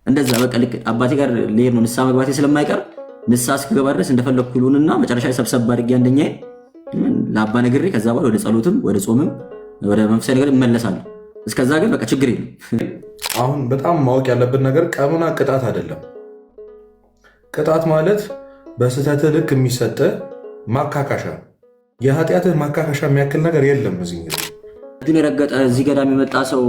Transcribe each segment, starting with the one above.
እንደዛ በቃ ልክ አባቴ ጋር ልሄድ ነው ንስሐ መግባቴ ስለማይቀር ንስሐ እስክገባ ድረስ እንደፈለግኩ ይሉንና መጨረሻ ሰብሰብ አድርጌ አንደኛዬ ለአባ ነግሬ ከዛ በኋላ ወደ ጸሎትም ወደ ጾምም ወደ መንፈሳዊ ነገር እመለሳለሁ። እስከዛ ግን በቃ ችግር የለም። አሁን በጣም ማወቅ ያለብን ነገር ቀኑና ቅጣት አይደለም። ቅጣት ማለት በስህተትህ ልክ የሚሰጥ ማካካሻ፣ የኃጢአትህ ማካካሻ የሚያክል ነገር የለም። እዚህ ግን የረገጠ እዚህ ገዳም የመጣ ሰው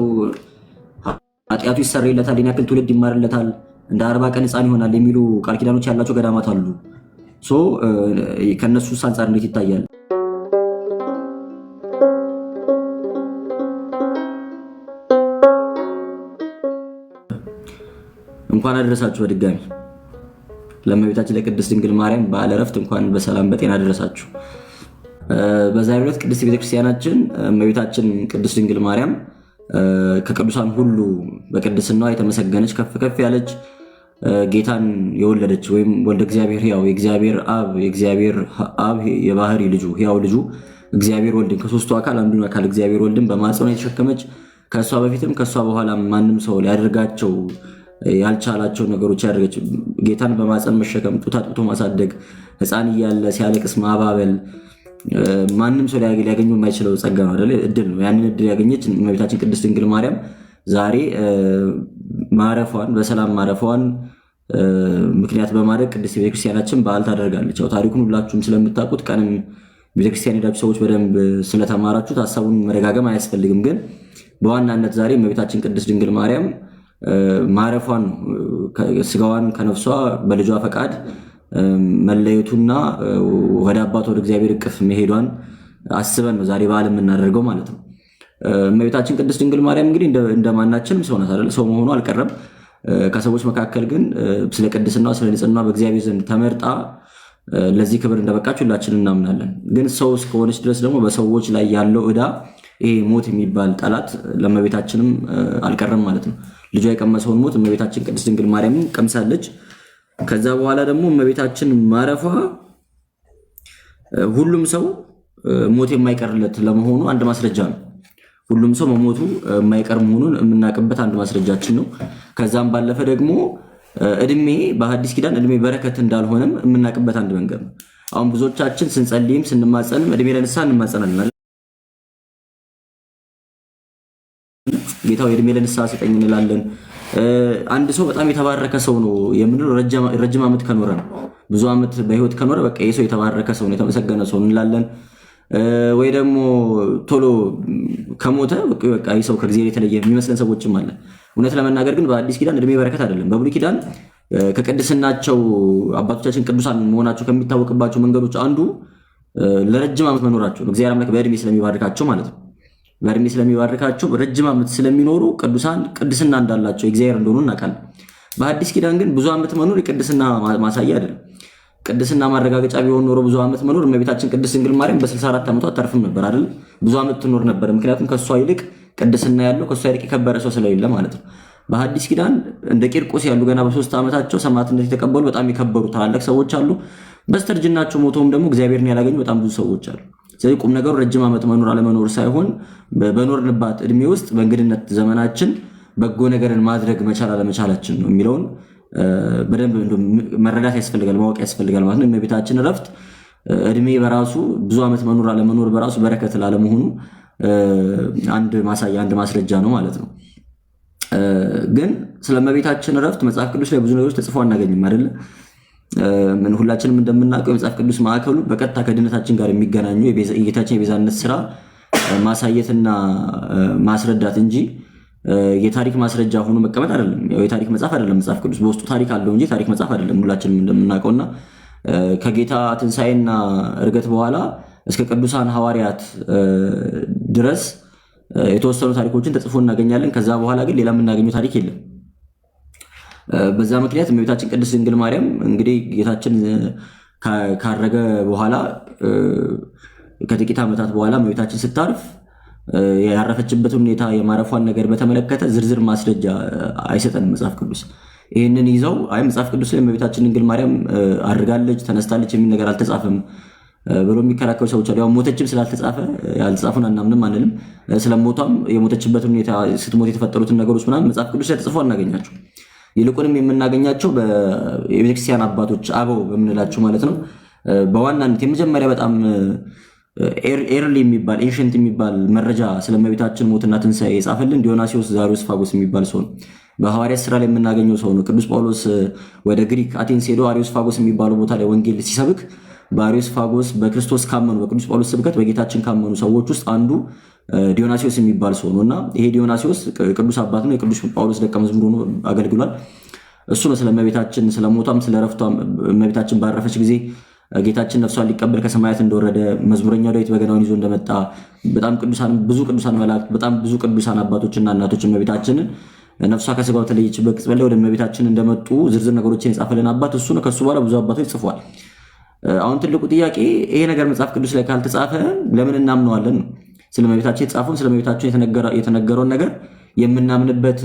ኃጢአቱ ይሰረይለታል፣ ይህን ያክል ትውልድ ይማርለታል፣ እንደ 40 ቀን ሕፃን ይሆናል የሚሉ ቃል ኪዳኖች ያላቸው ገዳማት አሉ። ከእነሱ አንጻር እንዴት ይታያል? እንኳን አደረሳችሁ በድጋሚ ለእመቤታችን ለቅድስት ድንግል ማርያም በዓለ ዕረፍት እንኳን በሰላም በጤና አደረሳችሁ። በዛሬው ዕለት ቅድስት ቤተክርስቲያናችን እመቤታችን ቅድስት ድንግል ማርያም ከቅዱሳን ሁሉ በቅድስናዋ የተመሰገነች ከፍ ከፍ ያለች ጌታን የወለደች ወይም ወልደ እግዚአብሔር ሕያው የእግዚአብሔር አብ የባህሪ ልጁ ሕያው ልጁ እግዚአብሔር ወልድን ከሦስቱ አካል አንዱን አካል እግዚአብሔር ወልድን በማኅፀኗ የተሸከመች ከእሷ በፊትም ከእሷ በኋላ ማንም ሰው ሊያደርጋቸው ያልቻላቸው ነገሮች ያደረገች ጌታን በማፀን መሸከም፣ ጡት አጥብቶ ማሳደግ፣ ሕፃን እያለ ሲያለቅስ ማባበል ማንም ሰው ሊያገኙ የማይችለው ጸጋ ነው አይደል? እድል ነው። ያንን እድል ያገኘች እመቤታችን ቅድስት ድንግል ማርያም ዛሬ ማረፏን በሰላም ማረፏን ምክንያት በማድረግ ቅድስት ቤተክርስቲያናችን በዓል ታደርጋለች። ያው ታሪኩን ሁላችሁም ስለምታውቁት ቀንም ቤተክርስቲያን ሄዳችሁ ሰዎች በደንብ ስለተማራችሁት ሀሳቡን መደጋገም አያስፈልግም። ግን በዋናነት ዛሬ እመቤታችን ቅድስት ድንግል ማርያም ማረፏን ስጋዋን ከነፍሷ በልጇ ፈቃድ መለየቱና ወደ አባቷ ወደ እግዚአብሔር እቅፍ መሄዷን አስበን ነው ዛሬ በዓል የምናደርገው ማለት ነው። እመቤታችን ቅድስት ድንግል ማርያም እንግዲህ እንደማናችንም ሰው ናት አይደል? ሰው መሆኑ አልቀረም። ከሰዎች መካከል ግን ስለ ቅድስናዋ ስለ ንጽህናዋ በእግዚአብሔር ዘንድ ተመርጣ ለዚህ ክብር እንደበቃች ሁላችን እናምናለን። ግን ሰው እስከሆነች ድረስ ደግሞ በሰዎች ላይ ያለው ዕዳ ይሄ ሞት የሚባል ጠላት ለእመቤታችንም አልቀረም ማለት ነው። ልጇ የቀመሰውን ሞት እመቤታችን ቅድስት ድንግል ማርያም ቀምሳለች። ከዛ በኋላ ደግሞ እመቤታችን ማረፏ ሁሉም ሰው ሞት የማይቀርለት ለመሆኑ አንድ ማስረጃ ነው። ሁሉም ሰው መሞቱ የማይቀር መሆኑን የምናውቅበት አንድ ማስረጃችን ነው። ከዛም ባለፈ ደግሞ እድሜ በሐዲስ ኪዳን እድሜ በረከት እንዳልሆነም የምናውቅበት አንድ መንገድ ነው። አሁን ብዙዎቻችን ስንጸልይም ስንማጸንም እድሜ ለንስሐ እንማጸናለን። ጌታው የእድሜ ለንስሐ ስጠኝ እንላለን። አንድ ሰው በጣም የተባረከ ሰው ነው የምንለው ረጅም ዓመት ከኖረ ነው። ብዙ ዓመት በህይወት ከኖረ በቃ ይህ ሰው የተባረከ ሰው ነው የተመሰገነ ሰው እንላለን። ወይ ደግሞ ቶሎ ከሞተ በቃ ይህ ሰው ከእግዚአብሔር የተለየ የሚመስለን ሰዎችም አለ። እውነት ለመናገር ግን በአዲስ ኪዳን እድሜ በረከት አይደለም። በብሉይ ኪዳን ከቅድስናቸው አባቶቻችን ቅዱሳን መሆናቸው ከሚታወቅባቸው መንገዶች አንዱ ለረጅም ዓመት መኖራቸው ነው። እግዚአብሔር አምላክ በእድሜ ስለሚባርካቸው ማለት ነው። በእድሜ ስለሚባርካቸው ረጅም ዓመት ስለሚኖሩ ቅዱሳን ቅድስና እንዳላቸው እግዚአብሔር እንደሆኑ እናውቃለን። በአዲስ ኪዳን ግን ብዙ ዓመት መኖር የቅድስና ማሳያ አይደለም። ቅድስና ማረጋገጫ ቢሆን ኖሮ ብዙ ዓመት መኖር እመቤታችን ቅድስት ድንግል ማርያም በ64 ዓመቷ አታርፍም ነበር አይደል? ብዙ ዓመት ትኖር ነበር። ምክንያቱም ከሷ ይልቅ ቅድስና ያለው ከሷ ይልቅ የከበረ ሰው ስለሌለ ማለት ነው። በሐዲስ ኪዳን እንደ ቂርቆስ ያሉ ገና በ3 ዓመታቸው ሰማዕትነት የተቀበሉ በጣም የከበሩ ታላላቅ ሰዎች አሉ። በስተርጅናቸው ሞተውም ደግሞ እግዚአብሔርን ያላገኙ በጣም ብዙ ሰዎች አሉ። ስለዚህ ቁም ነገሩ ረጅም ዓመት መኖር አለመኖር ሳይሆን በኖርንባት እድሜ ውስጥ በእንግድነት ዘመናችን በጎ ነገርን ማድረግ መቻል አለመቻላችን ነው የሚለውን በደንብ መረዳት ያስፈልጋል፣ ማወቅ ያስፈልጋል ማለት ነው። እመቤታችን ዕረፍት እድሜ በራሱ ብዙ ዓመት መኖር አለመኖር በራሱ በረከት ላለመሆኑ አንድ ማሳያ አንድ ማስረጃ ነው ማለት ነው። ግን ስለ እመቤታችን ዕረፍት መጽሐፍ ቅዱስ ላይ ብዙ ነገሮች ተጽፎ አናገኝም አይደለ? ምን ሁላችንም እንደምናውቀው የመጽሐፍ ቅዱስ ማዕከሉ በቀጥታ ከድነታችን ጋር የሚገናኙ የጌታችን የቤዛነት ስራ ማሳየትና ማስረዳት እንጂ የታሪክ ማስረጃ ሆኖ መቀመጥ አይደለም። ያው የታሪክ መጽሐፍ አይደለም መጽሐፍ ቅዱስ፣ በውስጡ ታሪክ አለው እንጂ ታሪክ መጽሐፍ አይደለም። ሁላችንም እንደምናውቀውና ከጌታ ትንሣኤና እርገት በኋላ እስከ ቅዱሳን ሐዋርያት ድረስ የተወሰኑ ታሪኮችን ተጽፎ እናገኛለን። ከዛ በኋላ ግን ሌላ የምናገኘው ታሪክ የለም። በዛ ምክንያት እመቤታችን ቅድስት ድንግል ማርያም እንግዲህ ጌታችን ካረገ በኋላ ከጥቂት ዓመታት በኋላ እመቤታችን ስታርፍ ያረፈችበትን ሁኔታ የማረፏን ነገር በተመለከተ ዝርዝር ማስረጃ አይሰጠንም መጽሐፍ ቅዱስ። ይህንን ይዘው አይ መጽሐፍ ቅዱስ ላይ እመቤታችን ድንግል ማርያም አድርጋለች ተነስታለች የሚል ነገር አልተጻፈም ብሎ የሚከራከሩ ሰዎች አሉ። ያው ሞተችም ስላልተጻፈ ያልተጻፉን አናምንም አንልም። ስለሞቷም የሞተችበትን ሁኔታ ስትሞት የተፈጠሩትን ነገሮች ምናምን መጽሐፍ ቅዱስ ላይ ተጽፎ አናገኛቸው። ይልቁንም የምናገኛቸው የቤተክርስቲያን አባቶች አበው በምንላቸው ማለት ነው። በዋናነት የመጀመሪያ በጣም ኤርሊ የሚባል ኤንሸንት የሚባል መረጃ ስለእመቤታችን ሞትና ትንሣኤ የጻፈልን ዲዮናሲዎስ ዛሪዮስፋጎስ የሚባል ሰው ነው። በሐዋርያት ሥራ ላይ የምናገኘው ሰው ነው። ቅዱስ ጳውሎስ ወደ ግሪክ አቴንስ ሄዶ አሪዮስፋጎስ የሚባለው ቦታ ላይ ወንጌል ሲሰብክ በአሪዮስፋጎስ በክርስቶስ ካመኑ በቅዱስ ጳውሎስ ስብከት በጌታችን ካመኑ ሰዎች ውስጥ አንዱ ዲዮናሲዎስ የሚባል ሰው ነው እና ይሄ ዲዮናሲዎስ ቅዱስ አባት ነው። የቅዱስ ጳውሎስ ደቀ መዝሙር ሆኖ አገልግሏል። እሱ ነው ስለእመቤታችን ስለሞቷም ስለረፍቷም እመቤታችን ባረፈች ጊዜ ጌታችን ነፍሷን ሊቀበል ከሰማያት እንደወረደ መዝሙረኛው ዳዊት በገናውን ይዞ እንደመጣ በጣም ብዙ ቅዱሳን መላእክት በጣም ብዙ ቅዱሳን አባቶችና እናቶች እመቤታችንን ነፍሷ ከስጋው ተለየችበት ቅጽበት ላይ ወደ እመቤታችን እንደመጡ ዝርዝር ነገሮችን የጻፈልን አባት እሱ ነው። ከሱ በኋላ ብዙ አባቶች ጽፏል። አሁን ትልቁ ጥያቄ ይሄ ነገር መጽሐፍ ቅዱስ ላይ ካልተጻፈ ለምን እናምነዋለን ነው። ስለ እመቤታችን የተጻፈውን ስለ እመቤታችን የተነገረውን ነገር የምናምንበት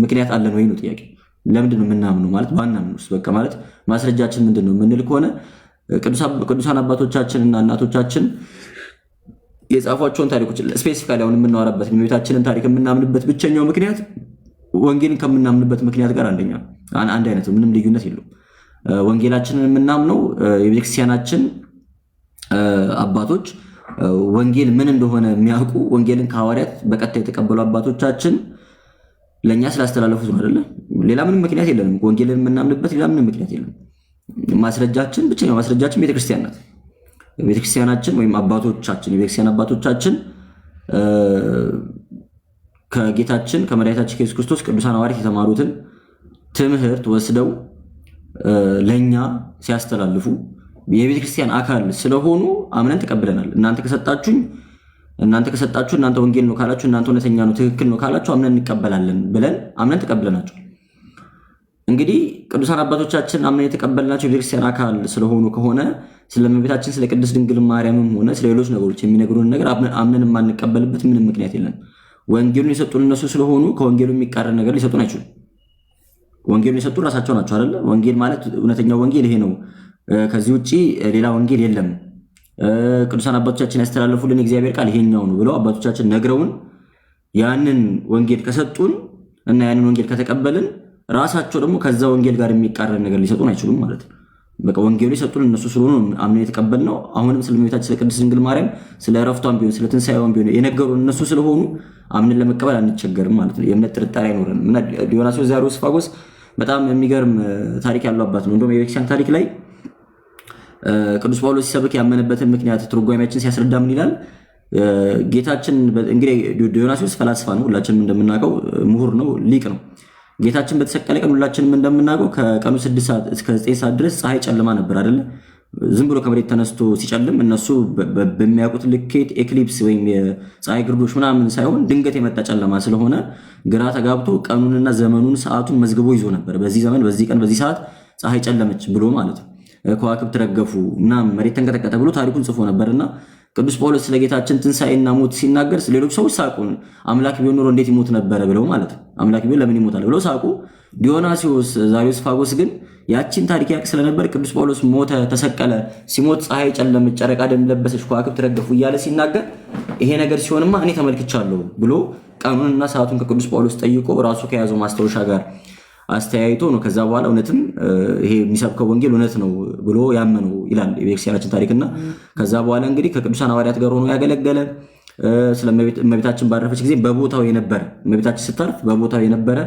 ምክንያት አለን ወይ ነው ጥያቄ። ለምንድን ነው የምናምነው? ማለት ባናምን ውስጥ በቃ ማለት ማስረጃችን ምንድን ነው የምንል ከሆነ ቅዱሳን አባቶቻችን እና እናቶቻችን የጻፏቸውን ታሪኮች ስፔሲፊካሊ አሁን የምናወራበት እመቤታችንን ታሪክ የምናምንበት ብቸኛው ምክንያት ወንጌልን ከምናምንበት ምክንያት ጋር አንድ አይነት ምንም ልዩነት የለውም። ወንጌላችንን የምናምነው የቤተክርስቲያናችን አባቶች ወንጌል ምን እንደሆነ የሚያውቁ ወንጌልን ከሐዋርያት በቀጥታ የተቀበሉ አባቶቻችን ለእኛ ስላስተላለፉት ነው አይደለ? ሌላ ምንም ምክንያት የለንም። ወንጌልን የምናምንበት ሌላ ምንም ምክንያት የለም። ማስረጃችን ብቸኛው ማስረጃችን ቤተክርስቲያን ናት። ቤተክርስቲያናችን ወይም አባቶቻችን የቤተክርስቲያን አባቶቻችን ከጌታችን ከመድኃኒታችን ከኢየሱስ ክርስቶስ ቅዱሳን ሐዋርያት የተማሩትን ትምህርት ወስደው ለኛ ሲያስተላልፉ የቤተክርስቲያን አካል ስለሆኑ አምነን ተቀብለናል። እናንተ ከሰጣችሁ እናንተ ወንጌል ነው ካላችሁ እናንተ እውነተኛ ነው ትክክል ነው ካላችሁ አምነን እንቀበላለን ብለን አምነን ተቀብለናቸው። እንግዲህ ቅዱሳን አባቶቻችን አምነን የተቀበልናቸው የቤተክርስቲያን አካል ስለሆኑ ከሆነ ስለ እመቤታችን ስለ ቅድስት ድንግል ማርያምም ሆነ ስለ ሌሎች ነገሮች የሚነግሩን ነገር አምነን የማንቀበልበት ምንም ምክንያት የለም። ወንጌሉን የሰጡን እነሱ ስለሆኑ ከወንጌሉ የሚቃረን ነገር ሊሰጡን አይችሉም። ወንጌሉን የሰጡን ራሳቸው ናቸው አይደለ? ወንጌል ማለት እውነተኛው ወንጌል ይሄ ነው፣ ከዚህ ውጪ ሌላ ወንጌል የለም፣ ቅዱሳን አባቶቻችን ያስተላለፉልን የእግዚአብሔር ቃል ይሄኛው ነው ብለው አባቶቻችን ነግረውን ያንን ወንጌል ከሰጡን እና ያንን ወንጌል ከተቀበልን ራሳቸው ደግሞ ከዛ ወንጌል ጋር የሚቃረን ነገር ሊሰጡን አይችሉም ማለት ነው። በቃ ወንጌሉ የሰጡን እነሱ ስለሆኑ አምነን የተቀበልነው። አሁንም ስለ እመቤታችን ስለ ቅድስት ድንግል ማርያም ስለ ዕረፍቷም ቢሆን ስለ ትንሣኤዋም ቢሆን የነገሩን እነሱ ስለሆኑ አምነን ለመቀበል አንቸገርም ማለት ነው። የእምነት ጥርጣሬ አይኖረንም። እና ዲዮናስዮስ ዛሪዮስፋጎስ በጣም የሚገርም ታሪክ ያለው አባት ነው። እንደውም የቤተክርስቲያን ታሪክ ላይ ቅዱስ ጳውሎስ ሲሰብክ ያመነበትን ምክንያት ትርጓሜያችን ሲያስረዳ ምን ይላል? ጌታችን እንግዲህ ዲዮናስዮስ ፈላስፋ ነው፣ ሁላችንም እንደምናውቀው ምሁር ነው፣ ሊቅ ነው። ጌታችን በተሰቀለ ቀን ሁላችንም እንደምናውቀው ከቀኑ 6 ሰዓት እስከ 9 ሰዓት ድረስ ፀሐይ ጨለማ ነበር አይደለ? ዝም ብሎ ከመሬት ተነስቶ ሲጨልም እነሱ በሚያውቁት ልኬት ኤክሊፕስ ወይም የፀሐይ ግርዶሽ ምናምን ሳይሆን ድንገት የመጣ ጨለማ ስለሆነ ግራ ተጋብቶ ቀኑንና ዘመኑን ሰዓቱን መዝግቦ ይዞ ነበር። በዚህ ዘመን በዚህ ቀን በዚህ ሰዓት ፀሐይ ጨለመች ብሎ ማለት ነው። ከዋክብት ረገፉ ምናምን መሬት ተንቀጠቀጠ ብሎ ታሪኩን ጽፎ ነበርና ቅዱስ ጳውሎስ ስለ ጌታችን ትንሣኤና ሞት ሲናገር ሌሎች ሰዎች ሳቁ። አምላክ ቢሆን ኖሮ እንዴት ይሞት ነበረ ብለው ማለት ነው። አምላክ ቢሆን ለምን ይሞታል ብለው ሳቁ። ዲዮናስዮስ ዛሪዮስፋጎስ ግን ያቺን ታሪክ ያውቅ ስለነበር ቅዱስ ጳውሎስ ሞተ፣ ተሰቀለ፣ ሲሞት ፀሐይ ጨለመች፣ ጨረቃ ደም ለበሰች፣ ከዋክብት ረገፉ እያለ ሲናገር ይሄ ነገር ሲሆንማ እኔ ተመልክቻለሁ ብሎ ቀኑንና ሰዓቱን ከቅዱስ ጳውሎስ ጠይቆ ራሱ ከያዘው ማስታወሻ ጋር አስተያይቶ ነው ከዛ በኋላ እውነትም ይሄ የሚሰብከው ወንጌል እውነት ነው ብሎ ያመነው ይላል የቤተክርስቲያናችን ታሪክና ከዛ በኋላ እንግዲህ ከቅዱሳን ሐዋርያት ጋር ሆኖ ያገለገለ ስለ እመቤታችን ባረፈች ጊዜ በቦታው የነበረ እመቤታችን ስታርፍ በቦታው የነበረ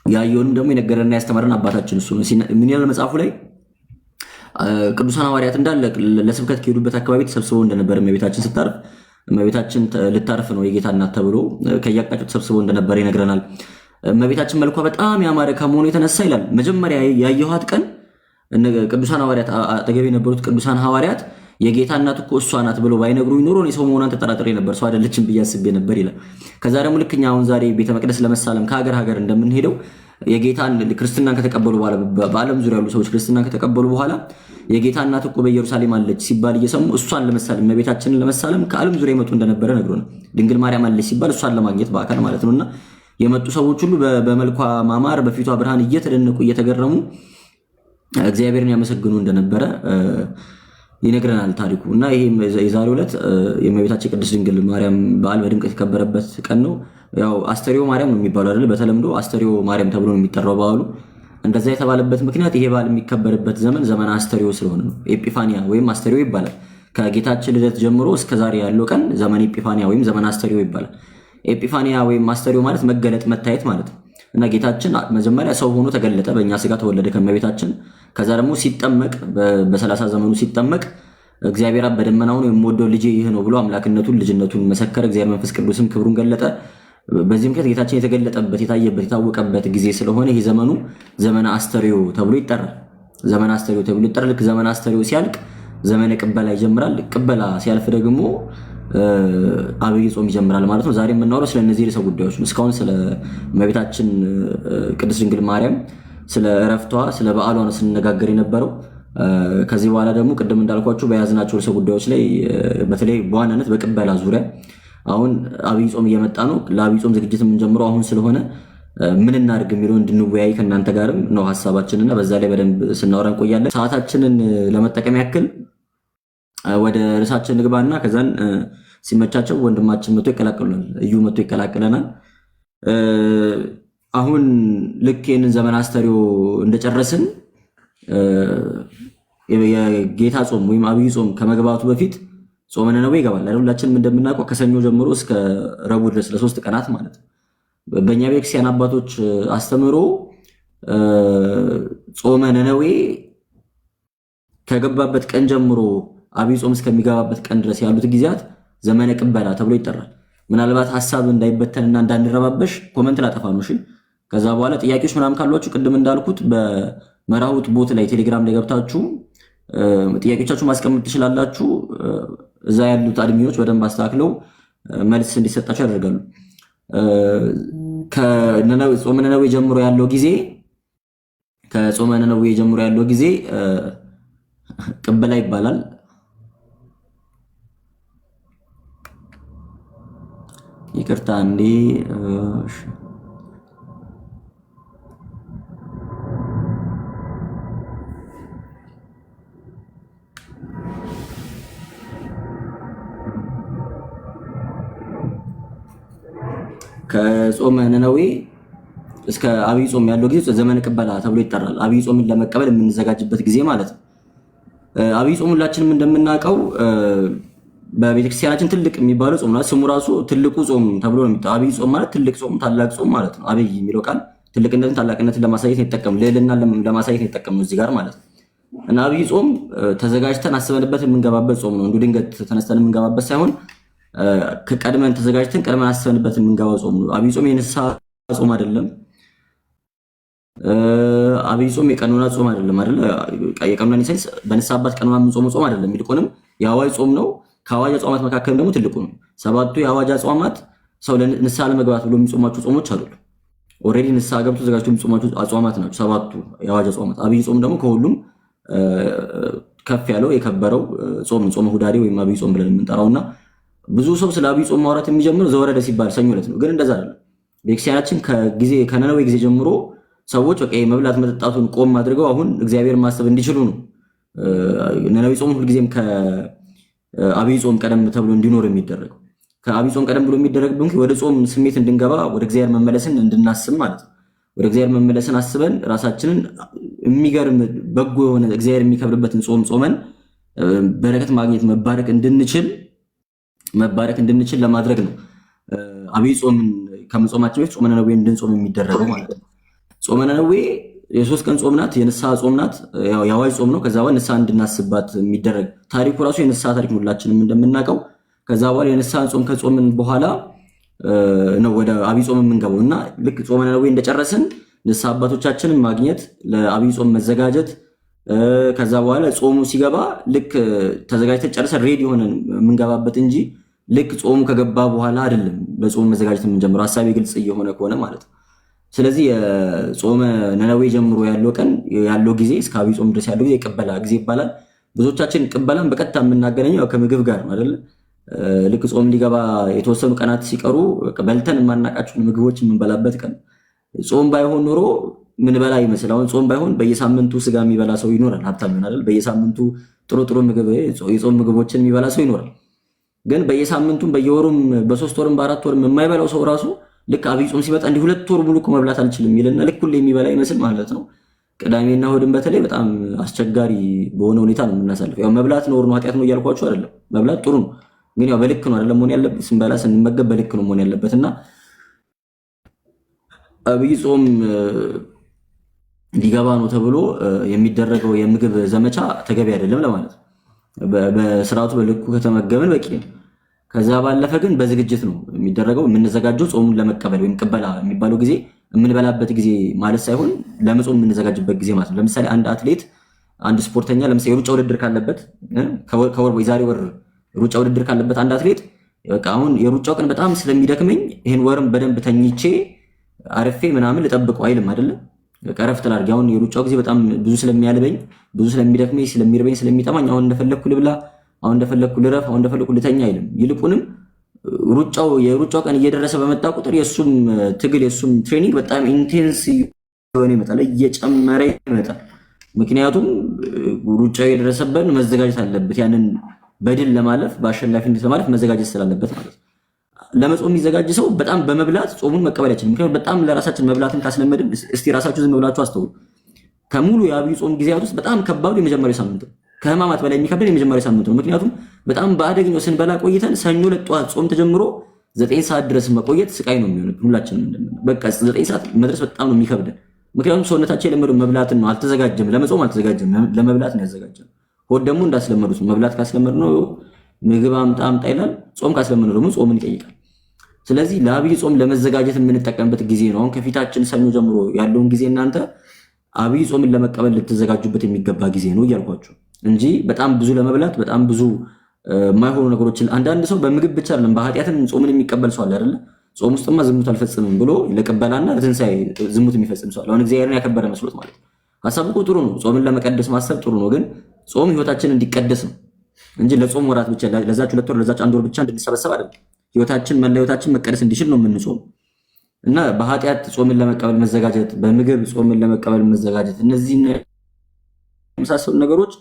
ያየውንም ደግሞ የነገረና ያስተማረን አባታችን እሱ ነው። ምን ይላል መጽሐፉ ላይ? ቅዱሳን ሐዋርያት እንዳለ ለስብከት ከሄዱበት አካባቢ ተሰብስበው እንደነበረ እመቤታችን ስታርፍ እመቤታችን ልታርፍ ነው የጌታ እናት ተብሎ ከያቃቸው ተሰብስበው እንደነበረ ይነግረናል። እመቤታችን መልኳ በጣም ያማረ ከመሆኑ የተነሳ ይላል መጀመሪያ ያየኋት ቀን ቅዱሳን ሐዋርያት አጠገብ የነበሩት ቅዱሳን ሐዋርያት የጌታ እናት እኮ እሷ ናት ብሎ ባይነግሩኝ ኖሮ እኔ ሰው መሆኗን ተጠራጥሬ ነበር፣ ሰው አይደለችም ብዬ አስቤ ነበር ይላል። ከዛ ደግሞ ልክኛ አሁን ዛሬ ቤተ መቅደስ ለመሳለም ከሀገር ሀገር እንደምንሄደው የጌታን ክርስትናን ከተቀበሉ በኋላ በዓለም ዙሪያ ያሉ ሰዎች ክርስትናን ከተቀበሉ በኋላ የጌታ እናት እኮ በኢየሩሳሌም አለች ሲባል እየሰሙ እሷን ለመሳለም እመቤታችንን ለመሳለም ከዓለም ዙሪያ የመጡ እንደነበረ ነግሮናል። ድንግል ማርያም አለች ሲባል እሷን ለማግኘት በአካል ማለት ነውና የመጡ ሰዎች ሁሉ በመልኳ ማማር በፊቷ ብርሃን እየተደነቁ እየተገረሙ እግዚአብሔርን ያመሰግኑ እንደነበረ ይነግረናል ታሪኩ እና ይሄ የዛሬው ዕለት የእመቤታችን ቅድስት ድንግል ማርያም በዓል በድምቀት የተከበረበት ቀን ነው። ያው አስተሪዮ ማርያም ነው የሚባለው አይደል? በተለምዶ አስተሪዮ ማርያም ተብሎ ነው የሚጠራው በዓሉ። እንደዛ የተባለበት ምክንያት ይሄ በዓል የሚከበርበት ዘመን አስተሪዮ ስለሆነ ነው። ኤጲፋኒያ ወይም አስተሪዮ ይባላል። ከጌታችን ልደት ጀምሮ እስከ ዛሬ ያለው ቀን ዘመን ኤጲፋኒያ ወይም ዘመን አስተሪዮ ይባላል። ኤጲፋኒያ ወይም አስተሪዮ ማለት መገለጥ፣ መታየት ማለት ነው እና ጌታችን መጀመሪያ ሰው ሆኖ ተገለጠ፣ በእኛ ስጋ ተወለደ ከእመቤታችን። ከዛ ደግሞ ሲጠመቅ በ30 ዘመኑ ሲጠመቅ እግዚአብሔር አብ በደመና ሆኖ የምወደው ልጄ ይህ ነው ብሎ አምላክነቱን ልጅነቱን መሰከረ። እግዚአብሔር መንፈስ ቅዱስም ክብሩን ገለጠ። በዚህ ምክንያት ጌታችን የተገለጠበት የታየበት የታወቀበት ጊዜ ስለሆነ ይህ ዘመኑ ዘመነ አስተሪዮ ተብሎ ይጠራል። ዘመነ አስተሪዮ ተብሎ ይጠራል። ልክ ዘመነ አስተሪዮ ሲያልቅ ዘመነ ቅበላ ይጀምራል። ቅበላ ሲያልፍ ደግሞ አብይ ጾም ይጀምራል ማለት ነው። ዛሬ የምናወራው ስለ እነዚህ ርዕሰ ጉዳዮች ነው። እስካሁን ስለ እመቤታችን ቅድስት ድንግል ማርያም ስለ እረፍቷ ስለ በዓሏ ነው ስንነጋገር የነበረው። ከዚህ በኋላ ደግሞ ቅድም እንዳልኳችሁ በያዝናቸው ርዕሰ ጉዳዮች ላይ በተለይ በዋናነት በቅበላ ዙሪያ አሁን አብይ ጾም እየመጣ ነው። ለአብይ ጾም ዝግጅት የምንጀምረው አሁን ስለሆነ ምን እናድርግ የሚለውን እንድንወያይ ከእናንተ ጋርም ነው ሀሳባችንና በዛ ላይ በደንብ ስናወራ እንቆያለን። ሰዓታችንን ለመጠቀም ያክል ወደ ርዕሳችን ንግባና ከዛን ሲመቻቸው ወንድማችን መጥቶ ይቀላቀሉናል፣ እዩ መጥቶ ይቀላቀለናል። አሁን ልክ ይህንን ዘመን አስተሪዮ እንደጨረስን የጌታ ጾም ወይም አብይ ጾም ከመግባቱ በፊት ጾመ ነነዌ ይገባል። ሁላችንም እንደምናውቀው ከሰኞ ጀምሮ እስከ ረቡዕ ድረስ ለ3 ቀናት ማለት ነው። በእኛ ቤተክርስቲያን አባቶች አስተምሮ ጾመ ነነዌ ከገባበት ቀን ጀምሮ አብይ ጾም እስከሚገባበት ቀን ድረስ ያሉት ጊዜያት ዘመነ ቅበላ ተብሎ ይጠራል። ምናልባት ሀሳብ እንዳይበተንና እንዳንረባበሽ ኮመንት ላጠፋ ነው። እሺ፣ ከዛ በኋላ ጥያቄዎች ምናምን ካሏችሁ ቅድም እንዳልኩት በመራሁት ቦት ላይ ቴሌግራም ላይ ገብታችሁ ጥያቄዎቻችሁ ማስቀመጥ ትችላላችሁ። እዛ ያሉት አድሚኖች በደንብ አስተካክለው መልስ እንዲሰጣቸው ያደርጋሉ። ከጾመ ነነዌ ጀምሮ ያለው ጊዜ ከጾመ ነነዌ ጀምሮ ያለው ጊዜ ቅበላ ይባላል። ይቅርታ እንዴ ከጾመ ነነዌ እስከ አብይ ጾም ያለው ጊዜ ዘመነ ቅበላ ተብሎ ይጠራል። አብይ ጾምን ለመቀበል የምንዘጋጅበት ጊዜ ማለት ነው። አብይ ጾም ሁላችንም እንደምናውቀው በቤተክርስቲያናችን ትልቅ የሚባለው ጾም ነው። ስሙ ራሱ ትልቁ ጾም ተብሎ ነው የሚጠራው። አብይ ጾም ማለት ትልቅ ጾም፣ ታላቅ ጾም ማለት ነው። አብይ የሚለው ቃል ትልቅነትን ታላቅነትን ለማሳየት ነው የተጠቀምነው፣ ልዕልና ለማሳየት ነው የተጠቀምነው እዚህ ጋር ማለት ነው። እና አብይ ጾም ተዘጋጅተን አስበንበት የምንገባበት ጾም ነው። እንዲሁ ድንገት ተነስተን የምንገባበት ሳይሆን ከቀድመን ተዘጋጅተን ቀድመን አስበንበት የምንገባው ጾም ነው። አብይ ጾም የንስሐ ጾም አይደለም። አብይ ጾም የቀኖና ጾም አይደለም አይደል? የቀኖና ሴንስ በንስሐ አባት ቀኖና የምንጾመው ጾም አይደለም። ይልቁንም የአዋጅ ጾም ነው። ከአዋጅ አጽዋማት መካከል ደግሞ ትልቁ ነው። 7ቱ የአዋጅ አጽዋማት ሰው ለንስሐ ለመግባት ብሎ የሚጾማቸው ጾሞች አይደሉም። ኦልሬዲ ንስሐ ገብቶ ተዘጋጅቶ የሚጾማቸው አጽዋማት ናቸው 7ቱ የአዋጅ አጽዋማት። አብይ ጾም ደግሞ ከሁሉም ከፍ ያለው የከበረው ጾም ጾመ ሁዳዴ ወይም አብይ ጾም ብለን የምንጠራውና ብዙ ሰው ስለ አብይ ጾም ማውራት የሚጀምረው ዘወረደ ሲባል ሰኞ ዕለት ነው። ግን እንደዛ አይደለም። ቤተክርስቲያናችን ከነነዌ ጊዜ ጀምሮ ሰዎች በቃ የመብላት መጠጣቱን ቆም አድርገው አሁን እግዚአብሔር ማሰብ እንዲችሉ ነው። ነነዌ ጾም ሁልጊዜም ከአብይ ጾም ቀደም ተብሎ እንዲኖር የሚደረገው። ከአብይ ጾም ቀደም ብሎ የሚደረግብን ወደ ጾም ስሜት እንድንገባ ወደ እግዚአብሔር መመለስን እንድናስብ ማለት ነው። ወደ እግዚአብሔር መመለስን አስበን ራሳችንን የሚገርም በጎ የሆነ እግዚአብሔር የሚከብርበትን ጾም ጾመን በረከት ማግኘት መባረክ እንድንችል ለማድረግ ነው። አብይ ጾምን ከመጾማችን በፊት ጾመ ነነዌ እንድንጾም የሚደረገው ማለት ነው። ጾመ ነነዌ የ3 ቀን ጾም ናት። የንስሐ ጾም ናት። የአዋጅ ጾም ነው። ከዛ በኋላ ንስሐ እንድናስባት የሚደረግ ታሪኩ ራሱ የንስሐ ታሪክ ሁላችንም እንደምናውቀው። ከዛ በኋላ የንስሐ ጾም ከጾምን በኋላ ነው ወደ አብይ ጾም የምንገባው እና ልክ ጾመ ነነዌ እንደጨረስን ንስሐ አባቶቻችንን ማግኘት፣ ለአብይ ጾም መዘጋጀት። ከዛ በኋላ ጾሙ ሲገባ ልክ ተዘጋጅተን ጨርሰን ሬዲ ሆነን የምንገባበት እንጂ ልክ ጾሙ ከገባ በኋላ አይደለም ለጾሙ መዘጋጀት የምንጀምረው። ሀሳቤ ግልጽ እየሆነ ከሆነ ማለት ነው። ስለዚህ የጾመ ነነዌ ጀምሮ ያለው ቀን ያለው ጊዜ እስከ አብይ ጾም ድረስ ያለው ጊዜ የቅበላ ጊዜ ይባላል። ብዙዎቻችን ቅበላን በቀጥታ የምናገናኘው ከምግብ ጋር ነው አይደል? ልክ ጾም ሊገባ የተወሰኑ ቀናት ሲቀሩ በልተን የማናውቃቸውን ምግቦች የምንበላበት ቀን። ጾም ባይሆን ኖሮ ምን በላ ይመስል አሁን ጾም ባይሆን በየሳምንቱ ስጋ የሚበላ ሰው ይኖራል፣ ሀብታም ይሆናል አይደል? በየሳምንቱ ጥሩ ጥሩ ምግብ የጾም ምግቦችን የሚበላ ሰው ይኖራል። ግን በየሳምንቱም በየወሩም በ3 ወርም በ4 ወርም የማይበላው ሰው ራሱ ልክ አብይ ጾም ሲመጣ እንዲህ 2 ወር ሙሉ እኮ መብላት አልችልም ይልና ልክ ሁሌ የሚበላ ይመስል ማለት ነው። ቅዳሜና እሑድን በተለይ በጣም አስቸጋሪ በሆነ ሁኔታ ነው የምናሳልፈው። ያው መብላት ነውር ነው ኃጢአት ነው እያልኳችሁ አይደለም። መብላት ጥሩ ነው፣ ግን ያው በልክ ነው አይደለም መሆን ያለበት። ስንበላ ስንመገብ በልክ ነው መሆን ያለበት እና አብይ ጾም ሊገባ ነው ተብሎ የሚደረገው የምግብ ዘመቻ ተገቢ አይደለም ለማለት ነው። በስርዓቱ በልኩ ከተመገብን በቂ ነው። ከዛ ባለፈ ግን በዝግጅት ነው የሚደረገው። የምንዘጋጀው ጾሙን ለመቀበል ወይም ቅበላ የሚባለው ጊዜ የምንበላበት ጊዜ ማለት ሳይሆን ለመጾም የምንዘጋጅበት ጊዜ ማለት ነው። ለምሳሌ አንድ አትሌት፣ አንድ ስፖርተኛ ለምሳሌ የሩጫ ውድድር ካለበት ከወር ወይ ዛሬ ወር ሩጫ ውድድር ካለበት አንድ አትሌት በቃ አሁን የሩጫው ቀን በጣም ስለሚደክመኝ ይሄን ወርም በደንብ ተኝቼ አረፌ ምናምን ልጠብቀው አይልም አይደለም። በቃ እረፍት ላድርግ፣ አሁን የሩጫው ጊዜ በጣም ብዙ ስለሚያልበኝ፣ ብዙ ስለሚደክመኝ፣ ስለሚርበኝ፣ ስለሚጠማኝ አሁን እንደፈለግኩ ልብላ፣ አሁን እንደፈለግኩ ልረፍ፣ አሁን እንደፈለግኩ ልተኛ አይልም። ይልቁንም የሩጫው ቀን እየደረሰ በመጣ ቁጥር የሱም ትግል የሱም ትሬኒንግ በጣም ኢንቴንስ የሆነ ይመጣል፣ እየጨመረ ይመጣል። ምክንያቱም ሩጫው የደረሰበት መዘጋጀት አለበት። ያንን በድል ለማለፍ በአሸናፊነት ለማለፍ መዘጋጀት ስላለበት ማለት ነው። ለመጾም የሚዘጋጅ ሰው በጣም በመብላት ጾሙን መቀበል አይችልም። ምክንያቱም በጣም ለራሳችን መብላትን ካስለመድን፣ እስቲ ራሳችሁ ዝም ብላችሁ አስተውሉ። ከሙሉ የአብይ ጾም ጊዜያት ውስጥ በጣም ከባዱ የመጀመሪያው ሳምንት ነው። ከህማማት በላይ የሚከብደን የመጀመሪያው ሳምንት ነው። ምክንያቱም በጣም በአደገኛው ስንበላ ቆይተን ሰኞ ዕለት ጠዋት ጾም ተጀምሮ 9 ሰዓት ድረስ መቆየት ስቃይ ነው የሚሆነው። ሁላችንም በቃ 9 ሰዓት መድረስ በጣም ነው የሚከብደን። ምክንያቱም ሰውነታችን የለመደው መብላትን ነው። አልተዘጋጀም፣ ለመጾም አልተዘጋጀም፣ ለመብላት ነው ያዘጋጀው። ሆድ ደግሞ እንዳስለመዱት መብላት ካስለመድ ነው ምግብ አምጣ አምጣ ይላል። ጾም ካስለመድ ነው ደግሞ ጾምን ይጠይቃል። ስለዚህ ለአብይ ጾም ለመዘጋጀት የምንጠቀምበት ጊዜ ነው። አሁን ከፊታችን ሰኞ ጀምሮ ያለውን ጊዜ እናንተ አብይ ጾምን ለመቀበል ልትዘጋጁበት የሚገባ ጊዜ ነው እያልኳቸው እንጂ በጣም ብዙ ለመብላት በጣም ብዙ የማይሆኑ ነገሮችን አንዳንድ ሰው በምግብ ብቻ አይደለም በኃጢአትም ጾምን የሚቀበል ሰው አለ አይደለ? ጾም ውስጥማ ዝሙት አልፈጽምም ብሎ ለቅበላና ለትንሣኤ ዝሙት የሚፈጽም ሰው አለ። አሁን እግዚአብሔርን ያከበረ መስሎት ማለት ነው። ሀሳቡ እኮ ጥሩ ነው። ጾምን ለመቀደስ ማሰብ ጥሩ ነው። ግን ጾም ህይወታችን እንዲቀደስ ነው እንጂ ለጾም ወራት ብቻ ለዛች 2 ወር ለዛች 1 ወር ብቻ እንድንሰበሰብ አይደለም። ህይወታችን መላ ህይወታችን መቀደስ እንዲችል ነው የምንጾም እና በኃጢአት ጾምን ለመቀበል መዘጋጀት፣ በምግብ ጾምን ለመቀበል መዘጋጀት፣ እነዚህ የመሳሰሉ ነገሮች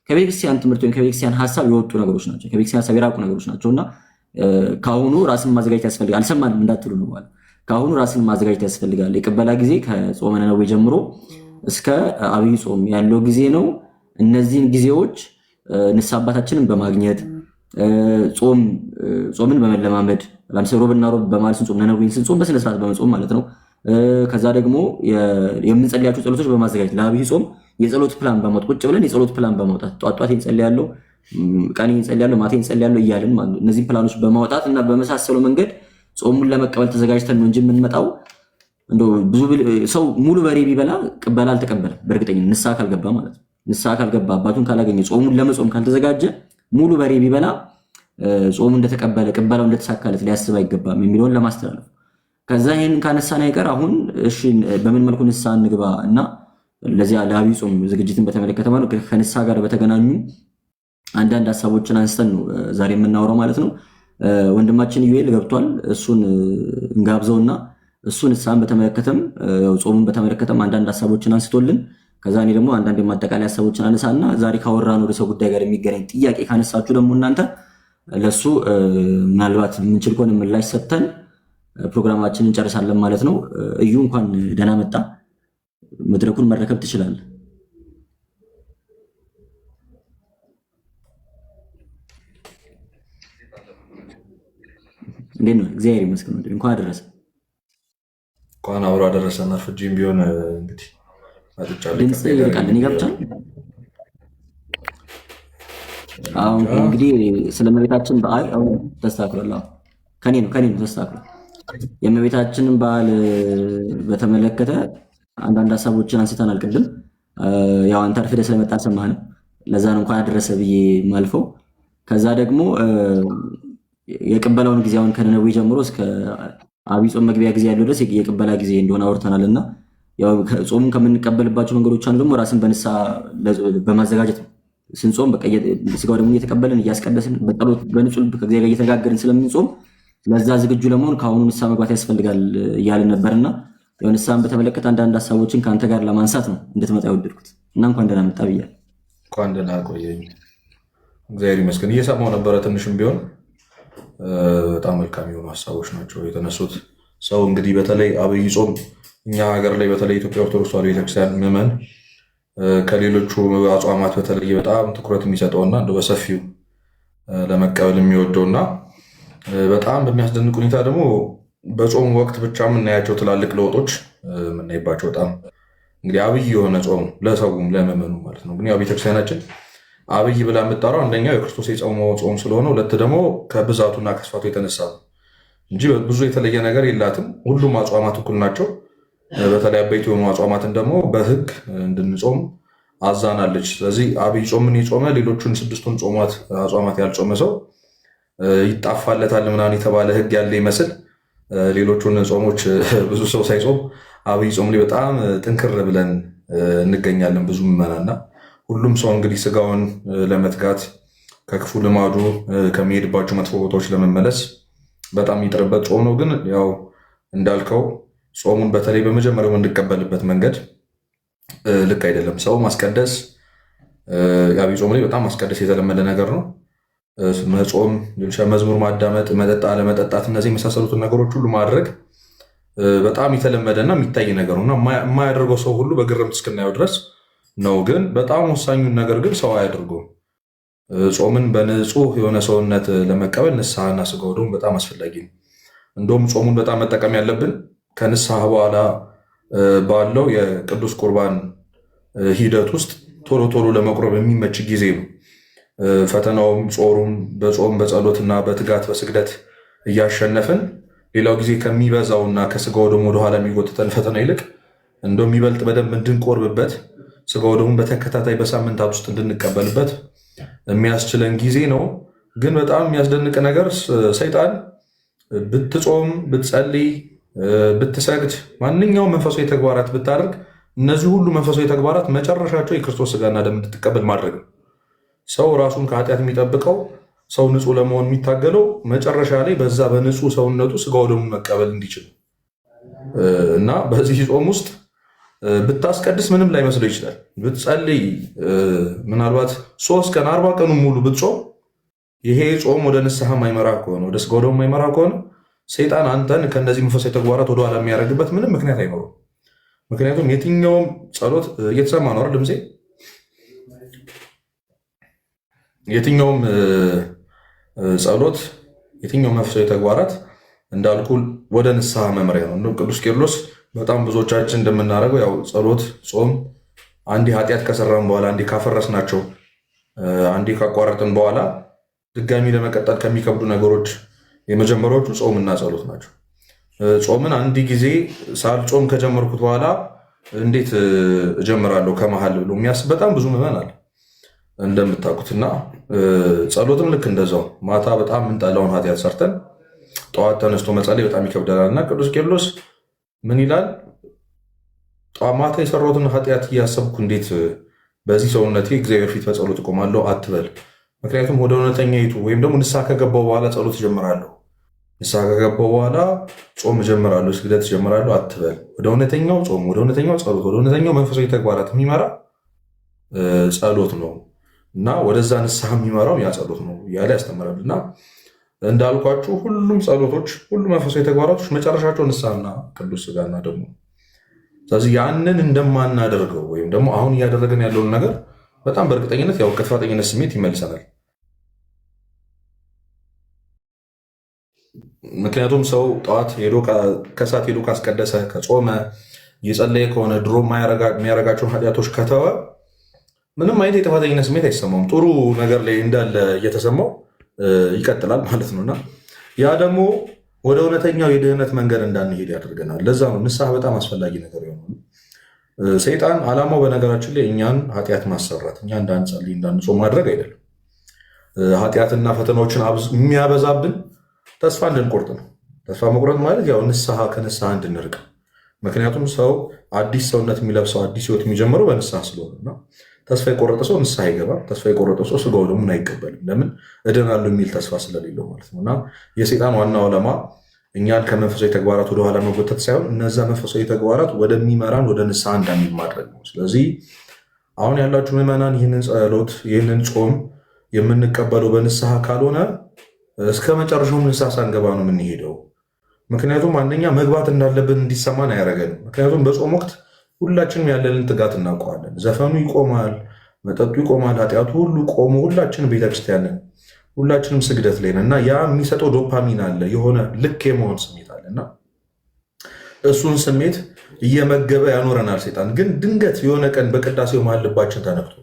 ከቤተክርስቲያን ትምህርት ወይም ከቤተክርስቲያን ሀሳብ የወጡ ነገሮች ናቸው። ከቤተክርስቲያን ሀሳብ የራቁ ነገሮች ናቸውና ከአሁኑ ራስን ማዘጋጀት ያስፈልጋል። አልሰማንም እንዳትሉ ነው ማለት ከአሁኑ ራስን ማዘጋጀት ያስፈልጋል። የቅበላ ጊዜ ከጾመ ነነዌ ጀምሮ እስከ አብይ ጾም ያለው ጊዜ ነው። እነዚህን ጊዜዎች ንስሐ አባታችንን በማግኘት ጾምን በመለማመድ ለምሳሌ ሮብና ሮብ በማለት ስንጾም ነነዌን ስንጾም በስነ ስርዓት በመጾም ማለት ነው። ከዛ ደግሞ የምንጸልያቸው ጸሎቶች በማዘጋጀት ለአብይ ጾም የጸሎት ፕላን በማውጣት ቁጭ ብለን የጸሎት ፕላን በማውጣት ጧት እንጸልያለሁ፣ ቀን እንጸልያለሁ፣ ማታ እንጸልያለሁ እያልን ማለት ነው። እነዚህ ፕላኖች በማውጣት እና በመሳሰሉ መንገድ ጾሙን ለመቀበል ተዘጋጅተን ነው እንጂ የምንመጣው እንደው ብዙ ሰው ሙሉ በሬ ቢበላ ቅበላ አልተቀበለም። በእርግጠኝነት ንስሐ ካልገባ ማለት ነው። ንስሐ ካልገባ አባቱን ካላገኘ ጾሙን ለመጾም ካልተዘጋጀ ሙሉ በሬ ቢበላ ጾሙ እንደተቀበለ ቅበላው እንደተሳካለት ሊያስብ አይገባም የሚለውን ለማስተላለፍ ከዛ ይሄን ካነሳን አይቀር አሁን እሺ በምን መልኩ ንስሐ እንግባ እና ለዚያ ለአብይ ጾም ዝግጅትን በተመለከተ ማለት ከንስሐ ጋር በተገናኙ አንዳንድ ሀሳቦችን አንስተን ነው ዛሬ የምናወራው ማለት ነው። ወንድማችን ዩኤል ገብቷል። እሱን እንጋብዘውና እሱ ንስሐን በተመለከተም ጾሙን በተመለከተም አንዳንድ ሀሳቦችን አንስቶልን ከዛ እኔ ደግሞ አንዳንድ የማጠቃለያ ሀሳቦችን አነሳና ዛሬ ካወራነው ርዕሰ ጉዳይ ጋር የሚገናኝ ጥያቄ ካነሳችሁ ደግሞ እናንተ ለሱ ምናልባት የምንችል ከሆነ ምላሽ ሰጥተን ፕሮግራማችንን እንጨርሳለን ማለት ነው። እዩ እንኳን ደህና መጣ። መድረኩን መረከብ ትችላለህ። እንዴት ነው? እግዚአብሔር ይመስገን። እንኳን አደረሰ። እንኳን አብሮ አደረሰን። አርፍጂም ቢሆን እንግዲህ ድምፅ ይርቃል። እኔ ጋር ብቻ አሁን እንግዲህ ስለመቤታችን በዓል አሁን ተስተካክሏል። ከኔ ነው ተስተካክሏል። የእመቤታችንን በዓል በተመለከተ አንዳንድ ሀሳቦችን አንስተናል ቅድም። ያው አንተ አርፍደህ ስለመጣ አልሰማህንም። ለዛ ነው እንኳን አደረሰ ብዬ ማልፈው። ከዛ ደግሞ የቅበላውን ጊዜ አሁን ከነነዌ ጀምሮ እስከ አብይ ጾም መግቢያ ጊዜ ያለው ድረስ የቅበላ ጊዜ እንደሆነ አውርተናል እና ያው ጾሙን ከምንቀበልባቸው መንገዶች አንዱ ደግሞ ራስን በንስሐ በማዘጋጀት ነው። ስንጾም በቃ ስጋው ደግሞ እየተቀበልን እያስቀደስን በጸሎት በንጹህ ልብ ከእግዚአብሔር ጋር እየተነጋገርን ስለምንጾም ለዛ ዝግጁ ለመሆን ከአሁኑ ንስሐ መግባት ያስፈልጋል እያልን ነበርና ንስሐን በተመለከተ አንዳንድ ሀሳቦችን ከአንተ ጋር ለማንሳት ነው እንድትመጣ የወደድኩት እና እንኳን ደህና መጣ ብያለሁ። እንኳን ደህና ቆየኝ። እግዚአብሔር ይመስገን። እየሰማው ነበረ ትንሽም ቢሆን በጣም መልካም የሆኑ ሀሳቦች ናቸው የተነሱት። ሰው እንግዲህ በተለይ አብይ ጾም እኛ ሀገር ላይ በተለይ ኢትዮጵያ ኦርቶዶክስ ተዋሕዶ ቤተክርስቲያን ምዕመን ከሌሎቹ አጽዋማት በተለየ በጣም ትኩረት የሚሰጠውና እንደ በሰፊው ለመቀበል የሚወደውና በጣም በሚያስደንቅ ሁኔታ ደግሞ በጾም ወቅት ብቻ የምናያቸው ትላልቅ ለውጦች የምናይባቸው በጣም እንግዲህ አብይ የሆነ ጾም ለሰውም ለምዕመኑ ማለት ነው። ግን ያው ቤተክርስቲያናችን አብይ ብላ የምጠራው አንደኛው የክርስቶስ የጾመው ጾም ስለሆነ፣ ሁለት ደግሞ ከብዛቱና ከስፋቱ የተነሳ ነው እንጂ ብዙ የተለየ ነገር የላትም። ሁሉም አጽዋማት እኩል ናቸው። በተለይ አበይት የሆኑ አጽዋማትን ደግሞ በሕግ እንድንጾም አዛናለች። ስለዚህ አብይ ጾምን የጾመ ሌሎቹን ስድስቱን አጽዋማት ያልጾመ ሰው ይጣፋለታል ምናምን የተባለ ሕግ ያለ ይመስል ሌሎቹን ጾሞች ብዙ ሰው ሳይጾም አብይ ጾም ላይ በጣም ጥንክር ብለን እንገኛለን ብዙ ምዕመናንና ሁሉም ሰው እንግዲህ ስጋውን ለመትጋት ከክፉ ልማዱ ከሚሄድባቸው መጥፎ ቦታዎች ለመመለስ በጣም የሚጥርበት ጾም ነው። ግን ያው እንዳልከው ጾሙን በተለይ በመጀመሪያው የምንቀበልበት መንገድ ልክ አይደለም። ሰው ማስቀደስ የአብይ ጾም ላይ በጣም ማስቀደስ የተለመደ ነገር ነው። መጾም፣ መዝሙር ማዳመጥ፣ መጠጣ አለመጠጣት፣ እነዚህ የመሳሰሉትን ነገሮች ሁሉ ማድረግ በጣም የተለመደና የሚታይ ነገር ነው እና የማያደርገው ሰው ሁሉ በግርምት እስክናየው ድረስ ነው። ግን በጣም ወሳኙን ነገር ግን ሰው አያደርገውም። ጾምን በንጹህ የሆነ ሰውነት ለመቀበል ንስሐና ስጋው ደግሞ በጣም አስፈላጊ ነው። እንደውም ጾሙን በጣም መጠቀም ያለብን ከንስሐ በኋላ ባለው የቅዱስ ቁርባን ሂደት ውስጥ ቶሎ ቶሎ ለመቁረብ የሚመች ጊዜ ነው። ፈተናውም ጾሩም በጾም በጸሎትና በትጋት በስግደት እያሸነፍን ሌላው ጊዜ ከሚበዛውና ከስጋው ደግሞ ወደኋላ የሚጎትተን ፈተና ይልቅ እንደው የሚበልጥ በደንብ እንድንቆርብበት ስጋው ደግሞ በተከታታይ በሳምንታት ውስጥ እንድንቀበልበት የሚያስችለን ጊዜ ነው። ግን በጣም የሚያስደንቅ ነገር ሰይጣን ብትጾም፣ ብትጸልይ፣ ብትሰግድ፣ ማንኛውም መንፈሳዊ ተግባራት ብታደርግ እነዚህ ሁሉ መንፈሳዊ ተግባራት መጨረሻቸው የክርስቶስ ስጋና ደም እንድትቀበል ማድረግ ነው። ሰው ራሱን ከኃጢአት የሚጠብቀው ሰው ንጹህ ለመሆን የሚታገለው መጨረሻ ላይ በዛ በንጹህ ሰውነቱ ስጋው ደግሞ መቀበል እንዲችል እና በዚህ ጾም ውስጥ ብታስቀድስ ምንም ላይመስለው ይችላል። ብትጸልይ ምናልባት 3 ቀን 40 ቀኑን ሙሉ ብትጾም ይሄ ጾም ወደ ንስሐ ማይመራ ከሆነ ወደ ስጋው ደግሞ ማይመራ ከሆነ ሰይጣን አንተን ከእነዚህ መንፈሳዊ ተግባራት ወደኋላ የሚያደርግበት ምንም ምክንያት አይኖርም። ምክንያቱም የትኛውም ጸሎት እየተሰማ ነው አይደል? ድምፄ የትኛውም ጸሎት የትኛውም መንፈሳዊ ተግባራት እንዳልኩ ወደ ንስሐ መምሪያ ነው። ቅዱስ ቄርሎስ በጣም ብዙዎቻችን እንደምናደርገው ያው ጸሎት፣ ጾም አንዴ ኃጢአት ከሰራን በኋላ አንዴ ካፈረስናቸው አንዴ ካቋረጥን በኋላ ድጋሚ ለመቀጠል ከሚከብዱ ነገሮች የመጀመሪያዎቹ ጾምና ጸሎት ናቸው። ጾምን አንድ ጊዜ ሳልጾም ከጀመርኩት በኋላ እንዴት እጀምራለሁ ከመሃል ብሎ የሚያስብ በጣም ብዙ ምዕመን አለ እንደምታውቁትና ጸሎትም ልክ እንደዛው ማታ በጣም የምንጠላውን ኃጢአት ሰርተን ጠዋት ተነስቶ መጸለይ በጣም ይከብደናል እና ቅዱስ ቄርሎስ ምን ይላል? ማታ የሰራሁትን ኃጢአት እያሰብኩ እንዴት በዚህ ሰውነቴ እግዚአብሔር ፊት በጸሎት እቆማለሁ አትበል። ምክንያቱም ወደ እውነተኛይቱ ወይም ደግሞ ንስሐ ከገባው በኋላ ጸሎት እጀምራለሁ፣ ንስሐ ከገባው በኋላ ጾም እጀምራለሁ፣ ስግደት እጀምራለሁ አትበል። ወደ እውነተኛው ጾም፣ ወደ እውነተኛው ጸሎት፣ ወደ እውነተኛው መንፈሳዊ ተግባራት የሚመራ ጸሎት ነው እና ወደዛ ንስሐ የሚመራው ያ ጸሎት ነው እያለ ያስተምራል። እና እንዳልኳችሁ ሁሉም ጸሎቶች፣ ሁሉም መንፈሳዊ ተግባራቶች መጨረሻቸው ንስሐና ቅዱስ ስጋና ደግሞ። ስለዚህ ያንን እንደማናደርገው ወይም ደግሞ አሁን እያደረገን ያለውን ነገር በጣም በእርግጠኝነት ያው ከጥፋተኝነት ስሜት ይመልሰናል። ምክንያቱም ሰው ጠዋት ሄዶ ከሰዓት ሄዶ ካስቀደሰ፣ ከጾመ፣ እየጸለየ ከሆነ ድሮ የሚያረጋቸውን ኃጢአቶች ከተወ ምንም አይነት የጥፋተኝነት ስሜት አይሰማውም። ጥሩ ነገር ላይ እንዳለ እየተሰማው ይቀጥላል ማለት ነውና ያ ደግሞ ወደ እውነተኛው የድህነት መንገድ እንዳንሄድ ያደርገናል። ለዛ ነው ንስሐ በጣም አስፈላጊ ነገር የሆነው። ሰይጣን ዓላማው በነገራችን ላይ እኛን ኃጢአት ማሰራት፣ እኛ እንዳንጸልይ እንዳንጾም ማድረግ አይደለም። ኃጢአትና ፈተናዎችን የሚያበዛብን ተስፋ እንድንቆርጥ ነው። ተስፋ መቁረጥ ማለት ያው ንስሐ ከንስሐ እንድንርቅ። ምክንያቱም ሰው አዲስ ሰውነት የሚለብሰው አዲስ ሕይወት የሚጀምረው በንስሐ ስለሆነና ተስፋ የቆረጠ ሰው ንስሐ አይገባም። ተስፋ የቆረጠ ሰው ስጋው ደግሞ አይቀበልም። ለምን? እድናለሁ የሚል ተስፋ ስለሌለው ማለት ነው። እና የሰይጣን ዋናው ዓላማ እኛን ከመንፈሳዊ ተግባራት ወደኋላ መጎተት ሳይሆን እነዛ መንፈሳዊ ተግባራት ወደሚመራን ወደ ንስሐ እንዳንል ማድረግ ነው። ስለዚህ አሁን ያላችሁ ምዕመናን ይህንን ጸሎት ይህንን ጾም የምንቀበለው በንስሐ ካልሆነ እስከ መጨረሻው ንስሐ ሳንገባ ነው የምንሄደው። ምክንያቱም አንደኛ መግባት እንዳለብን እንዲሰማን አያደርገንም። ምክንያቱም በጾም ወቅት ሁላችንም ያለንን ትጋት እናውቀዋለን። ዘፈኑ ይቆማል፣ መጠጡ ይቆማል፣ ኃጢአቱ ሁሉ ቆሞ ሁላችንም ቤተክርስቲያንን ሁላችንም ስግደት ላይ ነን እና ያ የሚሰጠው ዶፓሚን አለ፣ የሆነ ልክ የመሆን ስሜት አለ እና እሱን ስሜት እየመገበ ያኖረናል ሴጣን። ግን ድንገት የሆነ ቀን በቅዳሴው መሃል ልባችን ተነክቶ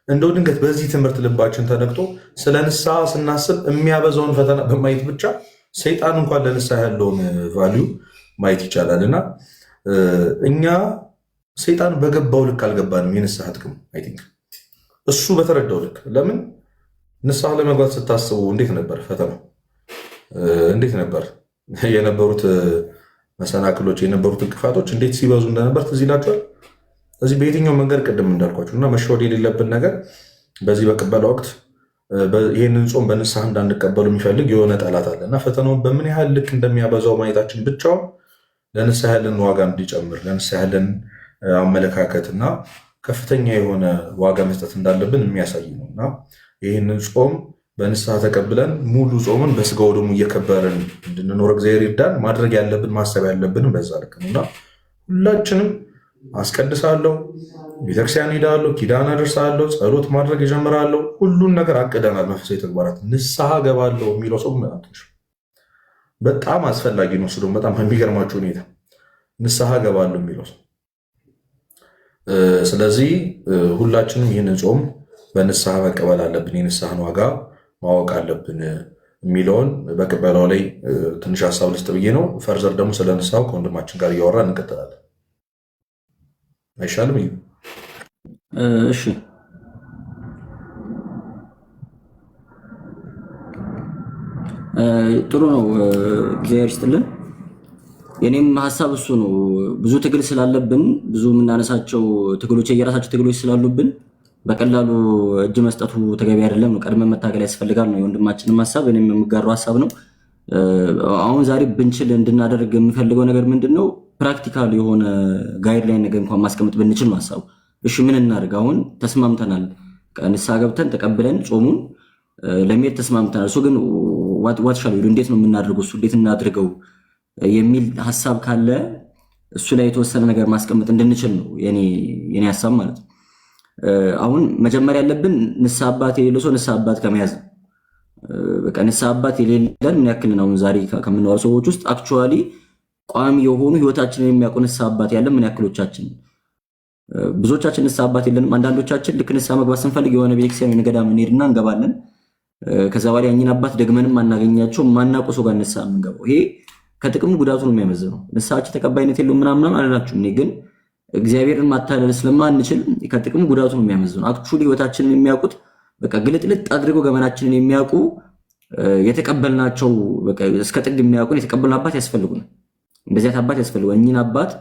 እንደው ድንገት በዚህ ትምህርት ልባችን ተነክቶ ስለ ንስሐ ስናስብ የሚያበዛውን ፈተና በማየት ብቻ ሰይጣን እንኳን ለንስሐ ያለውን ቫሊዩ ማየት ይቻላል እና እኛ ሰይጣን በገባው ልክ አልገባንም። የንስሐ ጥቅም አይ ቲንክ እሱ በተረዳው ልክ ለምን ንስሐ ለመግባት ስታስቡ እንዴት ነበር ፈተናው? እንዴት ነበር የነበሩት መሰናክሎች የነበሩት እንቅፋቶች እንዴት ሲበዙ እንደነበር ትዝ ይላችኋል። እዚህ በየትኛው መንገድ ቅድም እንዳልኳቸው እና መሸወድ የሌለብን ነገር በዚህ በቅበላ ወቅት ይህንን ጾም በንስሐ እንዳንቀበሉ የሚፈልግ የሆነ ጠላት አለ እና ፈተናውን በምን ያህል ልክ እንደሚያበዛው ማየታችን ብቻውን ለንስሐ ያለን ዋጋ እንዲጨምር ለንስሐ ያለን አመለካከት እና ከፍተኛ የሆነ ዋጋ መስጠት እንዳለብን የሚያሳይ ነው እና ይህንን ጾም በንስሐ ተቀብለን ሙሉ ጾምን በስጋው ደግሞ እየከበርን እንድንኖር እግዚአብሔር ይርዳን። ማድረግ ያለብን ማሰብ ያለብንም በዛ ልክ ነው እና ሁላችንም አስቀድሳለሁ፣ ቤተክርስቲያን ሄዳለሁ፣ ኪዳን አደርሳለሁ፣ ጸሎት ማድረግ እጀምራለሁ። ሁሉን ነገር አቅደናል። መንፈሳዊ ተግባራት ንስሐ ገባለሁ የሚለው ሰው በጣም አስፈላጊ ነው። እሱ ደግሞ በጣም ከሚገርማችሁ ሁኔታ ንስሐ ገባለሁ የሚለው ሰው። ስለዚህ ሁላችንም ይህንን ጾም በንስሐ መቀበል አለብን፣ የንስሐን ዋጋ ማወቅ አለብን የሚለውን በቅበላው ላይ ትንሽ ሀሳብ ልስጥ ብዬ ነው። ፈርዘር ደግሞ ስለ ንስሐው ከወንድማችን ጋር እያወራ እንቀጥላለን። አይሻልም? እሺ ጥሩ ነው። እግዚአብሔር ይስጥልን። የኔም ሀሳብ እሱ ነው። ብዙ ትግል ስላለብን ብዙ የምናነሳቸው ትግሎች የየራሳቸው ትግሎች ስላሉብን በቀላሉ እጅ መስጠቱ ተገቢ አይደለም ነው። ቀድመን መታገል ያስፈልጋል ነው የወንድማችንም ሀሳብ፣ እኔም የምጋራው ሀሳብ ነው። አሁን ዛሬ ብንችል እንድናደርግ የምፈልገው ነገር ምንድን ነው? ፕራክቲካል የሆነ ጋይድላይን ነገር እንኳን ማስቀመጥ ብንችል ነው ሀሳቡ። እሺ ምን እናድርግ? አሁን ተስማምተናል፣ ንስሐ ገብተን ተቀብለን ጾሙን ለመሄድ ተስማምተናል። እሱ ግን ዋትሻል እንዴት ነው የምናደርገው? እሱ እንዴት እናድርገው የሚል ሀሳብ ካለ እሱ ላይ የተወሰነ ነገር ማስቀመጥ እንድንችል ነው የኔ ሀሳብ ማለት ነው። አሁን መጀመሪያ ያለብን ንስሐ አባት የሌለው ሰው ንስሐ አባት ከመያዝ ነው። በቃ ንስሐ አባት የሌለን ምን ያክል ነው? አሁን ዛሬ ከምንዋሩ ሰዎች ውስጥ አክቹዋሊ ቋሚ የሆኑ ህይወታችንን የሚያውቁ ንስሐ አባት ያለን ምን ያክሎቻችን? ብዙዎቻችን ንስሐ አባት የለንም። አንዳንዶቻችን ልክ ንስሐ መግባት ስንፈልግ የሆነ ቤተክርስቲያን ወይ ገዳም እንሄድና እንገባለን። ከዛ በኋላ ያኝን አባት ደግመንም አናገኛቸው ማናውቀው ሰው ጋር ንስሐ የምንገባው። ይሄ ከጥቅም ጉዳቱ ነው የሚያመዝነው። ንስሐችን ተቀባይነት የለውም ምናምን አላላችሁም። እኔ ግን እግዚአብሔርን ማታለል ስለማንችል ከጥቅም ጉዳቱ ነው የሚያመዝነው። አክቹዋሊ ህይወታችንን የሚያውቁት በቃ ግልጥልጥ አድርገው ገመናችንን የሚያውቁ የተቀበልናቸው በቃ እስከ ጥግ የሚያውቁን የተቀበልን አባት ያስፈልጉናል። እንደዚህ አባት ያስፈልጉናል። እኚህን አባት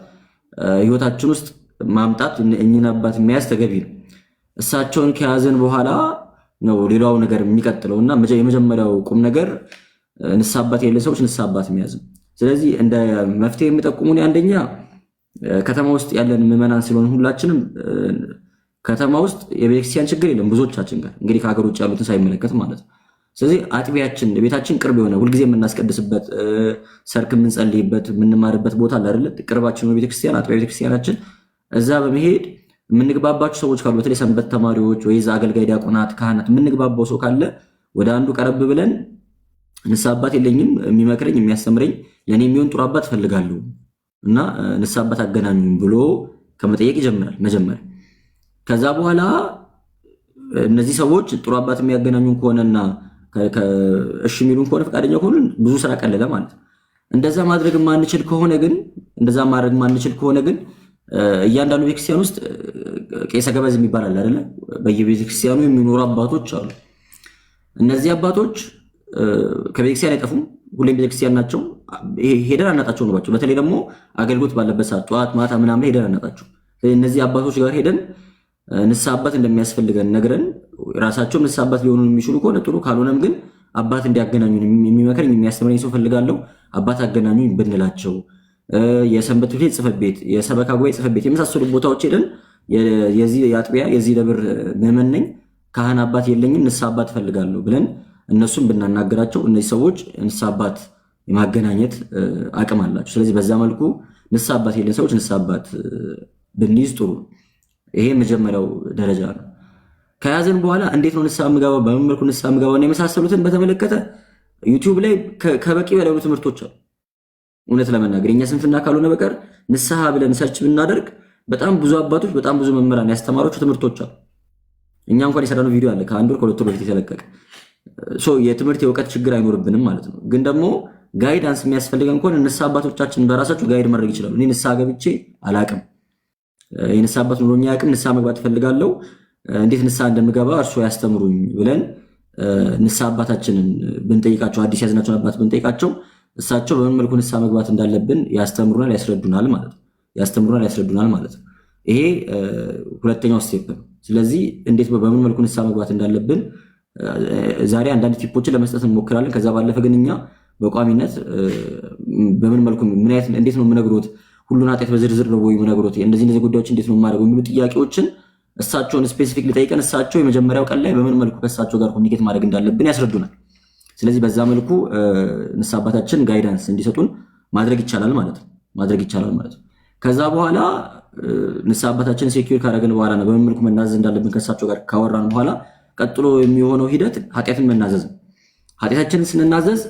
ህይወታችን ውስጥ ማምጣት እኚህን አባት የሚያዝ ተገቢ ነው። እሳቸውን ከያዘን በኋላ ነው ሌላው ነገር የሚቀጥለውና የመጀመሪያው ቁም ነገር ንስሐ አባት የሌለ ሰዎች ንስሐ አባት የሚያዝ ነው። ስለዚህ እንደ መፍትሄ የሚጠቁሙን አንደኛ ከተማ ውስጥ ያለን ምዕመናን ስለሆነ ሁላችንም ከተማ ውስጥ የቤተክርስቲያን ችግር የለም ብዙዎቻችን ጋር እንግዲህ ከሀገር ውጭ ያሉትን ሳይመለከት ማለት ነው። ስለዚህ አጥቢያችን ቤታችን ቅርብ የሆነ ሁልጊዜ የምናስቀድስበት ሰርክ የምንጸልይበት የምንማርበት ቦታ አለ አይደለ? ቅርባችን ነው ቤተክርስቲያን፣ አጥቢያ ቤተክርስቲያናችን። እዛ በመሄድ የምንግባባቸው ሰዎች ካሉ በተለይ ሰንበት ተማሪዎች ወይ እዛ አገልጋይ ዲያቆናት፣ ካህናት የምንግባባው ሰው ካለ ወደ አንዱ ቀረብ ብለን ንስሐ አባት የለኝም የሚመክረኝ የሚያስተምረኝ ለእኔ የሚሆን ጥሩ አባት እፈልጋለሁ እና ንስሐ አባት አገናኙኝ ብሎ ከመጠየቅ ይጀምራል መጀመሪያ። ከዛ በኋላ እነዚህ ሰዎች ጥሩ አባት የሚያገናኙን ከሆነና እሺ የሚሉን ከሆነ ፈቃደኛ ከሆኑ ብዙ ስራ ቀለለ ማለት ነው። እንደዛ ማድረግ ማንችል ከሆነ ግን እያንዳንዱ ቤተክርስቲያን ውስጥ ቄሰ ገበዝ የሚባል አለ አይደለ? በየቤተክርስቲያኑ የሚኖሩ አባቶች አሉ። እነዚህ አባቶች ከቤተክርስቲያን አይጠፉም፣ ሁሌም ቤተክርስቲያን ናቸው። ሄደን አናጣቸው ነው። በተለይ ደግሞ አገልግሎት ባለበት ሰዓት ጠዋት ማታ ምናምን ሄደን አናጣቸው። እነዚህ አባቶች ጋር ሄደን ንስሐ አባት እንደሚያስፈልገን ነግረን ራሳቸውም ንስሐ አባት ሊሆኑ የሚችሉ ከሆነ ጥሩ፣ ካልሆነም ግን አባት እንዲያገናኙን የሚመክረኝ የሚያስተምረኝ ሰው ፈልጋለሁ። አባት አገናኙኝ ብንላቸው የሰንበት ቤት ጽሕፈት ቤት፣ የሰበካ ጉባኤ ጽሕፈት ቤት የመሳሰሉ ቦታዎች ሄደን የዚህ የአጥቢያ የዚህ ደብር ምዕመን ነኝ ካህን አባት የለኝም ንስሐ አባት ፈልጋለሁ ብለን እነሱን ብናናገራቸው እነዚህ ሰዎች ንስሐ አባት የማገናኘት አቅም አላቸው። ስለዚህ በዛ መልኩ ንስሐ አባት የለን ሰዎች ንስሐ አባት ብንይዝ ጥሩ። ይሄ መጀመሪያው ደረጃ ነው። ከያዘን በኋላ እንዴት ነው ንስሐ የምገባው፣ በምን መልኩ ንስሐ የምገባው የመሳሰሉትን በተመለከተ ዩቲዩብ ላይ ከበቂ በላይ ትምህርቶች አሉ። እውነት ለመናገር የኛ ስንፍና ካልሆነ በቀር ንስሐ ብለን ሰርች ብናደርግ በጣም ብዙ አባቶች በጣም ብዙ መምህራን ያስተማሯቸው ትምህርቶች አሉ። እኛ እንኳን የሰራነው ቪዲዮ አለ ከአንድ ወር ከሁለት ወር በፊት የተለቀቀ። የትምህርት የእውቀት ችግር አይኖርብንም ማለት ነው። ግን ደግሞ ጋይዳንስ የሚያስፈልገን ከሆነ ንስሐ አባቶቻችን በራሳቸው ጋይድ ማድረግ ይችላሉ። እኔ ንስሐ ገብቼ አላቅም፣ የንስሐ አባት ኑሮኛ አያውቅም፣ ንስሐ መግባት እፈልጋለሁ፣ እንዴት ንስሐ እንደምገባ እርሱ ያስተምሩኝ ብለን ንስሐ አባታችንን ብንጠይቃቸው፣ አዲስ ያዝናቸውን አባት ብንጠይቃቸው እሳቸው በምን መልኩ ንስሐ መግባት እንዳለብን ያስተምሩናል፣ ያስረዱናል ማለት ነው። ይሄ ሁለተኛው ስቴፕ ነው። ስለዚህ እንዴት በምን መልኩ ንስሐ መግባት እንዳለብን ዛሬ አንዳንድ ቲፖችን ለመስጠት እንሞክራለን። ከዛ ባለፈ ግን እኛ በቋሚነት በምን መልኩ እንዴት ነው የምነግሮት፣ ሁሉን ኃጢአት በዝርዝር ነው ወይ የምነግሮት፣ እንደዚህ ጉዳዮች እንዴት ነው የማደርገው የሚሉ ጥያቄዎችን እሳቸውን ስፔሲፊክ ሊጠይቀን እሳቸው የመጀመሪያው ቀን ላይ በምን መልኩ ከእሳቸው ጋር ኮሚኒኬት ማድረግ እንዳለብን ያስረዱናል። ስለዚህ በዛ መልኩ ንስሐ አባታችን ጋይዳንስ እንዲሰጡን ማድረግ ይቻላል ማለት ነው። ከዛ በኋላ ንስሐ አባታችን ሴኩር ካደረግን በኋላ ነው በምን መልኩ መናዘዝ እንዳለብን ከእሳቸው ጋር ካወራን በኋላ ቀጥሎ የሚሆነው ሂደት ኃጢአትን መናዘዝ ነው። ኃጢአታችንን ስንናዘዝ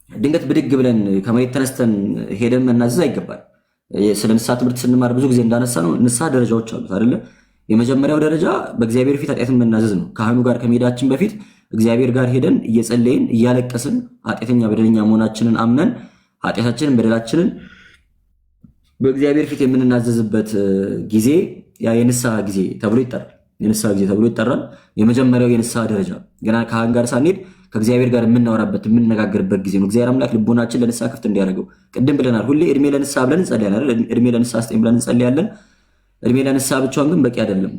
ድንገት ብድግ ብለን ከመሬት ተነስተን ሄደን መናዘዝ አይገባል። ስለ ንስሐ ትምህርት ስንማር ብዙ ጊዜ እንዳነሳ ነው ንስሐ ደረጃዎች አሉት አይደለ? የመጀመሪያው ደረጃ በእግዚአብሔር ፊት ኃጢአትን መናዘዝ ነው። ካህኑ ጋር ከመሄዳችን በፊት እግዚአብሔር ጋር ሄደን እየጸለይን እያለቀስን ኃጢአተኛ በደለኛ መሆናችንን አምነን ኃጢአታችንን በደላችንን በእግዚአብሔር ፊት የምንናዘዝበት ጊዜ ያ የንስሐ ጊዜ ተብሎ ይጠራል። የመጀመሪያው የንስሐ ደረጃ ገና ካህን ጋር ሳንሄድ ከእግዚአብሔር ጋር የምናወራበት የምንነጋገርበት ጊዜ ነው። እግዚአብሔር አምላክ ልቦናችን ለንስሐ ክፍት እንዲያደርገው ቅድም ብለናል። ሁሌ እድሜ ለንስሐ ብለን እንጸልያለን። እድሜ ለንስሐ ስጠኝ ብለን እንጸልያለን። እድሜ ለንስሐ ብቻውን ግን በቂ አይደለም።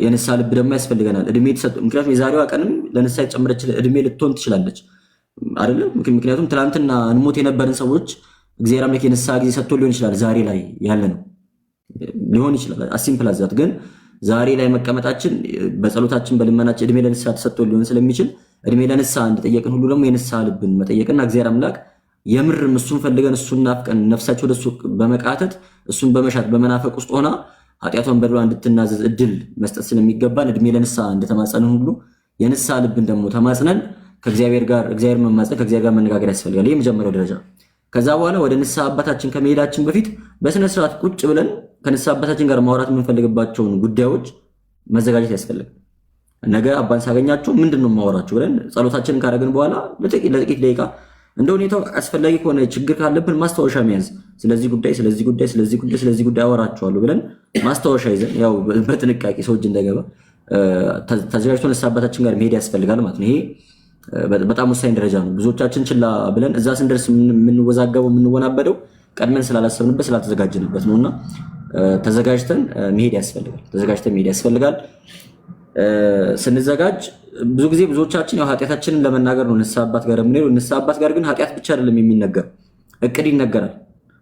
የንስሐ ልብ ደግሞ ያስፈልገናል። እድሜ ተሰጥቶ ምክንያቱም የዛሬዋ ቀንም ለንስሐ የጨመረች እድሜ ልትሆን ትችላለች አይደለም። ምክንያቱም ትናንትና እንሞት የነበርን ሰዎች እግዚአብሔር አምላክ የንስሐ ጊዜ ሰጥቶ ሊሆን ይችላል። ዛሬ ላይ ያለ ነው ሊሆን ይችላል። አሲምፕል አዛት ግን ዛሬ ላይ መቀመጣችን በጸሎታችን በልመናችን እድሜ ለንስሐ ተሰጥቶ ሊሆን ስለሚችል እድሜ ለንስሐ እንደጠየቅን ሁሉ ደግሞ የንስሐ ልብን መጠየቅና እግዚአብሔር አምላክ የምርም እሱን ፈልገን እሱን ናፍቀን ነፍሳቸው ወደሱ በመቃተት እሱን በመሻት በመናፈቅ ውስጥ ሆና ኃጢአቷን በድሏ እንድትናዘዝ እድል መስጠት ስለሚገባን እድሜ ለንስሐ እንደተማጸንን ሁሉ የንስሐ ልብን ደግሞ ተማጽነን ከእግዚአብሔር ጋር እግዚአብሔር መማጸን ከእግዚአብሔር ጋር መነጋገር ያስፈልጋል። ይህ የመጀመሪያው ደረጃ። ከዛ በኋላ ወደ ንስሐ አባታችን ከመሄዳችን በፊት በስነ ስርዓት ቁጭ ብለን ከንስሐ አባታችን ጋር ማውራት የምንፈልግባቸውን ጉዳዮች መዘጋጀት ያስፈልጋል። ነገ አባን ሳገኛቸው ምንድን ነው የማወራቸው ብለን ጸሎታችንን ካደረግን በኋላ ለጥቂት ደቂቃ እንደ ሁኔታው አስፈላጊ ከሆነ ችግር ካለብን ማስታወሻ መያዝ፣ ስለዚህ ጉዳይ አወራቸዋለሁ ብለን ማስታወሻ ይዘን ያው በጥንቃቄ ሰው እጅ እንዳይገባ ተዘጋጅቶ ንስሐ አባታችን ጋር መሄድ ያስፈልጋል ማለት ነው። ይሄ በጣም ወሳኝ ደረጃ ነው። ብዙዎቻችን ችላ ብለን እዛ ስንደርስ የምንወዛገበው የምንወናበደው ቀድመን ስላላሰብንበት ስላልተዘጋጀንበት ነውና ተዘጋጅተን መሄድ ያስፈልጋል። ስንዘጋጅ ብዙ ጊዜ ብዙዎቻችን ያው ኃጢአታችንን ለመናገር ነው ንስሐ አባት ጋር የምንሄደው። ንስሐ አባት ጋር ግን ኃጢአት ብቻ አይደለም የሚነገር፣ እቅድ ይነገራል፣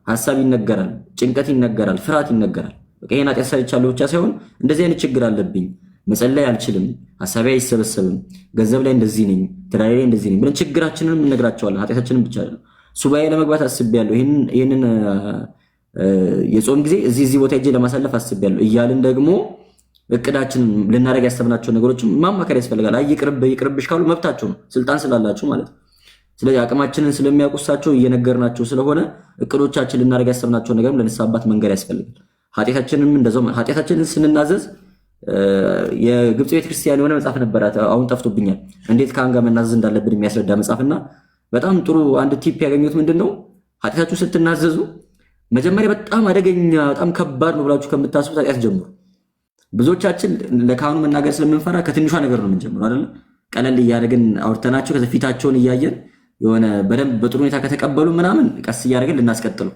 ሐሳብ ይነገራል፣ ጭንቀት ይነገራል፣ ፍርሃት ይነገራል። በቃ ይሄን ኃጢአት ሰርቻለሁ ብቻ ሳይሆን እንደዚህ አይነት ችግር አለብኝ፣ መጸለይ አልችልም፣ ሐሳቤ አይሰበሰብም፣ ገንዘብ ላይ እንደዚህ ነኝ፣ ትዳሬ ላይ እንደዚህ ነኝ ብለን ችግራችንን እንነግራቸዋለን። ኃጢአታችንን ብቻ አይደለም። ሱባኤ ለመግባት አስቤያለሁ፣ ይሄንን የጾም ጊዜ እዚህ ቦታ ሄጄ ለማሳለፍ አስቤያለሁ እያልን ደግሞ እቅዳችንን ልናደርግ ያሰብናቸው ነገሮችን ማማከር ያስፈልጋል። አይ ይቅርብሽ ካሉ መብታቸው ነው፣ ስልጣን ስላላቸው ማለት ነው። ስለዚህ አቅማችንን ስለሚያውቁሳቸው እየነገርናቸው ስለሆነ እቅዶቻችን ልናደርግ ያሰብናቸው ነገርም ለንስሐ አባት መንገር ያስፈልጋል። ኃጢአታችንን እንደዛው ኃጢአታችንን ስንናዘዝ የግብፅ ቤተክርስቲያን የሆነ መጽሐፍ ነበራት፣ አሁን ጠፍቶብኛል። እንዴት ካህን ጋር መናዘዝ እንዳለብን የሚያስረዳ መጽሐፍና በጣም ጥሩ አንድ ቲፕ ያገኙት ምንድነው፣ ኃጢአታችሁ ስትናዘዙ መጀመሪያ በጣም አደገኛ በጣም ከባድ ነው ብላችሁ ከምታስቡት ኃጢአት ጀምሩ። ብዙዎቻችን ለካህኑ መናገር ስለምንፈራ ከትንሿ ነገር ነው የምንጀምረው አይደል? ቀለል እያደረግን አውርተናቸው ከዛ ፊታቸውን እያየን የሆነ በደንብ በጥሩ ሁኔታ ከተቀበሉ ምናምን ቀስ እያደረግን ልናስቀጥለው።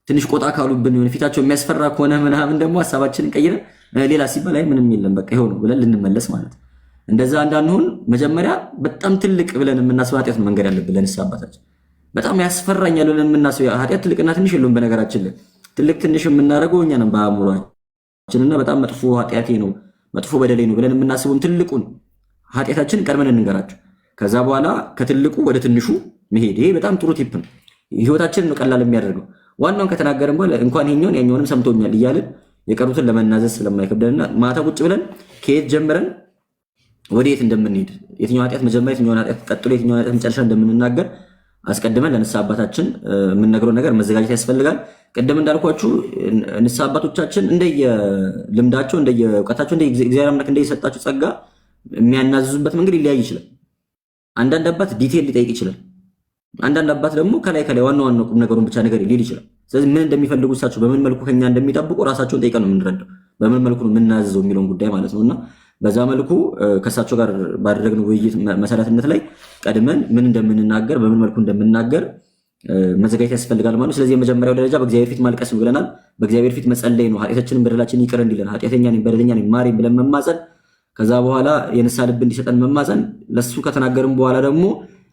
ትንሽ ቆጣ ካሉብን የሆነ ፊታቸው የሚያስፈራ ከሆነ ምናምን ደግሞ ሀሳባችንን ቀይረን ሌላ ሲባል አይ ምንም የለም በቃ ይኸው ነው ብለን ልንመለስ ማለት ነው። እንደዛ እንዳንሆን መጀመሪያ በጣም ትልቅ ብለን የምናስበው ኃጢአት ነው መንገድ ያለብን ለንስሐ አባታችን። በጣም ያስፈራኛል ብለን የምናስበው ኃጢአት ትልቅና ትንሽ የለውም። በነገራችን ላይ ትልቅ ትንሽ የምናደርገው እኛ ነን በአእምሯችንና በጣም መጥፎ ኃጢአቴ ነው መጥፎ በደሌ ነው ብለን የምናስበውን ትልቁን ኃጢአታችን ቀድመን እንንገራቸው። ከዛ በኋላ ከትልቁ ወደ ትንሹ መሄድ፣ ይሄ በጣም ጥሩ ቲፕ ነው። ህይወታችንን ነው ቀላል የሚያደርገው። ዋናውን ከተናገርን በኋላ እንኳን ይሄኛውን ያኛውንም ሰምቶኛል እያልን የቀሩትን ለመናዘዝ ስለማይከብደንና ማታ ቁጭ ብለን ከየት ጀምረን ወደ የት እንደምንሄድ የትኛው ኃጢአት መጀመሪያ የትኛውን ኃጢአት ቀጥሎ የትኛውን ኃጢአት መጨረሻ እንደምንናገር አስቀድመን ለንስሐ አባታችን የምንነግረው ነገር መዘጋጀት ያስፈልጋል። ቅድም እንዳልኳችሁ ንስሐ አባቶቻችን እንደየልምዳቸው እንደየእውቀታቸው እግዚአብሔር አምላክ እንደየሰጣቸው ጸጋ የሚያናዝዙበት መንገድ ሊለያይ ይችላል። አንዳንድ አባት ዲቴል ሊጠይቅ ይችላል። አንዳንድ አባት ደግሞ ከላይ ዋና ዋና ቁም ነገሩን ብቻ ነገር ሊል ይችላል። ስለዚህ ምን እንደሚፈልጉ እሳቸው በምን መልኩ ከኛ እንደሚጠብቁ ራሳቸውን ጠይቀን ነው የምንረዳው፣ በምን መልኩ ነው የምናዘዘው የሚለውን ጉዳይ ማለት ነውና በዛ መልኩ ከእሳቸው ጋር ባደረግነው ውይይት መሰረትነት ላይ ቀድመን ምን እንደምንናገር በምን መልኩ እንደምንናገር መዘጋጀት ያስፈልጋል ማለት ነው። ስለዚህ የመጀመሪያው ደረጃ በእግዚአብሔር ፊት ማልቀስ ነው ብለናል። በእግዚአብሔር ፊት መጸለይ ነው። ኃጢአታችንን በደላችንን ይቅር እንዲለን ኃጢአተኛ ነኝ በደለኛ ነኝ ማረኝ ብለን መማፀን፣ ከዛ በኋላ የንስሐ ልብ እንዲሰጠን መማፀን። ለሱ ከተናገርን በኋላ ደግሞ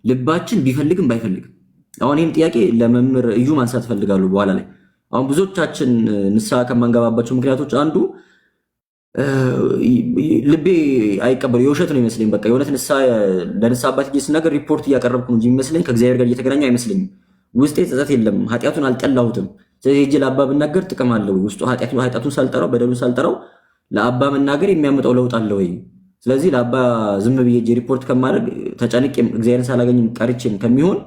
ልባችን ቢፈልግም ባይፈልግም አሁን ይህም ጥያቄ ለመምህር እዩ ማንሳት ፈልጋሉ። በኋላ ላይ አሁን ብዙዎቻችን ንስሐ ከማንገባባቸው ምክንያቶች አንዱ ልቤ አይቀበሉ የውሸት ነው ይመስለኝ። በቃ የእውነት ለንስሐ አባት ስናገር ሪፖርት እያቀረብኩ እንጂ ይመስለኝ ከእግዚአብሔር ጋር እየተገናኘሁ አይመስለኝም። ውስጤ ጸጸት የለም፣ ኃጢአቱን አልጠላሁትም። ስለዚህ ሄጄ ለአባ ብናገር ጥቅም አለ ወይ? ውስጡ ኃጢአቱን ሳልጠራው በደሉን ሳልጠራው ለአባ መናገር የሚያመጣው ለውጥ አለ ወይ? ስለዚህ ለአባ ዝም ብዬ ሪፖርት ከማድረግ ተጨንቄም እግዚአብሔርን ሳላገኝም ቀርቼም ከሚሆን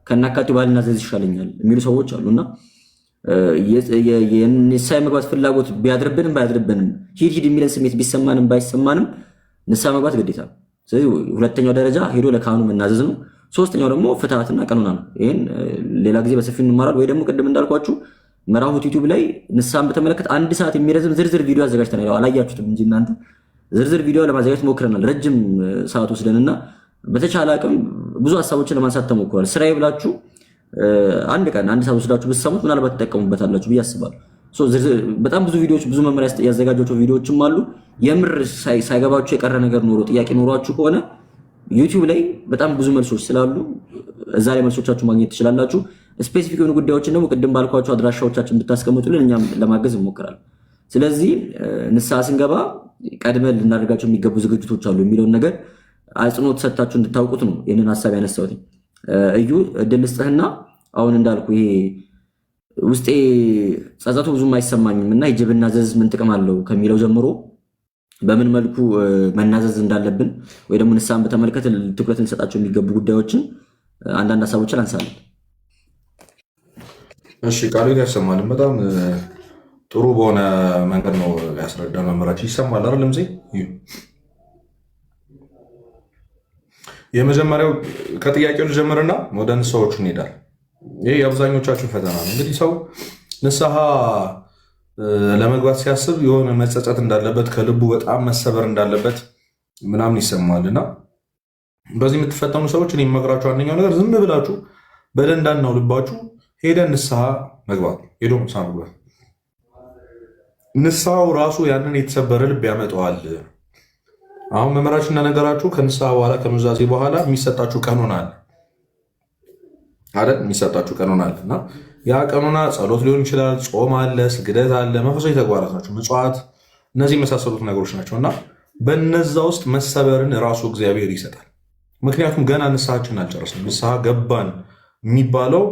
ከናካቴው ባልናዘዝ ይሻለኛል የሚሉ ሰዎች አሉና የንስሐ መግባት ፍላጎት ቢያድርብንም ባያድርብንም ሂድ የሚለን ስሜት ቢሰማንም ባይሰማንም ንስሐ መግባት ግዴታ ነው። ስለዚህ ሁለተኛው ደረጃ ሄዶ ለካህኑ መናዘዝ ነው። ሶስተኛው ደግሞ ፍትሐትና ቀኖና ነው። ይህን ሌላ ጊዜ በሰፊው እንማራል። ወይ ደግሞ ቅድም እንዳልኳችሁ መራሁት ዩቲዩብ ላይ ንስሐን በተመለከተ 1 ሰዓት የሚረዝም ዝርዝር ቪዲዮ አዘጋጅተናል። አላያችሁትም እንጂ እናንተ ዝርዝር ቪዲዮ ለማዘጋጀት ሞክረናል ረጅም ሰዓት ወስደንና በተቻለ አቅም ብዙ ሀሳቦችን ለማንሳት ተሞክሯል። ስራዬ ብላችሁ አንድ ቀን 1 ሰዓት ወስዳችሁ ብትሰሙት ምናልባት ትጠቀሙበታላችሁ ብዬ አስባለሁ። በጣም ብዙ ቪዲዮዎች ብዙ መመሪያ ያዘጋጇቸው ቪዲዮዎችም አሉ። የምር ሳይገባችሁ የቀረ ነገር ኖሮ ጥያቄ ኖሯችሁ ከሆነ ዩቲዩብ ላይ በጣም ብዙ መልሶች ስላሉ እዛ ላይ መልሶቻችሁ ማግኘት ትችላላችሁ። ስፔሲፊክ የሆኑ ጉዳዮችን ደግሞ ቅድም ባልኳችሁ አድራሻዎቻችን ብታስቀምጡልን እኛም ለማገዝ እንሞክራለን። ስለዚህ ንስሐ ስንገባ ቀድመን ልናደርጋቸው የሚገቡ ዝግጅቶች አሉ የሚለውን ነገር አጽንኦት ሰጥታችሁ እንድታውቁት ነው ይህንን ሀሳብ ያነሳሁት። እዩ እድል ልስጥህና አሁን እንዳልኩ ይሄ ውስጤ ጸጸቱ ብዙም አይሰማኝም እና ሂጅ ብናዘዝ ምን ጥቅም አለው ከሚለው ጀምሮ በምን መልኩ መናዘዝ እንዳለብን ወይ ደግሞ ንስሐን በተመለከተ ትኩረት ልንሰጣቸው የሚገቡ ጉዳዮችን አንዳንድ ሀሳቦችን አንሳለን። እሺ ቃሉ ያሰማልን። በጣም ጥሩ በሆነ መንገድ ነው ያስረዳን መምህራችን። ይሰማል አይደል? የመጀመሪያው ከጥያቄው ልጀምርና ወደ ንስሐዎቹ እንሄዳለን። ይህ የአብዛኞቻችሁ ፈተና ነው። እንግዲህ ሰው ንስሐ ለመግባት ሲያስብ የሆነ መጸጸት እንዳለበት ከልቡ በጣም መሰበር እንዳለበት ምናምን ይሰማልና በዚህ የምትፈተኑ ሰዎች እኔ የምመክራችሁ አንደኛው ነገር ዝም ብላችሁ በደንዳናው ልባችሁ ሄደን ንስሐ መግባት ሄዶ ንስሐ መግባት። ንስሐው ራሱ ያንን የተሰበረ ልብ ያመጣዋል። አሁን መምህራችን እንደነገራችሁ ከንስሐ በኋላ ከኑዛዜ በኋላ የሚሰጣችሁ ቀኖና አለ አይደል? የሚሰጣችሁ ቀኖና አለ እና ያ ቀኖና ጸሎት ሊሆን ይችላል፣ ጾም አለ፣ ስግደት አለ፣ መንፈሳዊ ተግባራት ናቸው፣ ምጽዋት፣ እነዚህ የመሳሰሉት ነገሮች ናቸው እና በነዛ ውስጥ መሰበርን ራሱ እግዚአብሔር ይሰጣል። ምክንያቱም ገና ንስሐችን አልጨረስንም። ንስሐ ገባን የሚባለው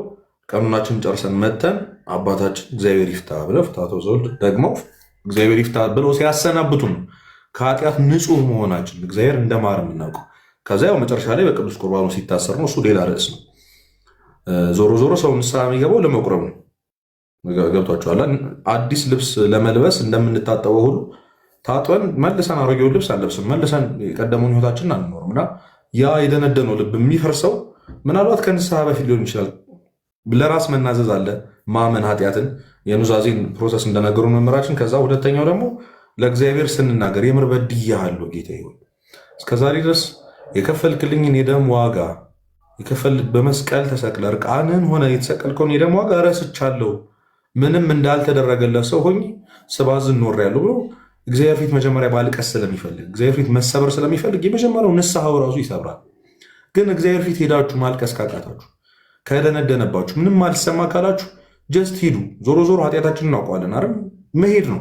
ቀኖናችን ጨርሰን መተን አባታችን እግዚአብሔር ይፍታ ብለው ፍትሐተ ዘወልድ ደግሞ እግዚአብሔር ይፍታ ብለው ሲያሰናብቱ ነው ከኃጢአት ንጹህ መሆናችን እግዚአብሔር እንደማር የምናውቀው። ከዚያ ያው መጨረሻ ላይ በቅዱስ ቁርባኑ ሲታሰር ነው። እሱ ሌላ ርዕስ ነው። ዞሮ ዞሮ ሰው ንስሐ የሚገባው ለመቁረብ ነው። ገብቷችኋል? አዲስ ልብስ ለመልበስ እንደምንታጠበው ሁሉ ታጥበን መልሰን አሮጌውን ልብስ አንለብስም፣ መልሰን የቀደመውን ህይወታችንን አንኖርም እና ያ የደነደነው ልብ የሚፈርሰው ምናልባት ከንስሐ በፊት ሊሆን ይችላል። ለራስ መናዘዝ አለ፣ ማመን ኃጢአትን፣ የኑዛዜን ፕሮሰስ እንደነገሩ መምህራችን። ከዛ ሁለተኛው ደግሞ ለእግዚአብሔር ስንናገር የምር በድያለሁ ጌታ ይሆን እስከዛሬ ድረስ የከፈልክልኝን የደም ዋጋ በመስቀል ተሰቅለ እርቃንን ሆነ የተሰቀልከውን የደም ዋጋ ረስቻለሁ፣ ምንም እንዳልተደረገለት ሰው ሆኜ ስባዝን ኖሬያለሁ ብሎ እግዚአብሔር ፊት መጀመሪያ ማልቀስ ስለሚፈልግ፣ እግዚአብሔር ፊት መሰበር ስለሚፈልግ የመጀመሪያው ንስሐው ራሱ ይሰብራል። ግን እግዚአብሔር ፊት ሄዳችሁ ማልቀስ ካቃታችሁ፣ ከደነደነባችሁ፣ ምንም አልሰማ ካላችሁ ጀስት ሂዱ። ዞሮ ዞሮ ኃጢአታችንን እናውቀዋለን አይደል? መሄድ ነው።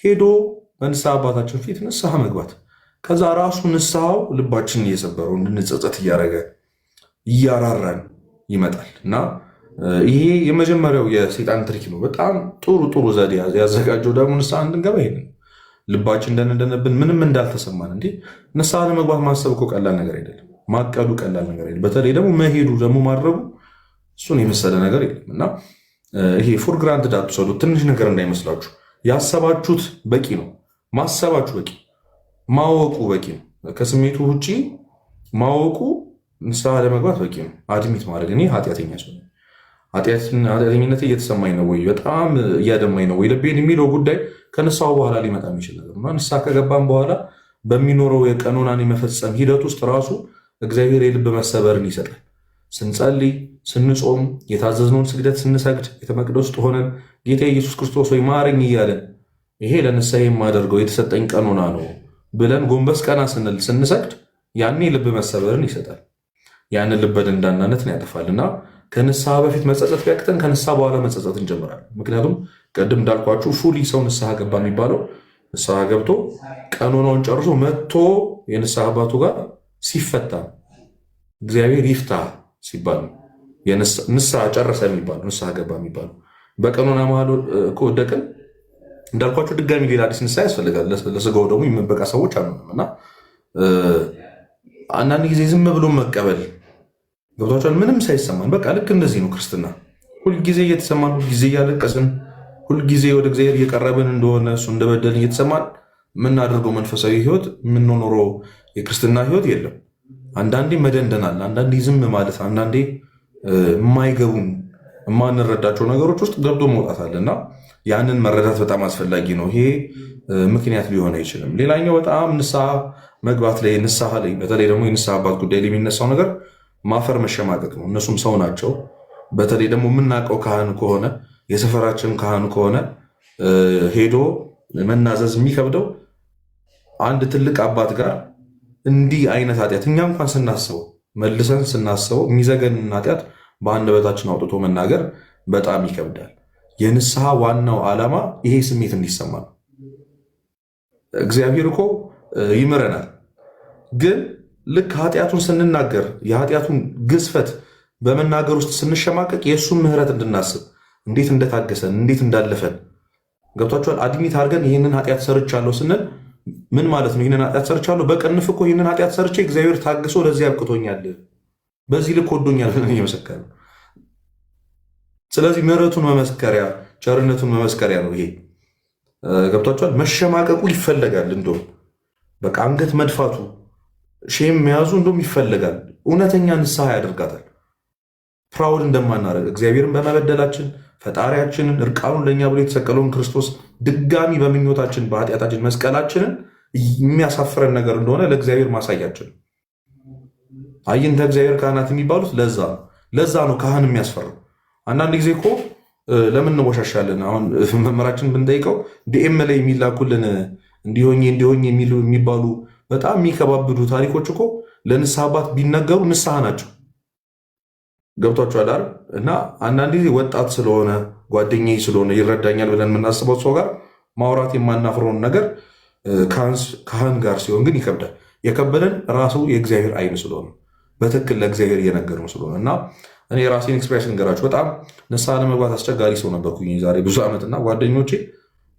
ሄዶ በንስሐ አባታችን ፊት ንስሐ መግባት። ከዛ ራሱ ንስሐው ልባችንን እየሰበረው እንድንጸጸት እያደረገ እያራራን ይመጣል እና ይሄ የመጀመሪያው የሰይጣን ትሪክ ነው። በጣም ጥሩ ዘዴ ያዘጋጀው ደግሞ ንስሐ እንድንገባ ይሄ ነው። ልባችን እንደነደነብን ምንም እንዳልተሰማን እንዴ ንስሐ ለመግባት ማሰብ እኮ ቀላል ነገር አይደለም። ማቀዱ ቀላል ነገር አይደለም። በተለይ ደግሞ መሄዱ ደግሞ ማድረጉ እሱን የመሰለ ነገር የለም እና ይሄ ፎር ግራንትድ አትውሰዱ። ትንሽ ነገር እንዳይመስላችሁ። ያሰባችሁት በቂ ነው። ማሰባችሁ በቂ፣ ማወቁ በቂ ነው። ከስሜቱ ውጪ ማወቁ ንስሐ ለመግባት በቂ ነው። አድሚት ማድረግ እኔ ኃጢአተኛ ሰው ኃጢአተኝነት እየተሰማኝ ነው ወይ በጣም እያደማኝ ነው ወይ ልቤን የሚለው ጉዳይ ከንስሐው በኋላ ሊመጣ የሚችል ነገር እና ንስሐ ከገባን በኋላ በሚኖረው የቀኖናን የመፈጸም ሂደት ውስጥ ራሱ እግዚአብሔር የልብ መሰበርን ይሰጣል። ስንጸልይ፣ ስንጾም፣ የታዘዝነውን ስግደት ስንሰግድ፣ ቤተ መቅደስ ውስጥ ሆነን ጌታ ኢየሱስ ክርስቶስ ወይ ማረኝ እያለን ይሄ ለንስሐ የማደርገው የተሰጠኝ ቀኖና ነው ብለን ጎንበስ ቀና ስንል ስንሰግድ ያኔ ልብ መሰበርን ይሰጣል። ያንን ልበ ደንዳናነትን ያጠፋልና ከንስሐ በፊት መጸጸት ቢያቅተን ከንስሐ በኋላ መጸጸት እንጀምራለን። ምክንያቱም ቅድም እንዳልኳችሁ ፉሊ ሰው ንስሐ ገባ የሚባለው ንስሐ ገብቶ ቀኖናውን ጨርሶ መጥቶ የንስሐ አባቱ ጋር ሲፈታ እግዚአብሔር ይፍታ ሲባል ንስሐ ጨረሰ የሚባለው ንስሐ ገባ የሚባለው። በቀኖና መሃል ከወደቅን እንዳልኳችሁ ድጋሚ ሌላ አዲስ ንስሐ ያስፈልጋል። ለስጋው ደግሞ የምንበቃ ሰዎች አንሆንም እና አንዳንድ ጊዜ ዝም ብሎ መቀበል ገብቷቸዋል። ምንም ሳይሰማን በቃ ልክ እንደዚህ ነው ክርስትና። ሁልጊዜ እየተሰማን፣ ሁልጊዜ እያለቀስን፣ ሁልጊዜ ወደ እግዚአብሔር እየቀረብን እንደሆነ እሱ እንደበደልን እየተሰማን የምናደርገው መንፈሳዊ ህይወት የምንኖረው የክርስትና ህይወት የለም። አንዳንዴ መደንደናል፣ አንዳንዴ ዝም ማለት፣ አንዳንዴ የማይገቡን የማንረዳቸው ነገሮች ውስጥ ገብቶ መውጣት አለ እና ያንን መረዳት በጣም አስፈላጊ ነው። ይሄ ምክንያት ሊሆን አይችልም። ሌላኛው በጣም ንስሐ መግባት ላይ ንስሐ ላይ በተለይ ደግሞ የንስሐ አባት ጉዳይ ላይ የሚነሳው ነገር ማፈር መሸማቀቅ ነው። እነሱም ሰው ናቸው። በተለይ ደግሞ የምናውቀው ካህን ከሆነ የሰፈራችን ካህን ከሆነ ሄዶ መናዘዝ የሚከብደው አንድ ትልቅ አባት ጋር እንዲህ አይነት ኃጢአት እኛ እንኳን ስናስበው መልሰን ስናስበው የሚዘገንን ኃጢአት በአንደበታችን አውጥቶ መናገር በጣም ይከብዳል። የንስሐ ዋናው ዓላማ ይሄ ስሜት እንዲሰማ ነው። እግዚአብሔር እኮ ይምረናል፣ ግን ልክ ኃጢአቱን ስንናገር የኃጢአቱን ግዝፈት በመናገር ውስጥ ስንሸማቀቅ የእሱን ምሕረት እንድናስብ እንዴት እንደታገሰን እንዴት እንዳለፈን ገብቷችኋል። አድሚት አድርገን ይህንን ኃጢአት ሰርቻለሁ ስንል ምን ማለት ነው? ይህንን ኃጢአት ሰርቻለሁ በቅንፍ እኮ ይህንን ኃጢአት ሰርቼ እግዚአብሔር ታግሶ ለዚህ አብቅቶኛል፣ በዚህ ልክ ወዶኛል ብለን እየመሰከርን ነው። ስለዚህ ምሕረቱን መመስከሪያ ቸርነቱን መመስከሪያ ነው ይሄ ገብቷችኋል። መሸማቀቁ ይፈለጋል። እንደውም በቃ አንገት መድፋቱ ሼም መያዙ እንደውም ይፈለጋል። እውነተኛ ንስሐ ያደርጋታል። ፕራውድ እንደማናደርግ እግዚአብሔርን በመበደላችን ፈጣሪያችንን እርቃኑን ለእኛ ብሎ የተሰቀለውን ክርስቶስ ድጋሚ በምኞታችን በኃጢአታችን መስቀላችንን የሚያሳፍረን ነገር እንደሆነ ለእግዚአብሔር ማሳያችን። አይንተ እግዚአብሔር ካህናት የሚባሉት ለዛ ነው ካህን የሚያስፈራው። አንዳንድ ጊዜ እኮ ለምን እንወሻሻለን? አሁን መምህራችን ብንጠይቀው ዲኤም ላይ የሚላኩልን እንዲሆኝ የሚባሉ በጣም የሚከባብዱ ታሪኮች እኮ ለንስሐ አባት ቢነገሩ ንስሐ ናቸው። ገብቷችኋል አይደል? እና አንዳንድ ጊዜ ወጣት ስለሆነ ጓደኛዬ ስለሆነ ይረዳኛል ብለን የምናስበው ሰው ጋር ማውራት የማናፍረውን ነገር ካህን ጋር ሲሆን ግን ይከብዳል። የከበደን ራሱ የእግዚአብሔር አይን ስለሆነ በትክክል ለእግዚአብሔር እየነገር ነው ስለሆነ እና እኔ የራሴን ኤክስፔሪንስ ንገራችሁ። በጣም ንስሐ ለመግባት አስቸጋሪ ሰው ነበርኩኝ ዛሬ ብዙ ዓመትና ጓደኞቼ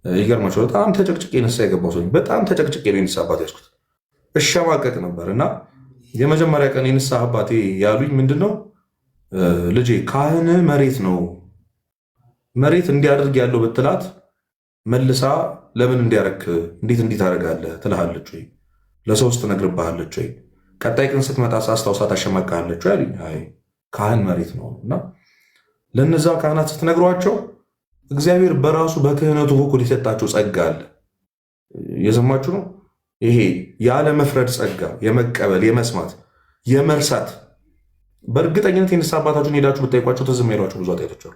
ይገርማቸው በጣም ተጨቅጭቄ ንስሐ የገባው ሰው በጣም ተጨቅጭቄ ነው የንስሐ አባት ያዝኩት። እሸማቀቅ ነበር እና የመጀመሪያ ቀን የንስሐ አባቴ ያሉኝ ምንድነው፣ ልጄ ካህን መሬት ነው፣ መሬት እንዲያደርግ ያለው ብትላት መልሳ ለምን እንዲያረክ እንዴት ታደርጋለህ ትልሃለች ወይ? ለሰው ውስጥ ትነግርብሃለች ወይ? ቀጣይ ቀን ስትመጣ ሳስታውሳ ታሸማቅሃለች ወይ አሉኝ። አይ ካህን መሬት ነው እና ለነዛ ካህናት ስትነግሯቸው እግዚአብሔር በራሱ በክህነቱ በኩል የሰጣቸው ጸጋ አለ። የሰማችሁ ነው። ይሄ ያለ መፍረድ ጸጋ፣ የመቀበል፣ የመስማት፣ የመርሳት። በእርግጠኝነት የንስሐ አባታችሁን ሄዳችሁ ብታይቋቸው ትዝ የማይሏቸው ብዙ ኃጢአቶች አሉ።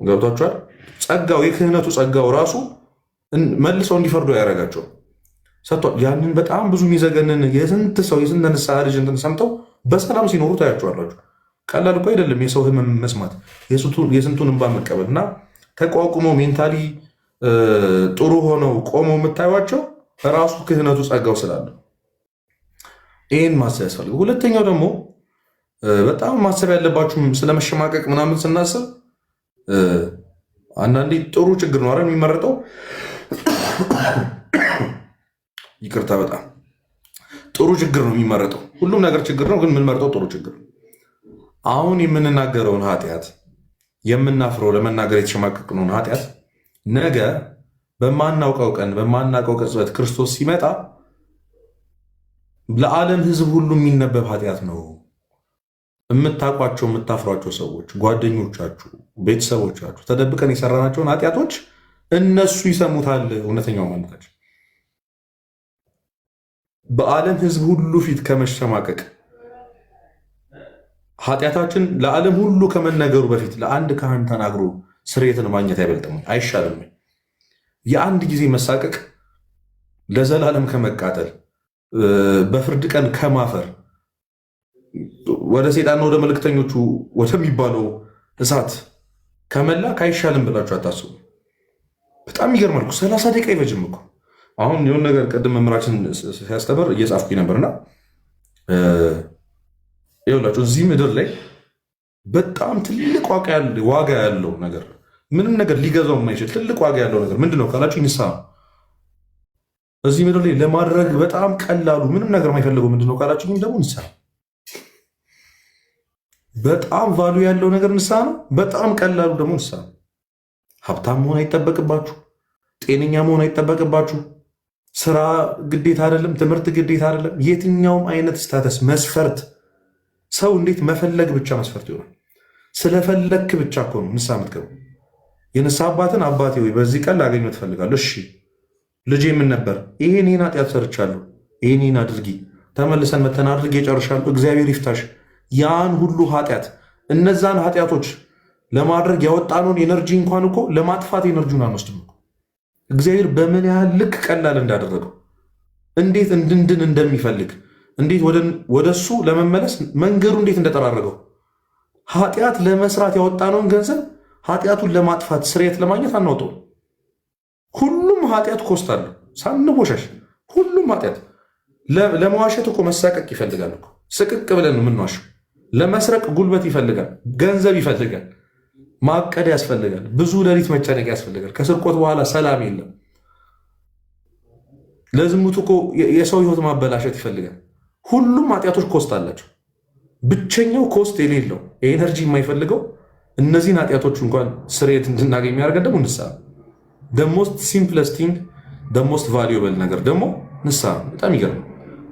ገብቷችኋል? ጸጋው የክህነቱ ጸጋው ራሱ መልሰው እንዲፈርዱ ያደረጋቸው ሰጥቷል። ያንን በጣም ብዙ የሚዘገንን የስንት ሰው የስንት ንስሐ ልጅ እንትን ሰምተው በሰላም ሲኖሩ ታያቸዋላችሁ። ቀላል እኮ አይደለም የሰው ህመም መስማት፣ የስንቱን እንባ መቀበል እና ተቋቁመው ሜንታሊ ጥሩ ሆነው ቆመው የምታዩቸው ራሱ ክህነቱ ጸጋው ስላለ ይህን ማሰብ ያስፈልጋል። ሁለተኛው ደግሞ በጣም ማሰብ ያለባችሁ ስለመሸማቀቅ ምናምን ስናስብ አንዳንዴ ጥሩ ችግር ነው አይደል የሚመረጠው። ይቅርታ፣ በጣም ጥሩ ችግር ነው የሚመረጠው። ሁሉም ነገር ችግር ነው፣ ግን የምንመርጠው ጥሩ ችግር ነው። አሁን የምንናገረውን ኃጢአት የምናፍረው ለመናገር የተሸማቀቅነውን ኃጢአት ነገ በማናውቀው ቀን በማናውቀው ቅጽበት ክርስቶስ ሲመጣ ለዓለም ሕዝብ ሁሉ የሚነበብ ኃጢአት ነው። የምታውቋቸው የምታፍሯቸው ሰዎች፣ ጓደኞቻችሁ፣ ቤተሰቦቻችሁ ተደብቀን የሰራናቸውን ኃጢአቶች እነሱ ይሰሙታል። እውነተኛው ማለታቸው በዓለም ሕዝብ ሁሉ ፊት ከመሸማቀቅ ኃጢአታችን ለዓለም ሁሉ ከመነገሩ በፊት ለአንድ ካህን ተናግሮ ስርየትን ማግኘት አይበልጥም? አይሻልም? የአንድ ጊዜ መሳቀቅ ለዘላለም ከመቃጠል በፍርድ ቀን ከማፈር ወደ ሴጣንና ወደ መልእክተኞቹ ወደሚባለው እሳት ከመላክ አይሻልም ብላችሁ አታስቡ? በጣም ይገርማል እኮ 30 ደቂቃ አይፈጅም እኮ። አሁን የሆነ ነገር ቅድም መምህራችን ሲያስተምር እየጻፍኩኝ ነበርና ይኸውላችሁ እዚህ ምድር ላይ በጣም ትልቅ ዋጋ ያለው ነገር ምንም ነገር ሊገዛው የማይችል ትልቅ ዋጋ ያለው ነገር ምንድን ነው ካላችሁ ንስሐ ነው። እዚህ ምድር ላይ ለማድረግ በጣም ቀላሉ ምንም ነገር የማይፈልገው ምንድን ነው ካላችሁ ደግሞ ንስሐ። በጣም ቫሉ ያለው ነገር ንስሐ ነው። በጣም ቀላሉ ደግሞ ንስሐ ነው። ሀብታም መሆን አይጠበቅባችሁ፣ ጤነኛ መሆን አይጠበቅባችሁ፣ ስራ ግዴታ አይደለም፣ ትምህርት ግዴታ አይደለም። የትኛውም አይነት ስታተስ መስፈርት ሰው እንዴት መፈለግ ብቻ መስፈርት ይሆናል። ስለፈለግክ ብቻ እኮ ነው ንስሐ የምትገባው። የንስሐ አባትን አባቴ ወይ በዚህ ቀን ላገኘው ትፈልጋለሁ። እሺ ልጄ ምን ነበር? ይሄን ኃጢአት ሰርቻለሁ፣ ይሄን አድርጊ፣ ተመልሰን መተን አድርጌ ጨርሻለሁ፣ እግዚአብሔር ይፍታሽ። ያን ሁሉ ኃጢአት እነዛን ኃጢአቶች ለማድረግ ያወጣነውን ኤነርጂ እንኳን እኮ ለማጥፋት ኤነርጂውን አንወስድም። እግዚአብሔር በምን ያህል ልክ ቀላል እንዳደረገው እንዴት እንድንድን እንደሚፈልግ እንዴት ወደ እሱ ለመመለስ መንገዱ እንዴት እንደጠራረገው ኃጢአት ለመስራት ያወጣነውን ገንዘብ ኃጢአቱን ለማጥፋት ስርየት ለማግኘት አናውጠው። ሁሉም ኃጢአት ኮስት አለው ሳንቦሻሽ። ሁሉም ኃጢአት ለመዋሸት እኮ መሳቀቅ ይፈልጋል እኮ። ስቅቅ ብለን ነው የምንዋሸው። ለመስረቅ ጉልበት ይፈልጋል፣ ገንዘብ ይፈልጋል፣ ማቀድ ያስፈልጋል፣ ብዙ ሌሊት መጨነቅ ያስፈልጋል። ከስርቆት በኋላ ሰላም የለም። ለዝሙት እኮ የሰው ህይወት ማበላሸት ይፈልጋል። ሁሉም ኃጢአቶች ኮስት አላቸው። ብቸኛው ኮስት የሌለው ኤነርጂ የማይፈልገው እነዚህን ኃጢአቶች እንኳን ስርየት እንድናገኝ የሚያደርገን ደግሞ ንስሐ። ደሞስት ሲምፕለስቲንግ ደሞስት ቫሉየብል ነገር ደግሞ ንስሐ። በጣም ይገርም።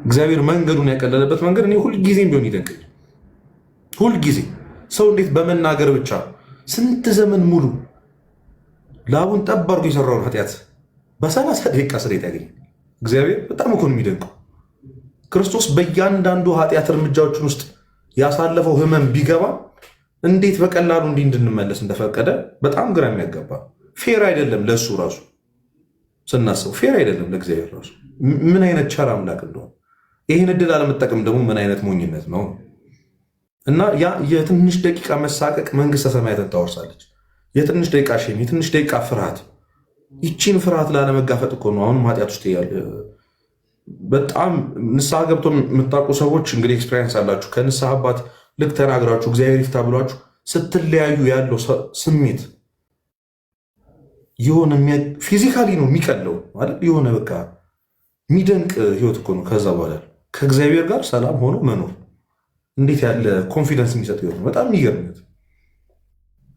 እግዚአብሔር መንገዱን ያቀለለበት መንገድ እኔ ሁልጊዜም ቢሆን ይደንቀኝ። ሁልጊዜ ሰው እንዴት በመናገር ብቻ ስንት ዘመን ሙሉ ላቡን ጠብ አድርጎ የሰራውን ኃጢአት በ30 ደቂቃ ስርየት ያገኛል። እግዚአብሔር በጣም እኮ ነው የሚደንቀው። ክርስቶስ በእያንዳንዱ ኃጢአት እርምጃዎችን ውስጥ ያሳለፈው ህመም ቢገባ እንዴት በቀላሉ እንዲህ እንድንመለስ እንደፈቀደ በጣም ግራ የሚያጋባ። ፌር አይደለም ለእሱ ራሱ ስናስበው፣ ፌር አይደለም ለእግዚአብሔር ራሱ። ምን አይነት ቸር አምላክ እንደሆነ ይህን እድል አለመጠቀም ደግሞ ምን አይነት ሞኝነት ነው። እና ያ የትንሽ ደቂቃ መሳቀቅ መንግስተ ሰማያትን ታወርሳለች። የትንሽ ደቂቃ ሼም፣ የትንሽ ደቂቃ ፍርሃት፣ ይቺን ፍርሃት ላለመጋፈጥ እኮ ነው አሁንም ኃጢአት ውስጥ ያለ። በጣም ንስሐ ገብቶ የምታውቁ ሰዎች እንግዲህ ኤክስፔሪንስ አላችሁ። ከንስሐ አባት ልክ ተናግራችሁ እግዚአብሔር ይፍታ ብሏችሁ ስትለያዩ ያለው ስሜት የሆነ ፊዚካሊ ነው የሚቀለው ማለት የሆነ በቃ የሚደንቅ ህይወት እኮ ነው። ከዛ በኋላ ከእግዚአብሔር ጋር ሰላም ሆኖ መኖር እንዴት ያለ ኮንፊደንስ የሚሰጥ ህይወት ነው። በጣም የሚገርምት።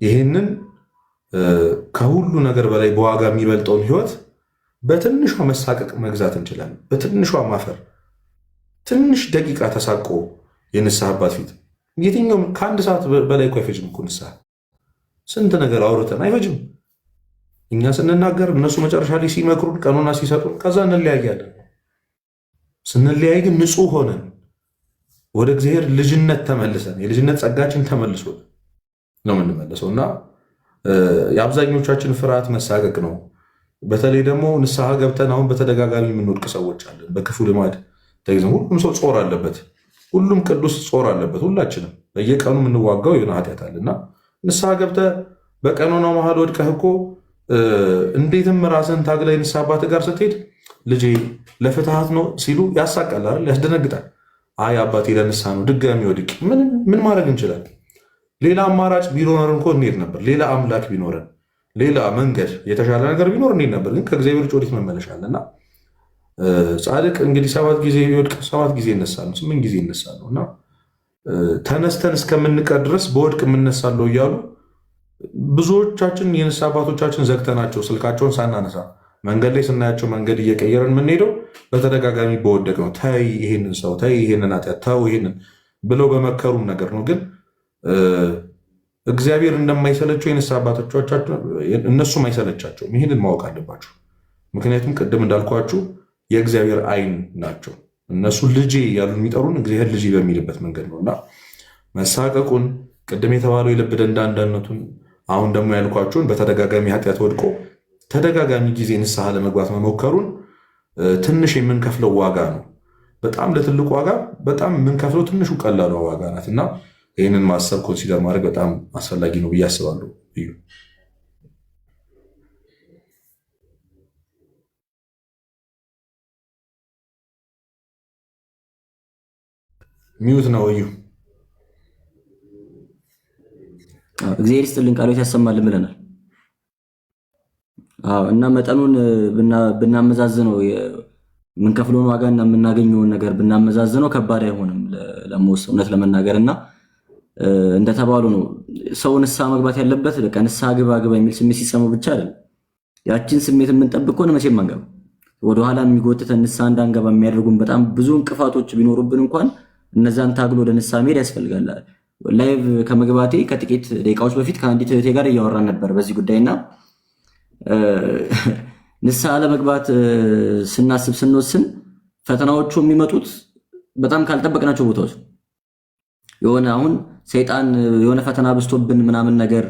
ይህንን ከሁሉ ነገር በላይ በዋጋ የሚበልጠውን ህይወት በትንሿ መሳቀቅ መግዛት እንችላለን። በትንሿ ማፈር፣ ትንሽ ደቂቃ ተሳቆ የንስሐ አባት ፊት የትኛውም ከአንድ ሰዓት በላይ እኮ አይፈጅም እኮ ንስሐ። ስንት ነገር አውርተን አይፈጅም። እኛ ስንናገር እነሱ መጨረሻ ላይ ሲመክሩን ቀኖና ሲሰጡን ከዛ እንለያያለን። ስንለያይ ግን ንጹሕ ሆነን ወደ እግዚአብሔር ልጅነት ተመልሰን የልጅነት ጸጋችን ተመልሶ ነው የምንመለሰው። እና የአብዛኞቻችን ፍርሃት መሳቀቅ ነው። በተለይ ደግሞ ንስሐ ገብተን አሁን በተደጋጋሚ የምንወድቅ ሰዎች አለን። በክፉ ልማድ ተይዘን ሁሉም ሰው ጾር አለበት፣ ሁሉም ቅዱስ ጾር አለበት። ሁላችንም በየቀኑ የምንዋጋው የሆነ ኃጢአት አለና ንስሐ ገብተህ በቀኖናው መሀል ወድቀህ እኮ እንዴትም ራስን ታግለህ ንስሐ አባትህ ጋር ስትሄድ ልጄ ለፍትሃት ነው ሲሉ ያሳቃል፣ ያስደነግጣል። አይ አባቴ ለንስሐ ነው፣ ድጋሚ ወድቅ ምን ማድረግ እንችላለን? ሌላ አማራጭ ቢኖረን እኮ እንሄድ ነበር። ሌላ አምላክ ቢኖረን፣ ሌላ መንገድ፣ የተሻለ ነገር ቢኖር እንሄድ ነበር። ግን ከእግዚአብሔር ውጭ ወዴት መመለሻ አለና ጻድቅ እንግዲህ 7 ጊዜ ቢወድቅ 7 ጊዜ ይነሳል፣ 8 ጊዜ ይነሳል እና ተነስተን እስከምንቀር ድረስ በወድቅ የምነሳለው እያሉ ብዙዎቻችን የንስሐ አባቶቻችን ዘግተናቸው ስልካቸውን ሳናነሳ መንገድ ላይ ስናያቸው መንገድ እየቀየረን የምንሄደው በተደጋጋሚ በወደቅ ነው። ተይ ይሄንን ሰው፣ ተይ ይሄንን ኃጢአት፣ ተው ይሄንን ብለው በመከሩም ነገር ነው። ግን እግዚአብሔር እንደማይሰለቸው የንስሐ አባቶቻችን እነሱም አይሰለቻቸውም። ይህንን ማወቅ አለባቸው። ምክንያቱም ቅድም እንዳልኳችሁ የእግዚአብሔር ዓይን ናቸው። እነሱ ልጄ ያሉ የሚጠሩን እግዚአብሔር ልጄ በሚልበት መንገድ ነው እና መሳቀቁን ቅድም የተባለው የልብ ደንዳንነቱን አሁን ደግሞ ያልኳችሁን በተደጋጋሚ ኃጢአት ወድቆ ተደጋጋሚ ጊዜ ንስሐ ለመግባት መሞከሩን ትንሽ የምንከፍለው ዋጋ ነው። በጣም ለትልቁ ዋጋ በጣም የምንከፍለው ትንሹ ቀላሉ ዋጋ ናት እና ይህንን ማሰብ ኮንሲደር ማድረግ በጣም አስፈላጊ ነው ብዬ አስባለሁ። እዩ ሚዩት ነው። እዩ እግዚአብሔር ይስጥልን፣ ቃሎት ያሰማልን ብለናል። እና መጠኑን ብናመዛዝነው የምንከፍለውን ዋጋና የምናገኘውን ነገር ብናመዛዝነው ከባድ አይሆንም ለመወሰን እውነት ለመናገር እና እንደተባሉ ነው። ሰው ንስሐ መግባት ያለበት በቃ ንስሐ ግባ የሚል ስሜት ሲሰማው ብቻ አይደለም። ያችን ስሜት የምንጠብቅ ከሆነ መቼም አንገባ። ወደኋላ የሚጎትተን ንስሐ እንዳንገባ የሚያደርጉን በጣም ብዙ እንቅፋቶች ቢኖሩብን እንኳን እነዛን ታግሎ ወደ ንስሐ መሄድ ያስፈልጋል። ላይቭ ከመግባቴ ከጥቂት ደቂቃዎች በፊት ከአንዲት እህቴ ጋር እያወራን ነበር በዚህ ጉዳይና ንስሐ ለመግባት ስናስብ ስንወስን ፈተናዎቹ የሚመጡት በጣም ካልጠበቅናቸው ቦታዎች የሆነ አሁን ሰይጣን የሆነ ፈተና ብስቶብን ምናምን ነገር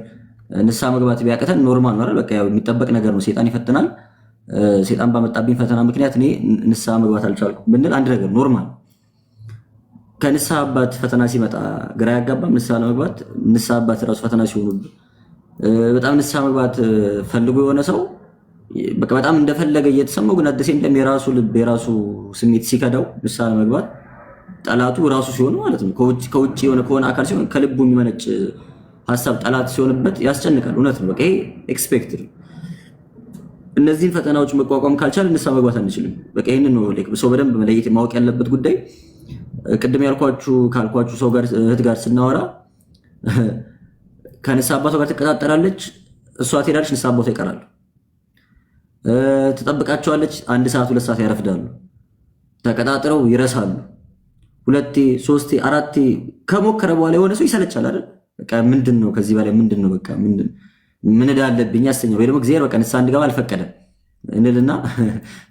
ንስሐ መግባት ቢያቅተን ኖርማል ነው አይደል? በቃ ያው የሚጠበቅ ነገር ነው። ሰይጣን ይፈትናል። ሰይጣን ባመጣብኝ ፈተና ምክንያት እኔ ንስሐ መግባት አልቻልኩም ብንል አንድ ነገር ኖርማል። ከንስሐ አባት ፈተና ሲመጣ ግራ ያጋባም። ንስሐ ለመግባት ንስሐ አባት ራሱ ፈተና ሲሆኑብን በጣም ንስሐ መግባት ፈልጎ የሆነ ሰው በቃ በጣም እንደፈለገ እየተሰማው ግን አደሴ እንደም የራሱ ልብ የራሱ ስሜት ሲከዳው ንስሐ ለመግባት ጠላቱ ራሱ ሲሆን ማለት ነው። ከውጭ የሆነ ከሆነ አካል ሲሆን ከልቡ የሚመነጭ ሐሳብ ጠላት ሲሆንበት ያስጨንቃል። እውነት ነው። በቃ ይሄ ኤክስፔክትድ። እነዚህን ፈተናዎች መቋቋም ካልቻለ ንስሐ መግባት አንችልም። በቃ ይሄንን ነው ሰው በደንብ መለየት ማወቅ ያለበት ጉዳይ። ቅድም ካልኳችሁ ሰው ጋር እህት ጋር ስናወራ ከንስሐ አባቷ ጋር ትቀጣጠራለች። እሷ ትሄዳለች፣ ንስሐ አባቷ ይቀራሉ። ትጠብቃቸዋለች። 1 ሰዓት 2 ሰዓት ያረፍዳሉ። ተቀጣጥረው ይረሳሉ። 2 3 4 ከሞከረ በኋላ የሆነ ሰው ይሰለቻል አይደል? በቃ ምንድነው ከዚህ በላይ ምንድነው? በቃ ምን እዳለብኝ ያሰኛል። ወይ ደግሞ እግዚአብሔር በቃ ንስሐ እንድገባ አልፈቀደም እንልና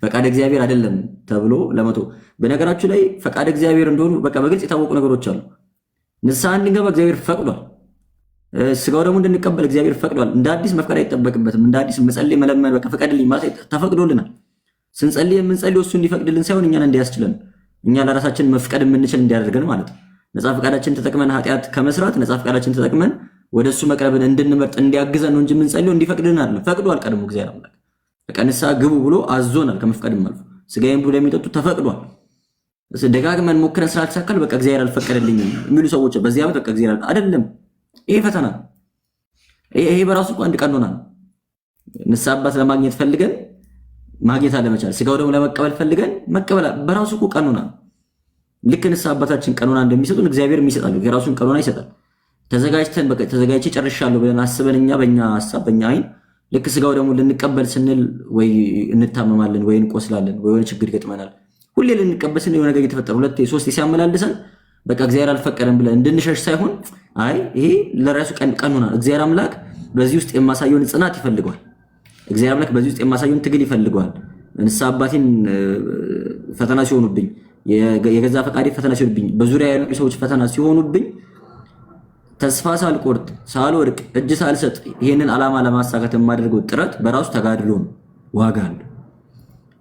ፈቃድ እግዚአብሔር አይደለም ተብሎ ለመቶ። በነገራችሁ ላይ ፈቃድ እግዚአብሔር እንደሆኑ በቃ በግልጽ የታወቁ ነገሮች አሉ። ንስሐ እንድንገባ እግዚአብሔር ፈቅዷል። ስጋው ደግሞ እንድንቀበል እግዚአብሔር ፈቅዷል። እንደ አዲስ መፍቀድ አይጠበቅበትም። እንደ አዲስ መጸለይ መለመን በቃ ፈቀድልኝ ማለት ተፈቅዶልናል። ስንጸልይ የምንጸልየው እሱ እንዲፈቅድልን ሳይሆን እኛን እንዲያስችለን እኛ ለራሳችን መፍቀድ የምንችል እንዲያደርገን ማለት ነው። ነፃ ፈቃዳችን ተጠቅመን ኃጢአት ከመስራት ነፃ ፈቃዳችን ተጠቅመን ወደ እሱ መቅረብን እንድንመርጥ እንዲያግዘን ነው እንጂ የምንጸልየው እንዲፈቅድልን አይደለም። ፈቅዷል። ቀድሞ እግዚአብሔር አምላክ በቃ ንስሐ ግቡ ብሎ አዞናል። ከመፍቀድም አልፎ ስጋዬን ብሎ የሚጠጡ ተፈቅዷል። ደጋግመን ሞክረን ስላልተሳካል በቃ እግዚአብሔር አልፈቀደልኝም የሚሉ ሰዎች በዚህ ዓመት በቃ እግዚአብሔር አይደለም። ይሄ ፈተና ይሄ በራሱ አንድ ቀኖና ነው። ንስሐ አባት ለማግኘት ፈልገን ማግኘት አለመቻል፣ ስጋው ደግሞ ለመቀበል ፈልገን መቀበል በራሱ ቀኖና ነው። ልክ ንስሐ አባታችን ቀኖና እንደሚሰጡን እግዚአብሔር የሚሰጣል፣ የራሱን ቀኖና ይሰጣል። ተዘጋጅተን በቃ ተዘጋጅቼ ጨርሻለሁ ብለን አስበን እኛ በእኛ ሐሳብ በእኛ አይን ልክ ስጋው ደግሞ ልንቀበል ስንል ወይ እንታመማለን ወይ እንቆስላለን ወይ የሆነ ችግር ይገጥመናል። ሁሌ ልንቀበል ስንል የሆነ ነገር እየተፈጠረ 2 3 ሲያመላልሰን በቃ እግዚአብሔር አልፈቀደም ብለን እንድንሸሽ ሳይሆን አይ ይሄ ለራሱ ቀኖና እግዚአብሔር አምላክ በዚህ ውስጥ የማሳየውን ጽናት ይፈልገዋል። እግዚአብሔር አምላክ በዚህ ውስጥ የማሳየውን ትግል ይፈልገዋል። ንስሐ አባቴን ፈተና ሲሆኑብኝ፣ የገዛ ፈቃዴ ፈተና ሲሆኑብኝ፣ በዙሪያ ያሉ ሰዎች ፈተና ሲሆኑብኝ ተስፋ ሳልቆርጥ ሳልወድቅ እጅ ሳልሰጥ ይሄንን ዓላማ ለማሳካት የማደርገው ጥረት በራሱ ተጋድሎ ነው። ዋጋ አለው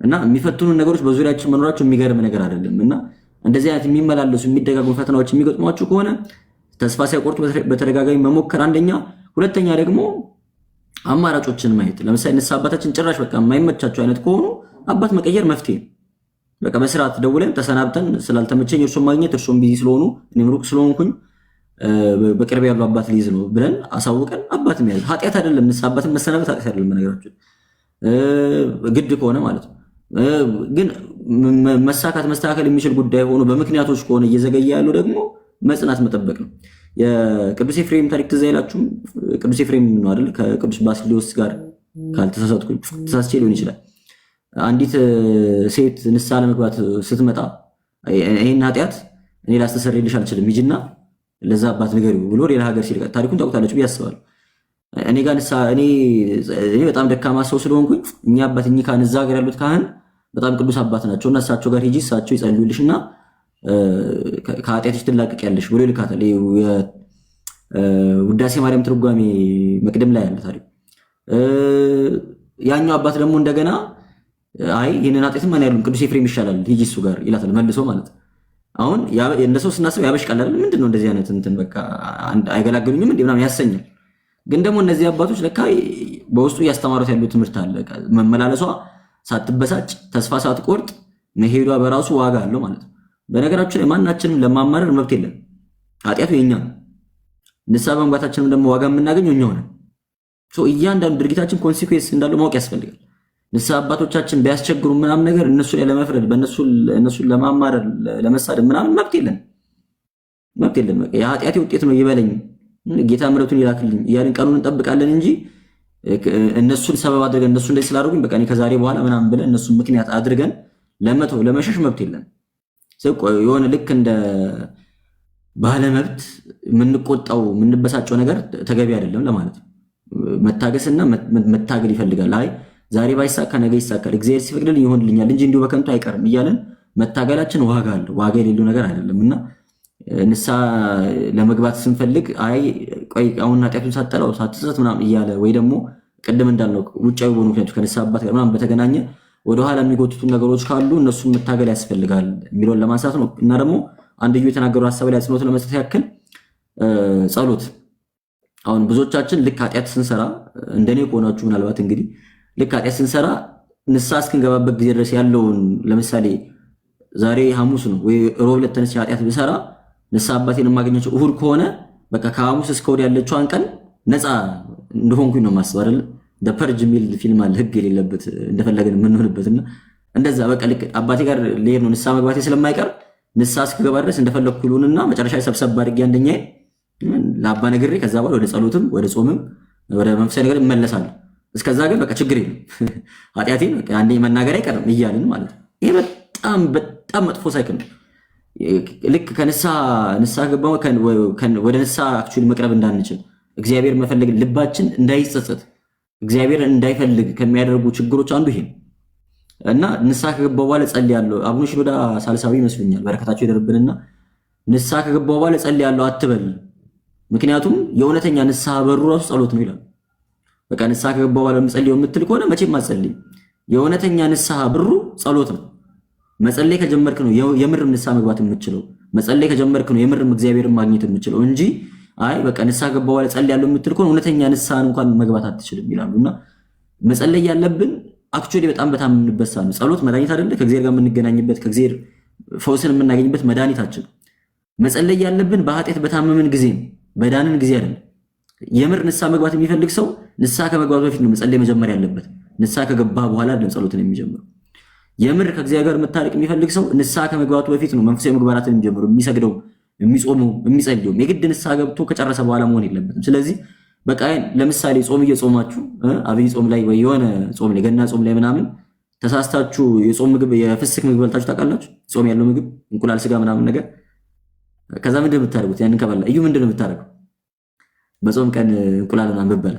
እና የሚፈትኑን ነገሮች በዙሪያችን መኖራቸው የሚገርም ነገር አይደለም። እና እንደዚህ አይነት የሚመላለሱ የሚደጋጉ ፈተናዎች የሚገጥሟችሁ ከሆነ ተስፋ ሳይቆርጡ በተደጋጋሚ መሞከር አንደኛ፣ ሁለተኛ ደግሞ አማራጮችን ማየት። ለምሳሌ ንስሐ አባታችን ጭራሽ በቃ የማይመቻቸው አይነት ከሆኑ አባት መቀየር መፍትሄ ነው። በቃ በስርዓት ደውለን ተሰናብተን ስላልተመቸኝ እርሶን ማግኘት እርሶን ቢዚ ስለሆኑ እኔም ሩቅ ስለሆንኩኝ በቅርብ ያሉ አባት ሊይዝ ነው ብለን አሳውቀን አባት የሚያዝ ኃጢአት አይደለም። ንስሐ አባትን መሰናበት ኃጢአት አይደለም በነገራችን ግድ ከሆነ ማለት ነው። ግን መሳካት መስተካከል የሚችል ጉዳይ ሆኖ በምክንያቶች ከሆነ እየዘገየ ያለው ደግሞ መጽናት መጠበቅ ነው። የቅዱስ ኤፍሬም ታሪክ ትዝ አይላችሁም? ቅዱስ ኤፍሬም ነው አይደል? ከቅዱስ ባስልዮስ ጋር ካልተሳሳትኩኝ፣ ተሳስቼ ሊሆን ይችላል። አንዲት ሴት ንስሐ ለመግባት ስትመጣ ይሄን ኃጢአት እኔ ላስተሰርይልሽ አልችልም፣ ሂጂና ለዛ አባት ንገሪው ብሎ ሌላ ሀገር ሲል ታሪኩን ታውቁታላችሁ ብዬ አስባለሁ። እኔ ጋር ንስሐ እኔ በጣም ደካማ ሰው ስለሆንኩኝ እኛ አባት እኚህ ካህን እዛ ሀገር ያሉት ካህን በጣም ቅዱስ አባት ናቸው እና እሳቸው ጋር ሂጂ፣ እሳቸው ይጸልዩልሽና ከኃጢአትሽ ትላቀቂያለሽ ብሎ ይልካታል። ውዳሴ ማርያም ትርጓሜ መቅደም ላይ ያለ ታሪክ። ያኛው አባት ደግሞ እንደገና አይ ይህንን ኃጢአትም ማን ያሉን ቅዱስ ኤፍሬም ይሻላል ሂጂ እሱ ጋር ይላታል መልሶ ማለት ነው። አሁን እንደ ሰው ስናስብ ያበሽቃል አይደል? ምንድን ነው እንደዚህ አይነት እንትን በቃ አይገላግሉኝም እንዴ ምናምን ያሰኛል። ግን ደግሞ እነዚህ አባቶች ለካ በውስጡ እያስተማሩት ያለው ትምህርት አለ። መመላለሷ ሳትበሳጭ ተስፋ ሳትቆርጥ መሄዷ በራሱ ዋጋ አለው ማለት ነው። በነገራችን ላይ ማናችንም ለማማረር መብት የለም። ኃጢአቱ የኛ ነው። ንስሐ በመግባታችንም ደግሞ ዋጋ የምናገኘው እኛው ነን። እያንዳንዱ ድርጊታችን ኮንሲኩዌንስ እንዳለው ማወቅ ያስፈልጋል። ንስሐ አባቶቻችን ቢያስቸግሩ ምናምን ነገር እነሱ ላይ ለመፍረድ እነሱን ለማማረር ለመሳደብ ምናምን መብት የለን። በቃ የኃጢአቴ ውጤት ነው ይበለኝ፣ ጌታ ምሕረቱን ይላክልኝ እያልን ቀኑን እንጠብቃለን እንጂ እነሱን ሰበብ አድርገን እነሱ እንደዚህ ስላደረጉኝ በቃ ከዛሬ በኋላ ምናምን ብለን እነሱን ምክንያት አድርገን ለመተው ለመሸሽ መብት የለን። የሆነ ልክ እንደ ባለመብት የምንቆጣው የምንበሳጨው ነገር ተገቢ አይደለም ለማለት ነው። መታገስና መታገል ይፈልጋል። አይ ዛሬ ባይሳካ ነገ ይሳካል፣ እግዚአብሔር ሲፈቅድልኝ ይሆንልኛል እንጂ እንዲሁ በከንቱ አይቀርም እያለን መታገላችን ዋጋ አለው። ዋጋ የሌለው ነገር አይደለም እና ንስሐ ለመግባት ስንፈልግ አይ ቆይ አሁን ኃጢአቱን ሳጠላው ሳትጸጸት ምናምን እያለ ወይ ደግሞ ቅድም እንዳልነው ውጫዊ በሆኑ ምክንያቱ ከንስሐ አባት ጋር ምናምን በተገናኘ ወደኋላ የሚጎትቱ ነገሮች ካሉ እነሱን መታገል ያስፈልጋል የሚለውን ለማንሳት ነው። እና ደግሞ አንድዩ የተናገሩ ሀሳብ ላይ አጽንኦት ለመስጠት ያክል ጸሎት። አሁን ብዙዎቻችን ልክ ኃጢአት ስንሰራ እንደኔ ከሆናችሁ ምናልባት እንግዲህ ልክ ኃጢአት ስንሰራ ንስሐ እስክንገባበት ጊዜ ድረስ ያለውን ለምሳሌ ዛሬ ሐሙስ ነው ወይ ሮብ ዕለት ተነስቼ ኃጢአት ብሰራ ንስሐ አባቴን የማገኘው እሑድ ከሆነ በቃ ከሐሙስ እስከ እሑድ ያለችዋን ቀን ነፃ እንደሆንኩኝ ነው የማስበው አይደል? ፐርጅ የሚል ፊልም አለ፣ ህግ የሌለበት እንደፈለገን የምንሆንበትና እንደዛ በቃ ልክ አባቴ ጋር ልሄድ ነው ንስሐ መግባቴ ስለማይቀር ንስሐ እስክገባ ድረስ እንደፈለግኩ ይሉንና መጨረሻ ሰብሰብ አድርጌ አንደኛዬ ለአባ ነግሬ ከዛ በኋላ ወደ ጸሎትም ወደ ጾምም ወደ መንፈሳዊ ነገር እመለሳለሁ። እስከዛ ግን በቃ ችግር የለም ኃጢአቴን በቃ አንዴ መናገር አይቀርም እያልን ማለት ነው። ይሄ በጣም በጣም መጥፎ ሳይክል ነው። ልክ ከንስሐ ገባ ወደ ንስሐ አክቹዋሊ መቅረብ እንዳንችል እግዚአብሔር መፈለግ ልባችን እንዳይጸጸት እግዚአብሔር እንዳይፈልግ ከሚያደርጉ ችግሮች አንዱ ይሄ እና ንስሐ ከገባ በኋላ ጸልያለሁ። አቡነ ሽኖዳ ሳልሳዊ ይመስሉኛል በረከታቸው ይደርብንና ንስሐ ከገባ በኋላ ጸልያለሁ አትበል፣ ምክንያቱም የእውነተኛ ንስሐ በሩ ራሱ ጸሎት ነው ይላል። በቃ ንስሐ ከገባ በኋላ የምጸልየው የምትል ከሆነ መቼም አትጸልይም። የእውነተኛ ንስሐ ብሩ ጸሎት ነው። መጸለይ ከጀመርክ ነው የምርም ንስሐ መግባት የምትችለው። መጸለይ ከጀመርክ ነው የምርም እግዚአብሔርን ማግኘት የምትችለው እንጂ አይ በቃ ንስሐ ገባ በኋላ ጸልያለሁ የምትል ከሆነ እውነተኛ ንስሐን እንኳን መግባት አትችልም ይላሉና መጸለይ ያለብን አክቹዋሊ በጣም የምንበሳ ነው። ጸሎት መድኃኒት አይደለ? ከእግዚአብሔር ጋር የምንገናኝበት ከእግዚአብሔር ፈውስን የምናገኝበት መድኃኒታችን። መጸለይ ያለብን በኃጢአት በታመምን ጊዜ ነው፣ በዳንን ጊዜ አይደለም። የምር ንስሐ መግባት የሚፈልግ ሰው ንስሐ ከመግባቱ በፊት ነው መጸለይ መጀመር ያለበት። ንስሐ ከገባ በኋላ አይደለም ጸሎትን የሚጀምረው። የምር ከእግዚአብሔር ጋር መታረቅ የሚፈልግ ሰው ንስሐ ከመግባቱ በፊት ነው መንፈሳዊ ምግባራትን የሚጀምረው፣ የሚሰግደው፣ የሚጾመው፣ የሚጸልየው። የግድ ንስሐ ገብቶ ከጨረሰ በኋላ መሆን የለበትም። ስለዚህ በቃ ለምሳሌ ጾም እየጾማችሁ አብይ ጾም ላይ ወይ የሆነ ጾም ላይ ገና ጾም ላይ ምናምን ተሳስታችሁ የጾም ምግብ የፍስክ ምግብ በልታችሁ ታውቃላችሁ? ጾም ያለው ምግብ እንቁላል፣ ስጋ ምናምን ነገር። ከዛ ምንድን ነው የምታደርጉት? ያንን ከበላ እዩ ምንድን ነው የምታደርገው? በጾም ቀን እንቁላል ምናምን ብበላ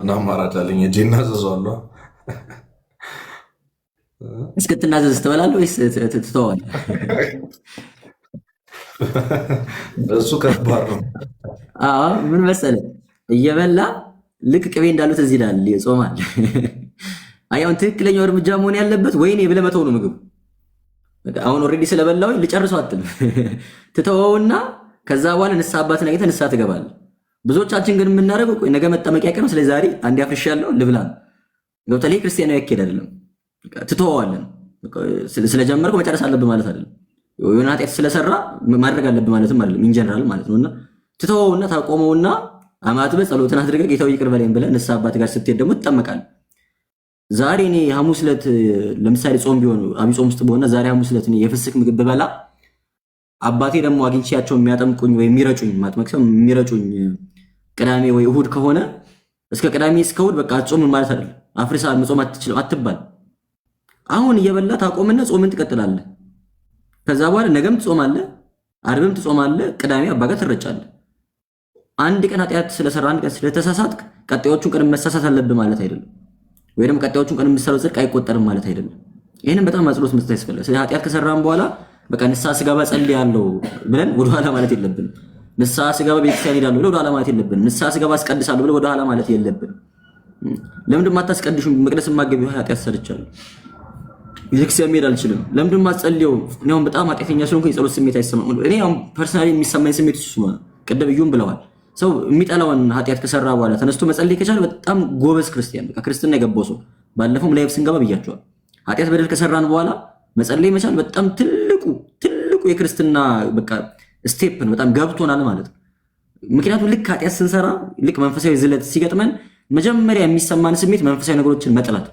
እና አማራጭ አለኝ እጄና ዘዟለሁ። እስክትናዘዝ ትበላለህ ወይስ ትተዋለህ? እሱ ከባድ ነው። ምን መሰለህ እየበላ ልክ ቅቤ እንዳሉት እዚህ ይላል ጾማል። አሁን ትክክለኛው እርምጃ መሆን ያለበት ወይኔ ብለህ መተው ነው ምግቡ። አሁን ኦልሬዲ ስለበላው ልጨርሰው አትልም። ትተወውና ከዛ በኋላ ንስሐ አባትን አግኝተህ ንስሐ ትገባለህ። ብዙዎቻችን ግን የምናደርገው ቆይ ነገ መጠመቂያ ቀን ነው፣ ስለዚህ ዛሬ አንድ ያፍሻለሁ ልብላ ነው። ገብቶሃል? ክርስቲያናዊ ያኬድ አይደለም። ትተወዋለን። ስለጀመርከው መጨረስ አለብህ ማለት አይደለም። የሆነ ኃጢአት ስለሰራ ማድረግ አለብህ ማለትም አይደለም። ኢንጀነራል ማለት ነውና ትተወውና ታቆመውና አማትበህ ጸሎትን አድርገህ ጌታው ይቅር በለኝ ብለህ ንስሐ አባት ጋር ስትሄድ ደግሞ ትጠመቃለህ። ዛሬ እኔ ሐሙስ ዕለት ለምሳሌ ጾም ቢሆን አብይ ጾም ውስጥ በሆነ ዛሬ ሐሙስ ዕለት እኔ የፍስክ ምግብ ብበላ አባቴ ደግሞ አግኝቼያቸው የሚያጠምቁኝ ወይ የሚረጩኝ ማጥመቅ ሰው የሚረጩኝ ቅዳሜ ወይ እሁድ ከሆነ እስከ ቅዳሜ እስከ እሁድ በቃ ጾም ማለት አይደለም። አፍርሳ መጾም አትችልም አትባል። አሁን እየበላ ታቆምና ጾምን ትቀጥላለህ። ከዛ በኋላ ነገም ትጾማለህ፣ ዓርብም ትጾማለህ፣ ቅዳሜ አባ ጋር ትረጫለህ። አንድ ቀን ኃጢአት ስለሰራ አንድ ቀን ስለተሳሳትክ ቀጣዮቹን ቀን መሳሳት አለብህ ማለት አይደለም። ወይ ደግሞ ቀጣዮቹን ቀን የምትሰራው ጽድቅ አይቆጠርም ማለት አይደለም። ይሄንን በጣም አጽንኦት መስጠት ያስፈልጋል። ስለዚህ ኃጢአት ከሰራን በኋላ በቃ ንስሐ ስገባ ጸልያለሁ ብለን ወደኋላ ማለት የለብንም። ንስሐ ስገባ ቤተክርስቲያን ሄዳለሁ ብለን ወደኋላ ማለት የለብንም። ንስሐ ስገባ አስቀድሳለሁ ብለን ወደኋላ ማለት የለብንም። ለምንድን ማታስቀድሹ? መቅደስ ማገቢው ኃጢአት ሰርቻለሁ፣ ቤተክርስቲያን መሄድ አልችልም። ለምንድን ማትጸልየው? እኔ አሁን በጣም ኃጢአተኛ ስለሆንኩ የጸሎት ስሜት አይሰማም። እኔ አሁን ፐርሰናሊ የሚሰማኝ ስሜት እሱ ነው። ቅድም እዩም ብለዋል። ሰው የሚጠላውን ኃጢአት ከሰራ በኋላ ተነስቶ መጸለይ ከቻለ በጣም ጎበዝ ክርስቲያን፣ በቃ ክርስትና የገባው ሰው። ባለፈውም ላይቭ ስንገባ ብያቸዋል። ኃጢአት በደል ከሰራን በኋላ መጸለይ መቻል በጣም ትልቁ የክርስትና በቃ ስቴፕ ነው። በጣም ገብቶናል ማለት ነው። ምክንያቱም ልክ ኃጢአት ስንሰራ ልክ መንፈሳዊ ዝለት ሲገጥመን መጀመሪያ የሚሰማን ስሜት መንፈሳዊ ነገሮችን መጥላት።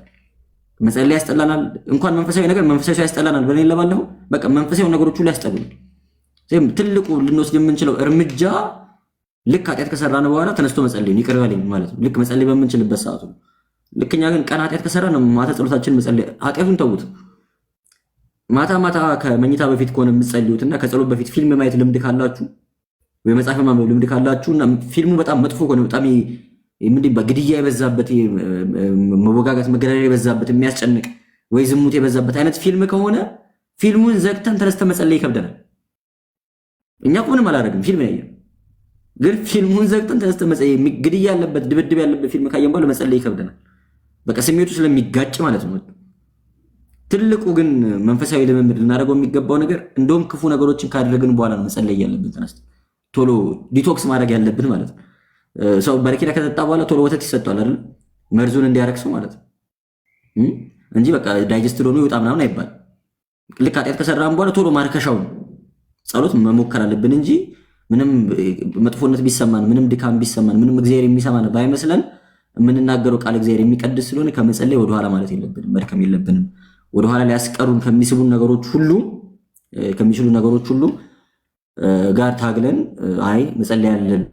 መጸለይ ያስጠላናል። እንኳን መንፈሳዊ ነገር መንፈሳዊ ሰው ያስጠላናል ብለን ለባለፈው በቃ መንፈሳዊ ነገሮች ሁሉ ያስጠሉናል። ትልቁ ልንወስድ የምንችለው እርምጃ ልክ ኃጢአት ከሰራን በኋላ ተነስቶ መጸለይ ይቅር በለኝ ማለት ነው። ልክ መጸለይ በምንችልበት ሰዓቱ። ልክ እኛ ግን ቀን ኃጢአት ከሰራን ማታ ጸሎታችንን መጸለይ ኃጢአቱን ተውት። ማታ ከመኝታ በፊት ከሆነ የምትጸልዩትና ከጸሎት በፊት ፊልም ማየት ልምድ ካላችሁ ወይ መጽሐፍ ማንበብ ልምድ ካላችሁና ፊልሙ በጣም መጥፎ ከሆነ በጣም ግድያ የበዛበት መወጋጋት፣ መገዳደል የበዛበት የሚያስጨንቅ ወይ ዝሙት የበዛበት አይነት ፊልም ከሆነ ፊልሙን ዘግተን ተነስተ መጸለይ ይከብደናል። እኛ እኮ ምንም አላደረግም ፊልም ያየን፣ ግን ፊልሙን ዘግተን ተነስተ መጸለይ ግድያ ያለበት ድብድብ ያለበት ፊልም ካየን በኋላ መጸለይ ይከብደናል። በቃ ስሜቱ ስለሚጋጭ ማለት ነው። ትልቁ ግን መንፈሳዊ ልምምድ ልናደርገው የሚገባው ነገር እንደውም ክፉ ነገሮችን ካደረግን በኋላ ነው መጸለይ ያለብን። ተነስተን ቶሎ ዲቶክስ ማድረግ ያለብን ማለት ነው። ሰው በረኪና ከጠጣ በኋላ ቶሎ ወተት ይሰጠዋል አይደል? መርዙን እንዲያረክሰው ማለት ነው እንጂ በቃ ዳይጀስት ሆኖ ይወጣ ምናምን አይባል። ልክ ኃጢአት ከሰራን በኋላ ቶሎ ማርከሻውን ጸሎት መሞከር አለብን እንጂ ምንም መጥፎነት ቢሰማን፣ ምንም ድካም ቢሰማን፣ ምንም እግዚአብሔር የሚሰማን ባይመስለን የምንናገረው ቃል እግዚአብሔር የሚቀድስ ስለሆነ ከመጸለይ ወደኋላ ማለት የለብንም፣ መድከም የለብንም። ወደኋላ ሊያስቀሩን ከሚስቡ ነገሮች ሁሉ ጋር ታግለን አይ መጸለይ ያለብኝ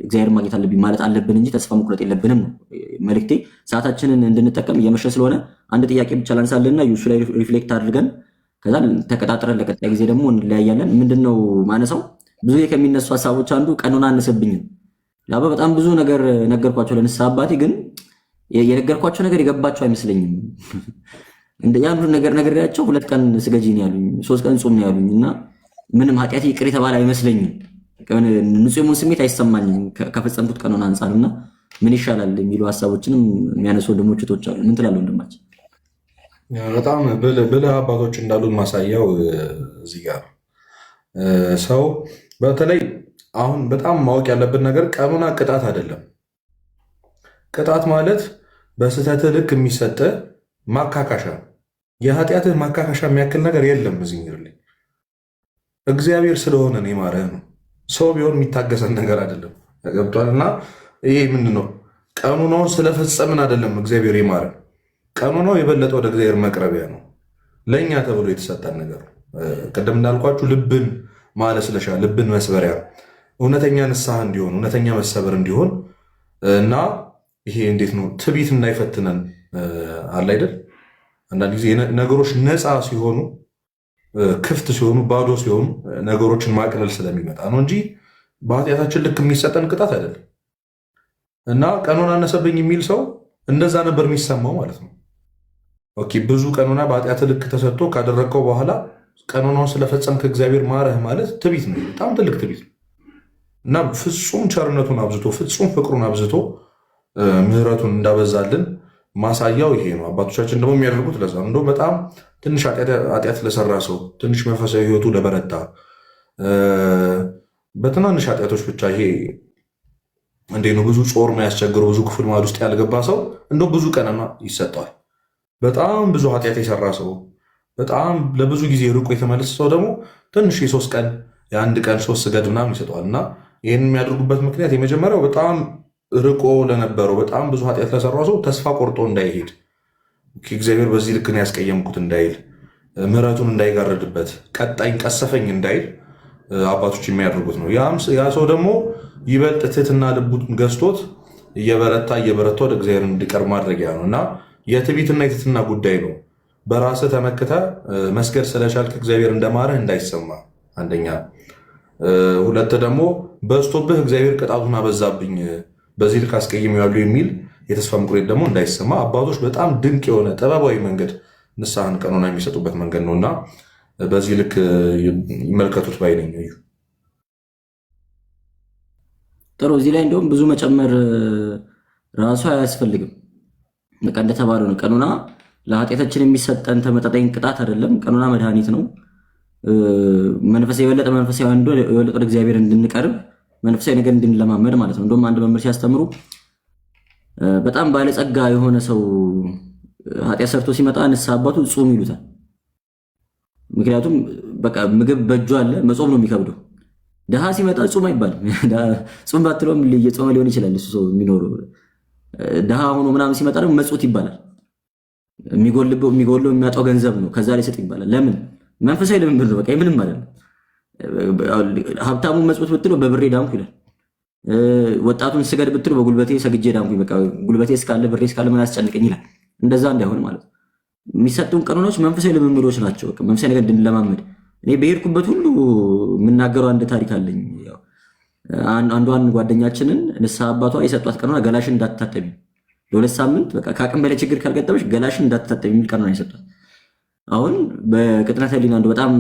እግዚአብሔር ማግኘት አለብኝ ማለት አለብን እንጂ ተስፋ መቁረጥ የለብንም ነው መልእክቴ። ሰዓታችንን እንድንጠቀም እየመሸ ስለሆነ አንድ ጥያቄ ብቻ ላንሳልና ዩሱ ላይ ሪፍሌክት አድርገን ከዛ ተቀጣጥረን ለቀጣይ ጊዜ ደግሞ እንለያያለን። ምንድነው ማነሳው ብዙ ከሚነሱ ሀሳቦች አንዱ ቀኖና አነሰብኝ። ላባ በጣም ብዙ ነገር ነገርኳቸው ለንስሐ አባቴ፣ ግን የነገርኳቸው ነገር የገባቸው አይመስለኝም። ያን ሁሉ ነገር ነግሬያቸው 2 ቀን ስገጂ ነው ያሉኝ፣ 3 ቀን ጾም ነው ያሉኝ እና ምንም ኃጢአት ይቅር የተባለ አይመስለኝም። ንጹህ የመሆን ስሜት አይሰማኝም ከፈጸምኩት ቀኖና አንጻርና ምን ይሻላል የሚሉ ሀሳቦችንም የሚያነሱ ወንድሞች እህቶች አሉ። ምን ትላለህ ወንድማችን? በጣም ብልህ አባቶች እንዳሉን ማሳያው እዚህ ጋር ሰው በተለይ አሁን በጣም ማወቅ ያለብን ነገር ቀኖና ቅጣት አይደለም። ቅጣት ማለት በስህተትህ ልክ የሚሰጥ ማካካሻ፣ የኃጢአትህ ማካካሻ የሚያክል ነገር የለም እዚህ ምድር ላይ። እግዚአብሔር ስለሆነ ነው የማረህ ነው። ሰው ቢሆን የሚታገሰን ነገር አይደለም። ገብቷል? እና ይሄ ምንድን ነው? ቀኖናውን ስለፈጸምን አይደለም እግዚአብሔር የማረን። ቀኖናው የበለጠ ወደ እግዚአብሔር መቅረቢያ ነው፣ ለእኛ ተብሎ የተሰጠን ነገር ነው። ቅድም እንዳልኳችሁ ልብን ማለስለሻ፣ ልብን መስበሪያ፣ እውነተኛ ንስሐ እንዲሆን፣ እውነተኛ መሰበር እንዲሆን እና ይሄ እንዴት ነው ትዕቢት እንዳይፈትነን አለ አይደል? አንዳንድ ጊዜ ነገሮች ነፃ ሲሆኑ፣ ክፍት ሲሆኑ፣ ባዶ ሲሆኑ ነገሮችን ማቅለል ስለሚመጣ ነው እንጂ በኃጢአታችን ልክ የሚሰጠን ቅጣት አይደለም። እና ቀኖና አነሰብኝ የሚል ሰው እንደዛ ነበር የሚሰማው ማለት ነው። ኦኬ፣ ብዙ ቀኖና በኃጢአት ልክ ተሰጥቶ ካደረግከው በኋላ ቀኖናውን ስለፈጸምክ እግዚአብሔር ማረህ ማለት ትዕቢት ነው፣ በጣም ትልቅ ትዕቢት ነው። እና ፍጹም ቸርነቱን አብዝቶ ፍጹም ፍቅሩን አብዝቶ ምህረቱን እንዳበዛልን ማሳያው ይሄ ነው። አባቶቻችን ደግሞ የሚያደርጉት ለዛ ነው። እንደውም በጣም ትንሽ ኃጢአት ለሰራ ሰው፣ ትንሽ መንፈሳዊ ህይወቱ ለበረታ፣ በትናንሽ ኃጢአቶች ብቻ ይሄ እንዴት ነው ብዙ ጾር የሚያስቸግረው ብዙ ክፍል ማድ ውስጥ ያልገባ ሰው እንደው ብዙ ቀንማ ይሰጠዋል። በጣም ብዙ ኃጢአት የሰራ ሰው፣ በጣም ለብዙ ጊዜ ርቆ የተመለሰ ሰው ደግሞ ትንሽ የ3 ቀን የ1 ቀን 3 ስገድ ምናምን ይሰጠዋል። እና ይህን የሚያደርጉበት ምክንያት የመጀመሪያው በጣም ርቆ ለነበረው በጣም ብዙ ኃጢአት ለሰራ ሰው ተስፋ ቆርጦ እንዳይሄድ፣ እግዚአብሔር በዚህ ልክ ነው ያስቀየምኩት እንዳይል፣ ምሕረቱን እንዳይጋረድበት፣ ቀጣኝ ቀሰፈኝ እንዳይል አባቶች የሚያደርጉት ነው። ያ ሰው ደግሞ ይበልጥ ትህትና ልቡን ገዝቶት እየበረታ ወደ እግዚአብሔር እንዲቀርብ ማድረጊያ ነው እና የትዕቢትና የትህትና ጉዳይ ነው። በራስህ ተመክተ መስገድ ስለቻልክ እግዚአብሔር እንደማረህ እንዳይሰማ አንደኛ። ሁለት ደግሞ በዝቶብህ እግዚአብሔር ቅጣቱን አበዛብኝ በዚህ ልክ አስቀይሜዋለሁ የሚል የተስፋ መቁረጥ ደግሞ እንዳይሰማ አባቶች በጣም ድንቅ የሆነ ጥበባዊ መንገድ ንስሐን ቀኖና የሚሰጡበት መንገድ ነው እና በዚህ ልክ ይመልከቱት ባይ ነኝ። ጥሩ። እዚህ ላይ እንደውም ብዙ መጨመር ራሱ አያስፈልግም። በቃ እንደተባለው ነው። ቀኖና ለኃጢአታችን የሚሰጠን ተመጣጣኝ ቅጣት አይደለም። ቀኖና መድኃኒት ነው። የበለጠ መንፈሳዊ አንዱ የበለጠ ወደ እግዚአብሔር እንድንቀርብ መንፈሳዊ ነገር እንድንለማመድ ማለት ነው። እንደውም አንድ መምህር ሲያስተምሩ በጣም ባለጸጋ የሆነ ሰው ኃጢአት ሰርቶ ሲመጣ ንስሐ አባቱ ጹም ይሉታል። ምክንያቱም በቃ ምግብ በእጁ አለ፣ መጾም ነው የሚከብደው። ድሃ ሲመጣ ጹም አይባልም። ጹም ባትለውም እየጾመ ሊሆን ይችላል እሱ ሰው የሚኖረው። ድሃ ሆኖ ምናምን ሲመጣ ደግሞ መጽውት ይባላል። የሚጎለው የሚያጣው ገንዘብ ነው፣ ከዛ ላይ ስጥ ይባላል። ለምን? መንፈሳዊ ልምምድ ነው። በቃ ምንም ማለት ነው። ሀብታሙ መጽውት ብትለው በብሬ ዳንኩ ይላል። ወጣቱን ስገድ ብትለው በጉልበቴ ሰግጄ ዳንኩ፣ በቃ ጉልበቴ እስካለ ብሬ እስካለ ምን አስጨንቀኝ ይላል። እንደዛ እንዳይሆን ማለት ነው። የሚሰጡን ቀኖኖች መንፈሳዊ ልምምዶች ናቸው። መንፈሳዊ ነገር እንድንለማመድ። እኔ በሄድኩበት ሁሉ የምናገረው አንድ ታሪክ አለኝ። አንዷን ጓደኛችንን ንስሐ አባቷ የሰጧት ቀኖና ገላሽን እንዳትታጠቢ ለ2 ሳምንት በቃ ከአቅም በላይ ችግር ካልገጠመሽ ገላሽን እንዳትታጠቢ የሚል ቀኖና የሰጧት። አሁን በቅጥነተ ሕሊና እንደው በጣም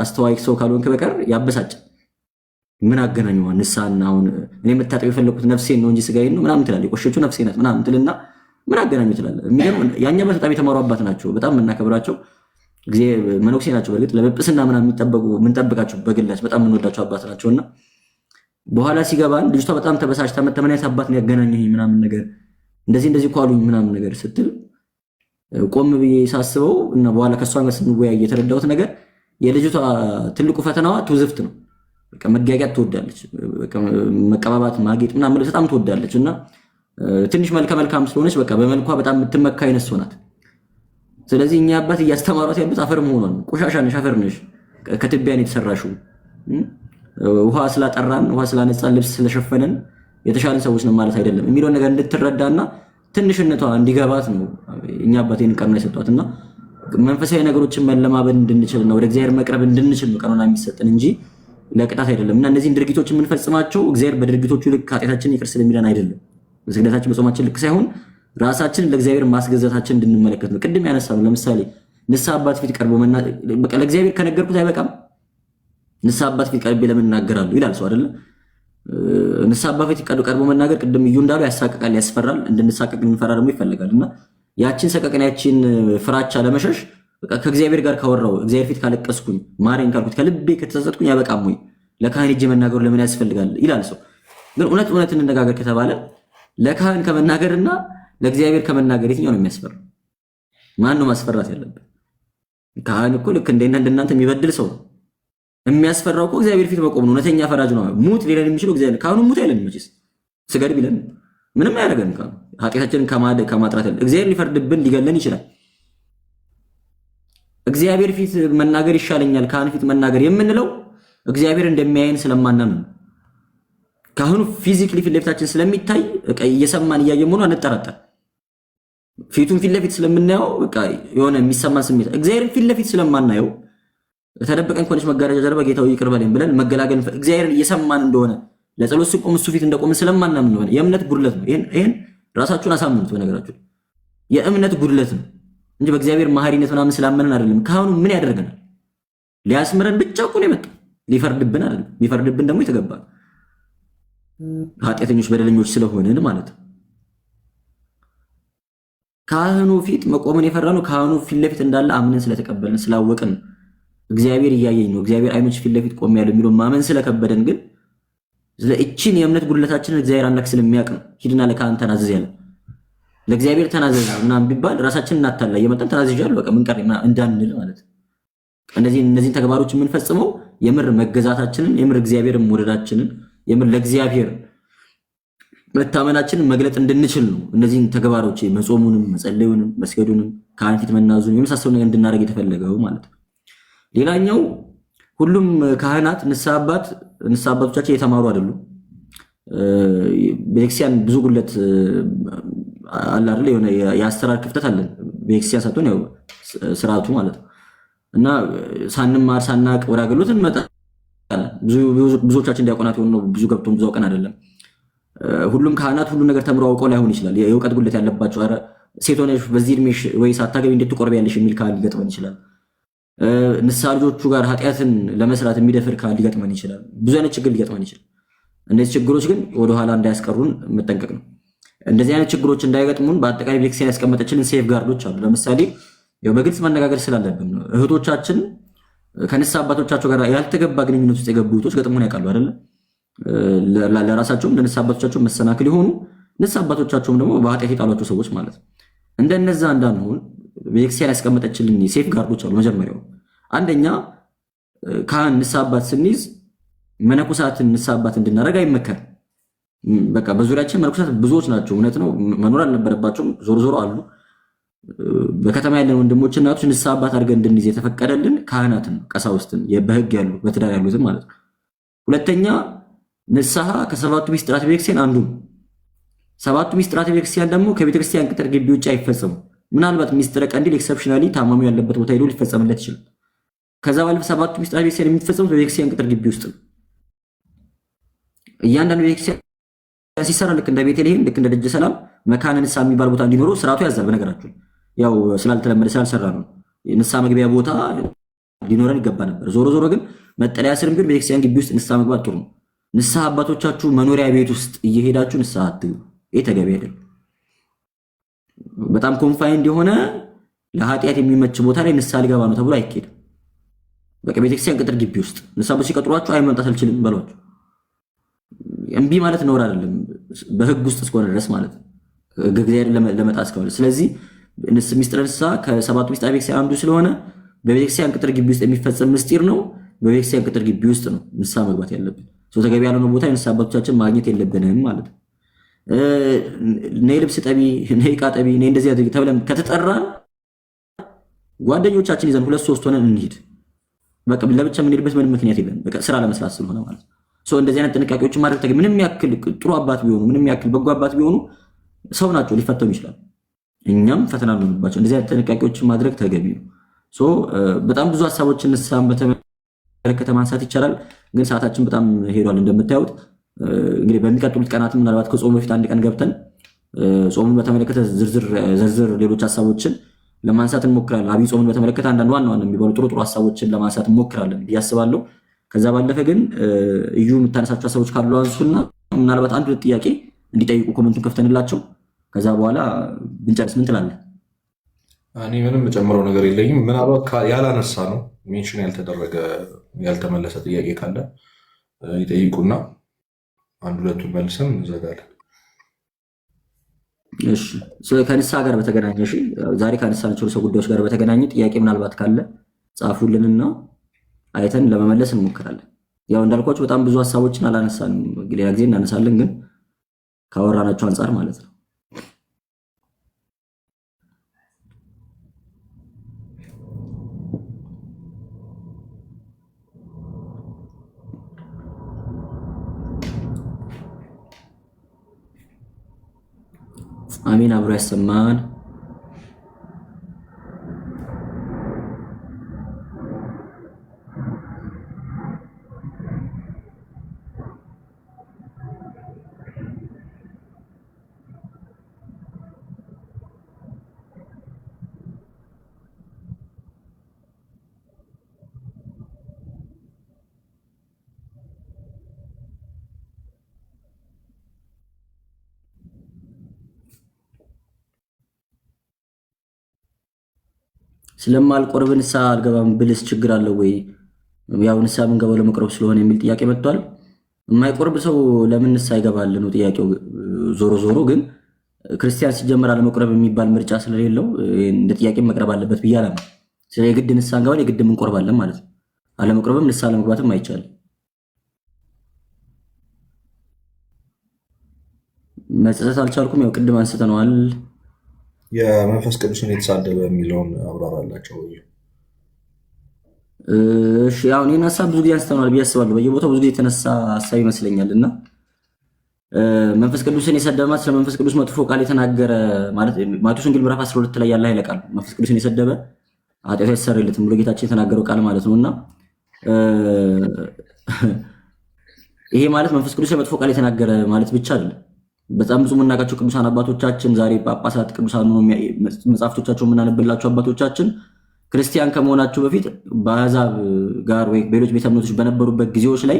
አስተዋይ ሰው ካልሆንክ በቀር ያበሳጭ። ምን አገናኘው ንስሐና? አሁን እኔ መታጠብ የፈለኩት ነፍሴን ነው እንጂ ስጋዬን ነው ምናምን ትላለች። የቆሸችው ነፍሴ ናት ምናምን ትልና ምን አገናኘው ትላለህ። የሚገርም ያኛ በጣም የተማሩ አባት ናቸው። በጣም የምናከብራቸው ጊዜ መነኩሴ ናቸው። በእርግጥ ለጵጵስና ምናምን የምንጠብቃቸው በግላጭ በጣም የምንወዳቸው አባት ናቸውና በኋላ ሲገባን ልጅቷ በጣም ተበሳጭታ መጣ። ምን አይነት አባት ነው ያገናኘኝ ምናምን ነገር እንደዚህ እኮ አሉኝ ምናምን ነገር ስትል ቆም ብዬ ሳስበው እና በኋላ ከሷ ጋር ስንወያይ የተረዳሁት ነገር የልጅቷ ትልቁ ፈተናዋ ትውዝፍት ነው። በቃ መጋጋት ትወዳለች። በቃ መቀባባት፣ ማጌጥ ምናምን በጣም ትወዳለች እና ትንሽ መልካም ስለሆነች በቃ በመልኳ በጣም የምትመካ አይነት ሰው ናት። ስለዚህ እኛ አባት እያስተማሯት ያሉት አፈር መሆኗን፣ ቆሻሻ ነሽ፣ አፈር ነሽ፣ ከትቢያ ነው የተሰራሽው፣ ውሃ ስላጠራን ውሃ ስላነጻን ልብስ ስለሸፈነን የተሻለን ሰዎች ነው ማለት አይደለም የሚለውን ነገር እንድትረዳና ትንሽነቷ እንዲገባት ነው እኛ አባት ይህን ቀኖና የሰጧትና መንፈሳዊ ነገሮችን መለማመድ እንድንችልና ወደ እግዚአብሔር መቅረብ እንድንችል ነው ቀኖና የሚሰጥን እንጂ ለቅጣት አይደለም። እና እነዚህን ድርጊቶች የምንፈጽማቸው እግዚአብሔር በድርጊቶቹ ልክ ኃጢአታችንን ይቅር ስለሚለን አይደለም። በስግደታችን በጾማችን ልክ ሳይሆን ራሳችንን ለእግዚአብሔር ማስገዛታችን እንድንመለከት ነው። ቅድም ያነሳነው ለምሳሌ ንስሐ አባት ፊት ቀርቦ በቃ ለእግዚአብሔር ከነገርኩት አይበቃም። ንስሐ አባት ፊት ቀርቤ ለምን እናገራለሁ ይላል ሰው አይደለ? ንስሐ አባት ፊት ቀርቦ መናገር ቅድም እዩ እንዳሉ ያሳቅቃል፣ ያስፈራል። እንድንሳቀቅ እንፈራ ደግሞ ይፈልጋል። እና ያችን ሰቀቅን ያችን ፍራቻ ለመሸሽ በቃ ከእግዚአብሔር ጋር ካወራው እግዚአብሔር ፊት ካለቀስኩኝ ማረኝ ካልኩት ከልቤ ከተጸጸትኩኝ ያበቃም ወይ ለካህን ሄጄ መናገሩ ለምን ያስፈልጋል ይላል ሰው። ግን እውነት እንነጋገር ከተባለ ለካህን ከመናገርና ለእግዚአብሔር ከመናገር የትኛው ነው የሚያስፈራ? ማን ነው ማስፈራት ያለበት? ካህን እኮ ልክ እንደናንተ የሚበድል ሰው ነው። የሚያስፈራው እኮ እግዚአብሔር ፊት መቆም ነው። እውነተኛ ፈራጅ ነው። ሙት ሊለን የሚችለው እግዚአብሔር። ካህኑ ሙት አይለን መቼስ ስገድ ቢለን ምንም አያደርገን። ካህኑ ኃጢአታችንን ከማጥራት ያለ እግዚአብሔር ሊፈርድብን ሊገለን ይችላል። እግዚአብሔር ፊት መናገር ይሻለኛል ካህን ፊት መናገር የምንለው እግዚአብሔር እንደሚያየን ስለማናምን ነው። ካህኑ ፊዚክሊ ፊት ለፊታችን ስለሚታይ በቃ እየሰማን እያየን መሆኑ አንጠራጠር። ፊቱን ፊት ለፊት ስለምናየው በቃ የሆነ የሚሰማን ስሜት እግዚአብሔርን ፊት ለፊት ስለማናየው ተደበቀን ኮንሽ መጋረጃ ጀርባ ጌታው ይቅር በለኝ ብለን መገላገል እግዚአብሔርን እየሰማን እንደሆነ ለጸሎት ሲቆም እሱ ፊት እንደቆምን ስለማናምን እንደሆነ የእምነት ጉድለት ነው። ይሄን ራሳችሁን አሳምኑት። በነገራችሁ የእምነት ጉድለት ነው እንጂ በእግዚአብሔር መሐሪነት ምናምን ስላመንን አይደለም። ካህኑ ምን ያደርገናል? ሊያስምረን ብቻ እኮ ነው የመጣው። ሊፈርድብን አይደለም። ሊፈርድብን ደግሞ የተገባ ኃጢአተኞች በደለኞች ስለሆንን ማለት ነው። ካህኑ ፊት መቆምን የፈራነው ካህኑ ፊት ለፊት እንዳለ አምነን ስለተቀበልን ስላወቅን እግዚአብሔር እያየኝ ነው፣ እግዚአብሔር አይኖች ፊት ለፊት ቆሜያለሁ የሚለው ማመን ስለከበደን ግን ስለ እቺን የእምነት ጉድለታችንን እግዚአብሔር አምላክ ስለሚያውቅ ነው ሂድና ለካህን ተናዘዝ ያለ። ለእግዚአብሔር ተናዘዝ ምናምን ቢባል ራሳችንን እናታላ እየመጣን ተናዝዣለሁ በቃ ምን ቀረ እንዳንል ማለት ነው። እነዚህን ተግባሮች የምንፈጽመው የምር መገዛታችንን የምር እግዚአብሔርን መውደዳችንን የምር ለእግዚአብሔር መታመናችንን መግለጥ እንድንችል ነው። እነዚህን ተግባሮች መጾሙንም፣ መጸለዩንም፣ መስገዱንም፣ ካህን ፊት መናዙን የመሳሰሉ ነገር እንድናደርግ የተፈለገው ማለት ነው። ሌላኛው ሁሉም ካህናት ንስሐ አባቶቻችን የተማሩ አይደሉም። ቤተክርስቲያን ብዙ ጉለት አለ አይደል? የሆነ የአሰራር ክፍተት አለን ቤተክርስቲያን ሳትሆን ያው ስርዓቱ ማለት ነው። እና ሳንማር ሳናቅ ወደ አገልግሎት እንመጣለን። ብዙዎቻችን ዲያቆናት የሆኑ ነው ብዙ ገብቶን ብዙ አውቀን አይደለም። ሁሉም ካህናት ሁሉ ነገር ተምሮ አውቀው ላይሆን ይችላል። የእውቀት ጉለት ያለባቸው ኧረ ሴት ሆነሽ በዚህ እድሜሽ ወይ ሳታገቢ እንዴት ትቆርቢያለሽ የሚል ካህን ሊገጥመን ይችላል። ንስሐ ልጆቹ ጋር ኃጢአትን ለመስራት የሚደፍር ካህን ሊገጥመን ይችላል። ብዙ አይነት ችግር ሊገጥመን ይችላል። እነዚህ ችግሮች ግን ወደኋላ እንዳያስቀሩን መጠንቀቅ ነው። እንደዚህ አይነት ችግሮች እንዳይገጥሙን በአጠቃላይ ቤተክርስቲያን ያስቀመጠችልን ሴፍ ጋርዶች አሉ። ለምሳሌ በግልጽ መነጋገር ስላለብን ነው። እህቶቻችን ከንስሐ አባቶቻቸው ጋር ያልተገባ ግንኙነት ውስጥ የገቡ እህቶች ገጥሞን ያውቃሉ አይደለ? ለራሳቸውም ለንስሐ አባቶቻቸው መሰናክል የሆኑ ንስሐ አባቶቻቸውም ደግሞ በኃጢአት የጣሏቸው ሰዎች ማለት ነው። እንደነዛ እንዳንሆን ቤተክርስቲያን ያስቀመጠችልን ሴፍ ጋርዶች አሉ። መጀመሪያው አንደኛ ካህን ንስሐ አባት ስንይዝ መነኮሳትን ንስሐ አባት እንድናደርግ አይመከርም። በቃ በዙሪያችን መነኮሳት ብዙዎች ናቸው። እውነት ነው፣ መኖር አልነበረባቸውም። ዞሮ ዞሮ አሉ። በከተማ ያለን ወንድሞች እናቶች ንስሐ አባት አድርገን እንድንይዝ የተፈቀደልን ካህናትን፣ ቀሳውስትን፣ በህግ ያሉ በትዳር ያሉትን ማለት ነው። ሁለተኛ ንስሐ ከሰባቱ ሚስጥራት ቤተክርስቲያን አንዱ ነው። ሰባቱ ሚስጥራት ቤተክርስቲያን ደግሞ ከቤተክርስቲያን ቅጥር ግቢ ውጭ አይፈጸሙ። ምናልባት ሚስጥረ ቀንዲል ኤክሰፕሽናሊ ታማሚ ያለበት ቦታ ሄዶ ሊፈጸምለት ይችላል። ከዛ ባለፈ ሰባቱ ሚስጥራት ቤተክርስቲያን የሚፈጸሙት በቤተክርስቲያን ቅጥር ግቢ ውስጥ ነው። እያንዳንዱ ቤተክርስቲያን ሲሰራ ልክ እንደ ቤተልሔም ልክ እንደ ደጀ ሰላም መካነ ንስሐ የሚባል ቦታ እንዲኖረው ስርዓቱ ያዛል። በነገራችሁ ያው ስላልተለመደ ስላልሰራ ነው። የንስሐ መግቢያ ቦታ ሊኖረን ይገባ ነበር። ዞሮ ዞሮ ግን መጠለያ ስርም ቢሆን ቤተክርስቲያን ግቢ ውስጥ ንስሐ መግባት ጥሩ ነው። ንስሐ አባቶቻችሁ መኖሪያ ቤት ውስጥ እየሄዳችሁ ንስሐ አትግቡ። ይህ ተገቢ አይደለም። በጣም ኮንፋይንድ የሆነ ለኃጢአት የሚመች ቦታ ላይ ንስሐ ሊገባ ነው ተብሎ አይኬድም። በቃ ቤተክርስቲያን ቅጥር ግቢ ውስጥ ንስሐ ሲቀጥሯችሁ አይ መምጣት አልችልም በሏችሁ። እምቢ ማለት ነውር አይደለም፣ በህግ ውስጥ እስከሆነ ድረስ ማለት ነው፣ እግዚአብሔር ለመጣስ እስከሆነ። ስለዚህ ሚስጥረ ንስሐ ከሰባቱ ሚስጥራት ቤተክርስቲያን አንዱ ስለሆነ በቤተክርስቲያን ቅጥር ግቢ ውስጥ የሚፈጸም ምስጢር ነው። በቤተክርስቲያን ቅጥር ግቢ ውስጥ ነው ንስሐ መግባት ያለብን። ሰው ተገቢ ያልሆነ ቦታ የንስሐ አባቶቻችን ማግኘት የለብንም ማለት ነው። ነይ ልብስ ጠቢ፣ ነይ ዕቃ ጠቢ፣ ነይ እንደዚህ አድርጊ ተብለን ከተጠራን ጓደኞቻችን ይዘን 2-3 ሆነን እንሂድ። በቃ ለብቻ የምንሄድበት ምንም ምክንያት የለም። በቃ ስራ ለመስራት ስለሆነ ማለት ነው። እንደዚህ አይነት ጥንቃቄዎችን ማድረግ ተገቢ። ምንም ያክል ጥሩ አባት ቢሆኑ፣ ምንም ያክል በጎ አባት ቢሆኑ ሰው ናቸው፣ ሊፈተኑ ይችላል። እኛም ፈተና እንሆንባቸው። እንደዚህ አይነት ጥንቃቄዎችን ማድረግ ተገቢ ነው። በጣም ብዙ ሀሳቦችን ንስሐን በተመለከተ ማንሳት ይቻላል፣ ግን ሰዓታችን በጣም ሄዷል እንደምታዩት። እንግዲህ በሚቀጥሉት ቀናት ምናልባት ከጾሙ በፊት አንድ ቀን ገብተን ጾሙን በተመለከተ ዝርዝር ሌሎች ሀሳቦችን ለማንሳት እንሞክራለን። አብይ ጾሙን በተመለከተ አንዳንድ ዋና ዋና የሚባሉ ጥሩ ሀሳቦችን ለማንሳት እንሞክራለን ብዬ አስባለሁ። ከዛ ባለፈ ግን እዩ የምታነሳቸው ሀሳቦች ካሉ አንሱና ምናልባት አንድ ሁለት ጥያቄ እንዲጠይቁ ኮመንቱን ከፍተንላቸው ከዛ በኋላ ብንጨርስ ምን ትላለህ? እኔ ምንም የምጨምረው ነገር የለኝም። ምናልባት ያላነሳ ነው ሜንሽን ያልተደረገ ያልተመለሰ ጥያቄ ካለ ይጠይቁና አንድ ሁለቱን መልሰን እንዘጋለን። እሺ፣ ከንስሐ ጋር በተገናኘ እሺ፣ ዛሬ ካነሳናቸው ርዕሰ ጉዳዮች ጋር በተገናኘ ጥያቄ ምናልባት ካለ ጻፉልንና አይተን ለመመለስ እንሞክራለን። ያው እንዳልኳችሁ በጣም ብዙ ሀሳቦችን አላነሳንም፣ ሌላ ጊዜ እናነሳለን፣ ግን ካወራናቸው አንጻር ማለት ነው። አሜን። አብሮ ያሰማን። ስለማልቆርብ ንስሐ አልገባም ብልስ ችግር አለው ወይ? ያው ንስሐ የምንገባው ለመቁረብ ስለሆነ የሚል ጥያቄ መጥቷል። የማይቆርብ ሰው ለምን ንስሐ ይገባል ነው ጥያቄው። ዞሮ ዞሮ ግን ክርስቲያን ሲጀመር አለመቁረብ የሚባል ምርጫ ስለሌለው እንደ ጥያቄ መቅረብ አለበት ብዬ አላምንም። ስለ የግድ ንስሐ እንገባለን የግድ እንቆርባለን ማለት ነው። አለመቁረብም ንስሐ ለመግባትም አይቻልም። መጸጸት አልቻልኩም። ያው ቅድም አንስተነዋል። የመንፈስ ቅዱስን የተሳደበ የሚለውን አብራራላቸው። እሺ አሁን ይህን ሀሳብ ብዙ ጊዜ አንስተነዋል ብዬ አስባለሁ። በየቦታው ብዙ ጊዜ የተነሳ ሀሳብ ይመስለኛል እና መንፈስ ቅዱስን የሰደበ ማለት ስለ መንፈስ ቅዱስ መጥፎ ቃል የተናገረ ማለት ማቴዎስ ወንጌል ምዕራፍ 12 ላይ ያለ ኃይለ ቃል መንፈስ ቅዱስን የሰደበ ኃጢአቱ አይሰረይለትም ብሎ ጌታችን የተናገረው ቃል ማለት ነው። እና ይሄ ማለት መንፈስ ቅዱስ መጥፎ ቃል የተናገረ ማለት ብቻ አይደለም። በጣም ብዙ የምናውቃቸው ቅዱሳን አባቶቻችን ዛሬ ጳጳሳት፣ ቅዱሳን መጽሐፍቶቻቸው የምናነብላቸው አባቶቻችን ክርስቲያን ከመሆናቸው በፊት በአሕዛብ ጋር ወይ በሌሎች ቤተ እምነቶች በነበሩበት ጊዜዎች ላይ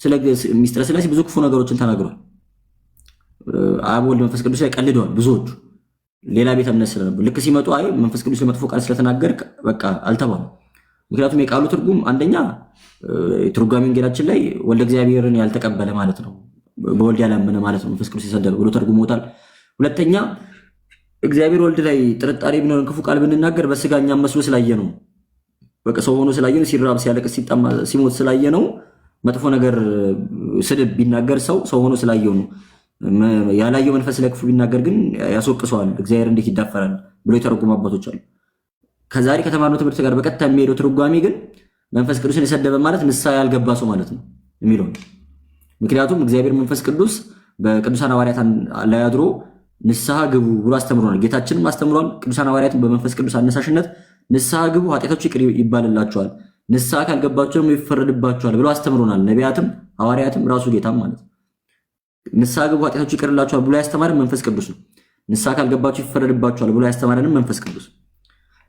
ስለ ሚስጥረ ሥላሴ ብዙ ክፉ ነገሮችን ተናግሯል። አብ ወልድ መንፈስ ቅዱስ ላይ ቀልደዋል ብዙዎቹ። ሌላ ቤተ እምነት ስለነበር ልክ ሲመጡ አይ መንፈስ ቅዱስ ለመጥፎ ቃል ስለተናገር በቃ አልተባሉ። ምክንያቱም የቃሉ ትርጉም አንደኛ ትርጓሜ ወንጌላችን ላይ ወልደ እግዚአብሔርን ያልተቀበለ ማለት ነው፣ በወልድ ያላመነ ማለት ነው መንፈስ ቅዱስ የሰደበ ብሎ ተርጉሞታል። ሁለተኛ እግዚአብሔር ወልድ ላይ ጥርጣሬ ቢኖርን ክፉ ቃል ብንናገር በስጋ እኛም መስሎ ስላየ ነው፣ በቃ ሰው ሆኖ ስላየ ነው፣ ሲራብ ሲያለቅስ ሲጠማ ሲሞት ስላየ ነው። መጥፎ ነገር ስድብ ቢናገር ሰው ሆኖ ስላየው ነው። ያላየው መንፈስ ላይ ክፉ ቢናገር ግን ያስወቅሰዋል፣ እግዚአብሔር እንዴት ይዳፈራል ብሎ የተረጉሙ አባቶች አሉ። ከዛሬ ከተማርነው ትምህርት ጋር በቀጥታ የሚሄደው ትርጓሜ ግን መንፈስ ቅዱስን የሰደበ ማለት ንስሐ ያልገባ ሰው ማለት ነው የሚለው። ምክንያቱም እግዚአብሔር መንፈስ ቅዱስ በቅዱሳን ሐዋርያት ላይ አድሮ ንስሐ ግቡ ብሎ አስተምሮናል። ጌታችንም አስተምሯል። ቅዱሳን ሐዋርያትን በመንፈስ ቅዱስ አነሳሽነት ንስሐ ግቡ ኃጢአታችሁ ይቅር ይባልላችኋል፣ ንስሐ ካልገባችሁ ደግሞ ይፈረድባችኋል ብሎ አስተምሮናል። ነቢያትም ሐዋርያትም ራሱ ጌታም ማለት ነው። ንስሐ ግቡ ኃጢአታችሁ ይቅርላችኋል ብሎ ያስተማረን መንፈስ ቅዱስ ነው። ንስሐ ካልገባችሁ ይፈረድባችኋል ብሎ ያስተማረንም መንፈስ ቅዱስ።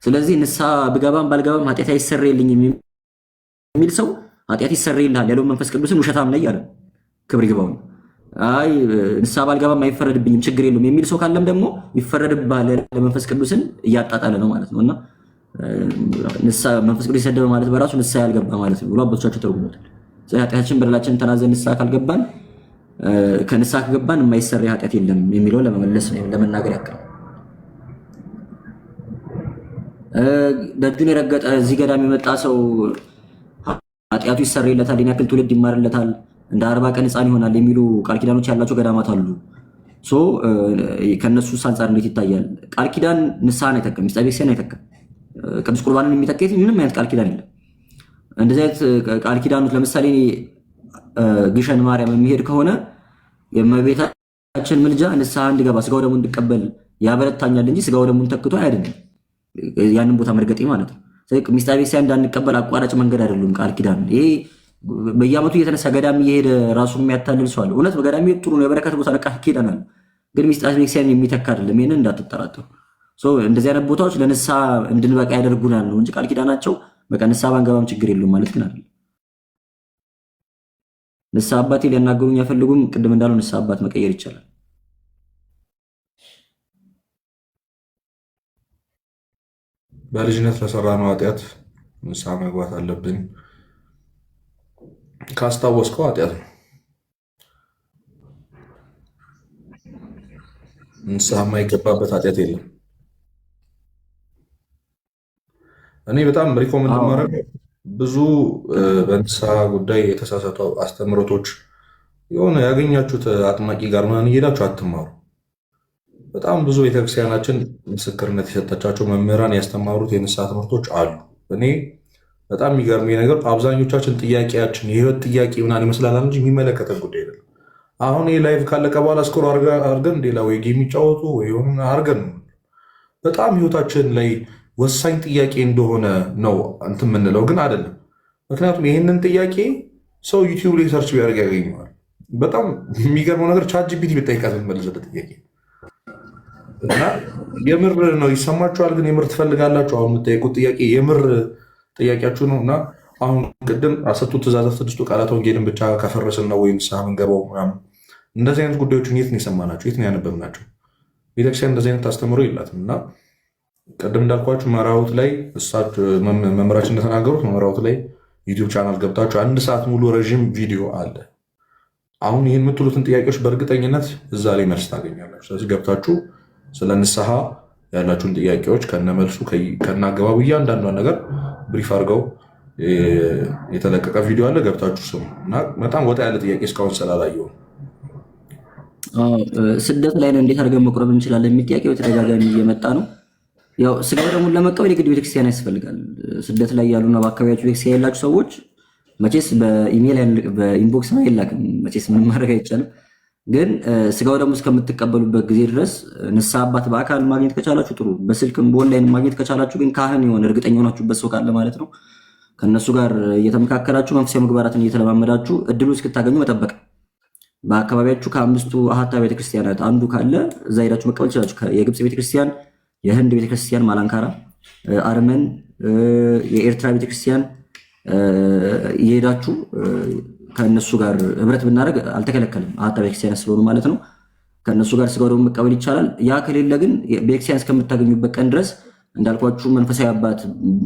ስለዚህ ንስሐ ብገባም ባልገባም ኃጢአት አይሰረይልኝም የሚል ሰው ኃጢአት ይሰረይልሃል ያለው መንፈስ ቅዱስን ውሸታም ነኝ ያለ ክብር ይግባው። አይ ንስሐ ባልገባም አይፈረድብኝም ችግር የለውም የሚል ሰው ካለም ደግሞ ይፈረድብሃል ለመንፈስ ቅዱስን እያጣጣለ ነው ማለት ነው። እና ንስሐ መንፈስ ቅዱስ የሰደበ ማለት በራሱ ንስሐ ያልገባ ማለት ነው ብሎ አባቶቻቸው ተርጉሞታል። ስለዚህ ኃጢአታችን በደላችንን ተናዘን ንስሐ ካልገባን ከንስሐ ከገባን የማይሰረይ ኃጢአት የለም የሚለውን ለመመለስ ነው ለመናገር ያክል። ደጁን የረገጠ እዚህ ገዳም የመጣ ሰው ኃጢአቱ ይሰረይለታል፣ ይህን ያክል ትውልድ ይማርለታል፣ እንደ 40 ቀን ሕፃን ይሆናል የሚሉ ቃል ኪዳኖች ያላቸው ገዳማት አሉ። ከነሱ አንጻር እንዴት ይታያል? ቃል ኪዳን ንስሐን አይተካም፣ ሚስጥረ ቤተክርስቲያን አይተካም። ቅዱስ ቁርባንን የሚተካ ምንም አይነት ቃል ኪዳን የለም። እንደዚህ አይነት ቃል ኪዳኖች ለምሳሌ ግሸን ማርያም የሚሄድ ከሆነ የእመቤታችን ምልጃ ንስሐ እንድገባ ስጋው ደግሞ እንድቀበል ያበረታኛል እንጂ ስጋው ደግሞ ተክቶ አይደለም ያንን ቦታ መርገጤ ማለት ነው። ስለዚህ ሚስጥረ ቤተክርስቲያን እንዳንቀበል አቋራጭ መንገድ አይደሉም ቃል ኪዳን። ይሄ በየዓመቱ እየተነሳ ገዳም እየሄደ ራሱን የሚያታልል ሰው አለ። እውነት በገዳም ይሄድ ጥሩ ነው፣ የበረከት ቦታ ቃል ኪዳን አለ። ግን ሚስጥረ ቤተክርስቲያን የሚተካ አይደለም። ይሄንን እንዳትጠራጠሩ። እንደዚህ አይነት ቦታዎች ለንስሐ እንድንበቃ ያደርጉናል ነው እንጂ ቃል ኪዳናቸው በቃ ንስሐ ባንገባም ችግር የለውም ማለት ግን አይደለም። ንስሐ አባቴ ሊያናገሩኝ አይፈልጉም። ቅድም እንዳለው ንስሐ አባት መቀየር ይቻላል። በልጅነት ለሰራነው ኃጢአት ንስሐ መግባት አለብን። ካስታወስከው ኃጢአት ነው። ንስሐ የማይገባበት ኃጢአት የለም። እኔ በጣም ሪኮመንድ ማድረግ ብዙ በንስሐ ጉዳይ የተሳሳቱ አስተምሮቶች የሆነ ያገኛችሁት አጥማቂ ጋር ምናምን እየሄዳችሁ አትማሩ። በጣም ብዙ ቤተክርስቲያናችን ምስክርነት የሰጠቻቸው መምህራን ያስተማሩት የንስሐ ትምህርቶች አሉ። እኔ በጣም የሚገርመኝ ነገር አብዛኞቻችን ጥያቄያችን የህይወት ጥያቄ ምናምን ይመስላል እንጂ የሚመለከተን ጉዳይ አይደለም። አሁን ይህ ላይቭ ካለቀ በኋላ ስኮር አርገን ሌላ ወይ ጌም የሚጫወቱ ወይ ሆን አርገን በጣም ህይወታችን ላይ ወሳኝ ጥያቄ እንደሆነ ነው እንትን የምንለው ግን አይደለም። ምክንያቱም ይህንን ጥያቄ ሰው ዩቲዩብ ላይ ሰርች ቢያደርግ ያገኘዋል። በጣም የሚገርመው ነገር ቻት ጂፒቲ ብጠይቃት የምትመልስለት ጥያቄ እና የምር ነው። ይሰማችኋል? ግን የምር ትፈልጋላችሁ? አሁን የምጠይቁት ጥያቄ የምር ጥያቄያችሁ ነው። እና አሁን ቅድም 10ቱ ትእዛዛት 6ቱ ቃላት ወንጌልን ብቻ ከፈረስን ነው ወይ ንስሐ የምንገባው ምናምን እንደዚህ አይነት ጉዳዮችን የት ነው የሰማናቸው? የት ነው ያነበብናቸው? ቤተክርስቲያን እንደዚህ አይነት አስተምሮ የላትም። እና ቅድም እንዳልኳችሁ መራውት ላይ መምህራችን እንደተናገሩት መራውት ላይ ዩቲዩብ ቻናል ገብታችሁ 1 ሰዓት ሙሉ ረዥም ቪዲዮ አለ። አሁን ይህን የምትሉትን ጥያቄዎች በእርግጠኝነት እዛ ላይ መልስ ታገኛላችሁ። ስለዚህ ገብታችሁ ስለ ንስሐ ያላችሁን ጥያቄዎች ከነመልሱ ከናገባቡ እያንዳንዷን ነገር ብሪፍ አድርገው የተለቀቀ ቪዲዮ አለ። ገብታችሁ ስሙ እና በጣም ወጣ ያለ ጥያቄ እስካሁን ስላላየው ስደት ላይ ነው እንዴት አድርገን መቁረብ እንችላለን የሚል ጥያቄ በተደጋጋሚ እየመጣ ነው። ያው ስጋ ወደሙን ለመቀበል የግድ ቤተክርስቲያን ያስፈልጋል። ስደት ላይ ያሉና በአካባቢያችሁ ቤተክርስቲያን ያላችሁ ሰዎች መቼስ በኢሜል በኢንቦክስ ነው አይላክም። መቼስ ምንም ማድረግ አይቻልም። ግን ስጋ ወደሙ እስከምትቀበሉበት ጊዜ ድረስ ንስሐ አባት በአካል ማግኘት ከቻላችሁ ጥሩ፣ በስልክም በኦንላይን ማግኘት ከቻላችሁ ግን ካህን የሆነ እርግጠኛ ሆናችሁበት ሰው ካለ ማለት ነው ከነሱ ጋር እየተመካከላችሁ መንፈሳዊ ምግባራትን እየተለማመዳችሁ እድሉ እስክታገኙ መጠበቅ። በአካባቢያችሁ ከ5ቱ አሃታ ቤተክርስቲያናት አንዱ ካለ እዛ ሄዳችሁ መቀበል ትችላችሁ። የግብፅ ቤተክርስቲያን፣ የህንድ ቤተክርስቲያን ማላንካራ፣ አርመን፣ የኤርትራ ቤተክርስቲያን እየሄዳችሁ ከእነሱ ጋር ህብረት ብናደርግ አልተከለከልም። አሃታ ቤተክርስቲያን ስለሆኑ ማለት ነው። ከእነሱ ጋር ስጋ ወደሙ መቀበል ይቻላል። ያ ከሌለ ግን ቤተክርስቲያን እስከምታገኙበት ቀን ድረስ እንዳልኳችሁ መንፈሳዊ አባት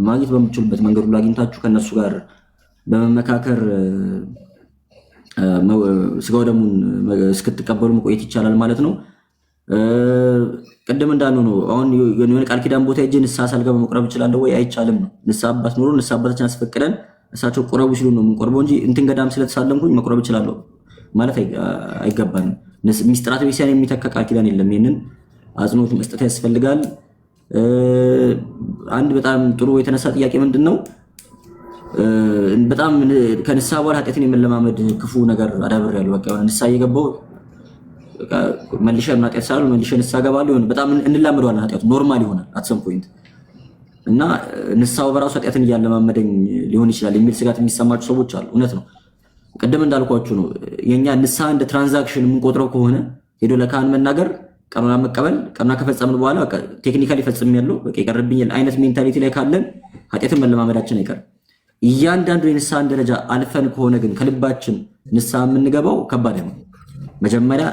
ማግኘት በምትችሉበት መንገድ ሁሉ አግኝታችሁ ከእነሱ ጋር በመመካከር ስጋ ወደሙን እስክትቀበሉ መቆየት ይቻላል ማለት ነው። ቅድም እንዳልነው ነው። አሁን የሆነ ቃል ኪዳን ቦታ ሄጄ ንስሐ ሳልገባ መቁረብ እችላለሁ ወይ? አይቻልም ነው። ንስሐ አባት ኖሮ ንስሐ አባታችን አስፈቅደን እሳቸው ቁረቡ ሲሉ ነው የምንቆርበው እንጂ እንትን ገዳም ስለተሳለምኩኝ መቁረብ እችላለሁ ማለት አይገባንም። ሚስጥራተ ቤተክርስቲያን የሚተካ ቃል ኪዳን የለም። ይህንን አጽንኦት መስጠት ያስፈልጋል። አንድ በጣም ጥሩ የተነሳ ጥያቄ ምንድን ነው? በጣም ከንስሐ በኋላ ኃጢአትን የመለማመድ ክፉ ነገር አዳብሬያለሁ። በቃ የሆነ ንስሐ እየገባሁ መልሼ ኃጢአት ሳልሆን መልሼ ንስሐ እገባለሁ። በጣም እንላመደዋለን። ኃጢአቱ ኖርማል ይሆናል አት ሰም ፖይንት እና ንስሐው በራሱ ኃጢአትን እያለማመደኝ ሊሆን ይችላል የሚል ስጋት የሚሰማችሁ ሰዎች አሉ። እውነት ነው። ቅድም እንዳልኳችሁ ነው። የኛ ንስሐ እንደ ትራንዛክሽን የምንቆጥረው ከሆነ ሄዶ ለካህን መናገር፣ ቀኖና መቀበል፣ ቀኖና ከፈጸምን በኋላ በቃ ቴክኒካሊ ፈጽም ያለው በቃ ይቀርብኛል አይነት ሜንታሊቲ ላይ ካለን ኃጢአትን መለማመዳችን አይቀርም። እያንዳንዱ የንስሐን ደረጃ አልፈን ከሆነ ግን ከልባችን ንስሐ የምንገባው ከባድ ነው። መጀመሪያ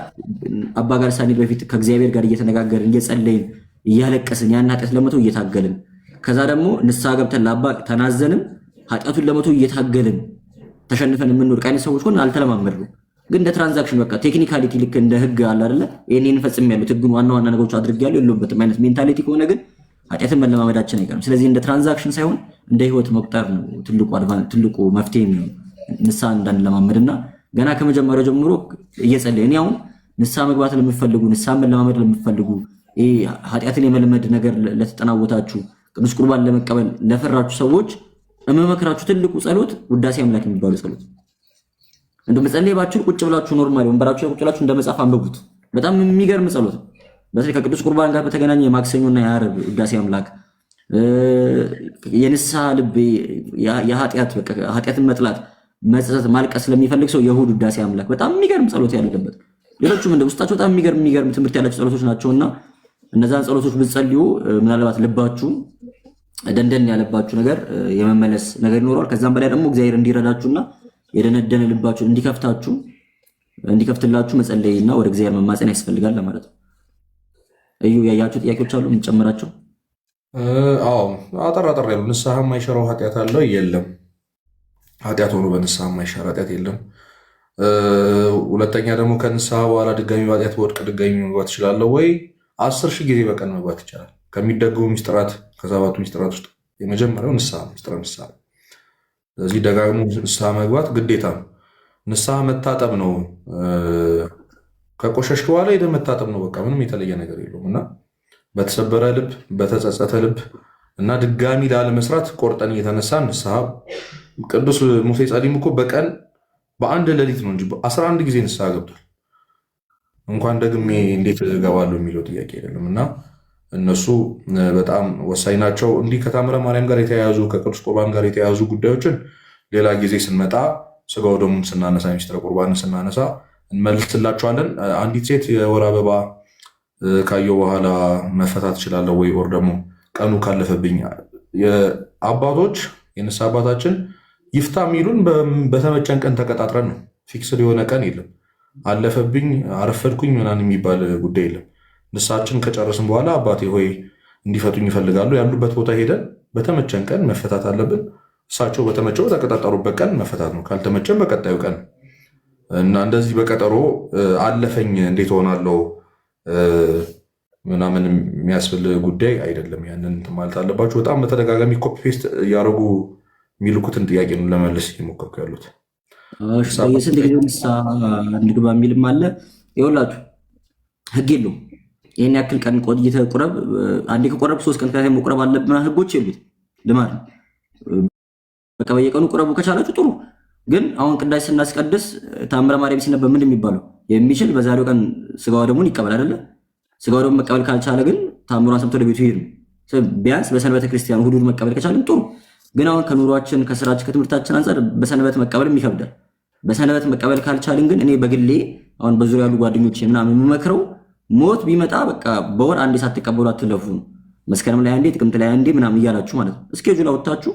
አባ ጋር ሳንሄድ በፊት ከእግዚአብሔር ጋር እየተነጋገርን እየጸለይን እያለቀስን ያን ኃጢአት ለመተው እየታገልን ከዛ ደግሞ ንስሐ ገብተን ለአባ ተናዘንም ኃጢአቱን ለመተው እየታገልን ተሸንፈን የምንወድቅ አይነት ሰዎች ሆነ አልተለማመድነው። ግን እንደ ትራንዛክሽን በቃ ቴክኒካሊቲ ልክ እንደ ህግ አለ አይደለ? ይሄንን ፈጽሜያለሁ ህግን ዋና ዋና ነገሮች አድርጌያለሁ የለውበትም አይነት ሜንታሊቲ ከሆነ ግን ኃጢአትን መለማመዳችን አይቀርም። ስለዚህ እንደ ትራንዛክሽን ሳይሆን እንደ ህይወት መቁጠር ነው ትልቁ መፍትሄ የሚሆነው ንስሐ እንዳንለማመድና ገና ከመጀመሪያው ጀምሮ እየጸለየ እኔ አሁን ንስሐ መግባት ለምትፈልጉ ንስሐ መለማመድ ለምትፈልጉ ኃጢአትን የመለመድ ነገር ለተጠናወታችሁ ቅዱስ ቁርባን ለመቀበል ለፈራችሁ ሰዎች እመመክራችሁ ትልቁ ጸሎት ውዳሴ አምላክ የሚባለው ጸሎት እንደው መጸለይ ባችሁ ቁጭ ብላችሁ ኖርማሊ ወንበራችሁ ላይ ቁጭ ብላችሁ እንደ መጽሐፍ አንብቡት። በጣም የሚገርም ጸሎት ነው። በተለይ ከቅዱስ ቁርባን ጋር በተገናኘ የማክሰኞና የዓርብ ውዳሴ አምላክ የንስሐ ልብ ኃጢአትን መጥላት መጸጸት ማልቀስ ስለሚፈልግ ሰው የእሑድ ውዳሴ አምላክ በጣም የሚገርም ጸሎት ያለበት ሌሎቹም እንደ ውስጣቸው በጣም የሚገርም ትምህርት ያላቸው ጸሎቶች ናቸውና እነዛን ጸሎቶች ብትጸልዩ ምናልባት ልባችሁ ደንደን ያለባችሁ ነገር የመመለስ ነገር ይኖራል። ከዛም በላይ ደግሞ እግዚአብሔር እንዲረዳችሁና የደነደነ ልባችሁ እንዲከፍትላችሁ መጸለይና ወደ እግዚአብሔር መማፀን ያስፈልጋል ለማለት ነው። እዩ ያያችሁ ጥያቄዎች አሉ የምትጨምራቸው? አዎ አጠር ያሉ ንስሐ የማይሽረው ኃጢአት አለው? የለም። ኃጢአት ሆኖ በንስሐ የማይሻር ኃጢአት የለም። ሁለተኛ ደግሞ ከንስሐ በኋላ ድጋሚ ኃጢአት በወድቅ ድጋሚ መግባት እችላለሁ ወይ? 10,000 ጊዜ በቀን መግባት ይቻላል። ከሚደገሙ ሚስጥራት ከሰባቱ ሚስጥራት ውስጥ የመጀመሪያው ንስሐ ሚስጥረ ንስሐ። ስለዚህ ደጋግሞ ንስሐ መግባት ግዴታ ነው። ንስሐ መታጠብ ነው። ከቆሸሽክ በኋላ ሄደህ መታጠብ ነው። በቃ ምንም የተለየ ነገር የለውም እና በተሰበረ ልብ በተጸጸተ ልብ እና ድጋሚ ላለመስራት ቆርጠን እየተነሳ ንስሐ ቅዱስ ሙሴ ጸሊም እኮ በቀን በአንድ ሌሊት ነው እንጂ 11 ጊዜ ንስሐ ገብቷል። እንኳን ደግሜ እንዴት እገባለሁ የሚለው ጥያቄ አይደለም እና እነሱ በጣም ወሳኝ ናቸው። እንዲህ ከታምረ ማርያም ጋር የተያያዙ ከቅዱስ ቁርባን ጋር የተያያዙ ጉዳዮችን ሌላ ጊዜ ስንመጣ ስጋው ደሙን ስናነሳ ሚስጥረ ቁርባንን ስናነሳ እንመልስላቸዋለን። አንዲት ሴት የወር አበባ ካየሁ በኋላ መፈታት እችላለሁ ወይ? ወር ደግሞ ቀኑ ካለፈብኝ አባቶች የንስሐ አባታችን ይፍታ የሚሉን በተመቸን ቀን ተቀጣጥረን ነው። ፊክስድ የሆነ ቀን የለም። አለፈብኝ አረፈድኩኝ ምናምን የሚባል ጉዳይ የለም። ንስሐችን ከጨረስን በኋላ አባቴ ሆይ እንዲፈቱኝ ይፈልጋሉ። ያሉበት ቦታ ሄደን በተመቸን ቀን መፈታት አለብን። እሳቸው በተመቸው በተቀጣጠሩበት ቀን መፈታት ነው። ካልተመቸን በቀጣዩ ቀን እና እንደዚህ በቀጠሮ አለፈኝ እንዴት ሆናለው ምናምን የሚያስብል ጉዳይ አይደለም። ያንን ማለት አለባችሁ። በጣም በተደጋጋሚ ኮፒ ፔስት እያደረጉ የሚልኩትን ጥያቄ ነው ለመለስ እየሞከርኩ ያሉት። የስንት ጊዜ ንስሓ እንግባ የሚልም አለ። ይኸውላችሁ ህግ የለውም። ይህን ያክል ቀን ቆይተህ ቁረብ፣ አንዴ ከቆረብ 3 ቀን ከላይ መቁረብ አለብን ህጎች የሉት። ልማድ በቃ በየቀኑ ቁረቡ ከቻላችሁ ጥሩ። ግን አሁን ቅዳሴ ስናስቀድስ ታምረ ማርያም ሲነበብ ምንድን የሚባለው የሚችል በዛሬው ቀን ስጋው ደግሞ ይቀበል አይደለ? ስጋው ደግሞ መቀበል ካልቻለ ግን ታምሯን ሰምቶ ወደ ቤቱ ይሄድ ነው። ቢያንስ በሰንበተ ክርስቲያን ሁሉን መቀበል ከቻለን ጥሩ። ግን አሁን ከኑሯችን ከስራችን ከትምህርታችን አንጻር በሰንበት መቀበልም ይከብዳል። በሰንበት መቀበል ካልቻልን ግን እኔ በግሌ አሁን በዙሪያ ያሉ ጓደኞች ምናምን የምመክረው ሞት ቢመጣ በቃ በወር አንዴ ሳትቀበሉ አትለፉ ነው። መስከረም ላይ አንዴ፣ ጥቅምት ላይ አንዴ ምናምን እያላችሁ ማለት ነው። እስኬጁል አውጥታችሁ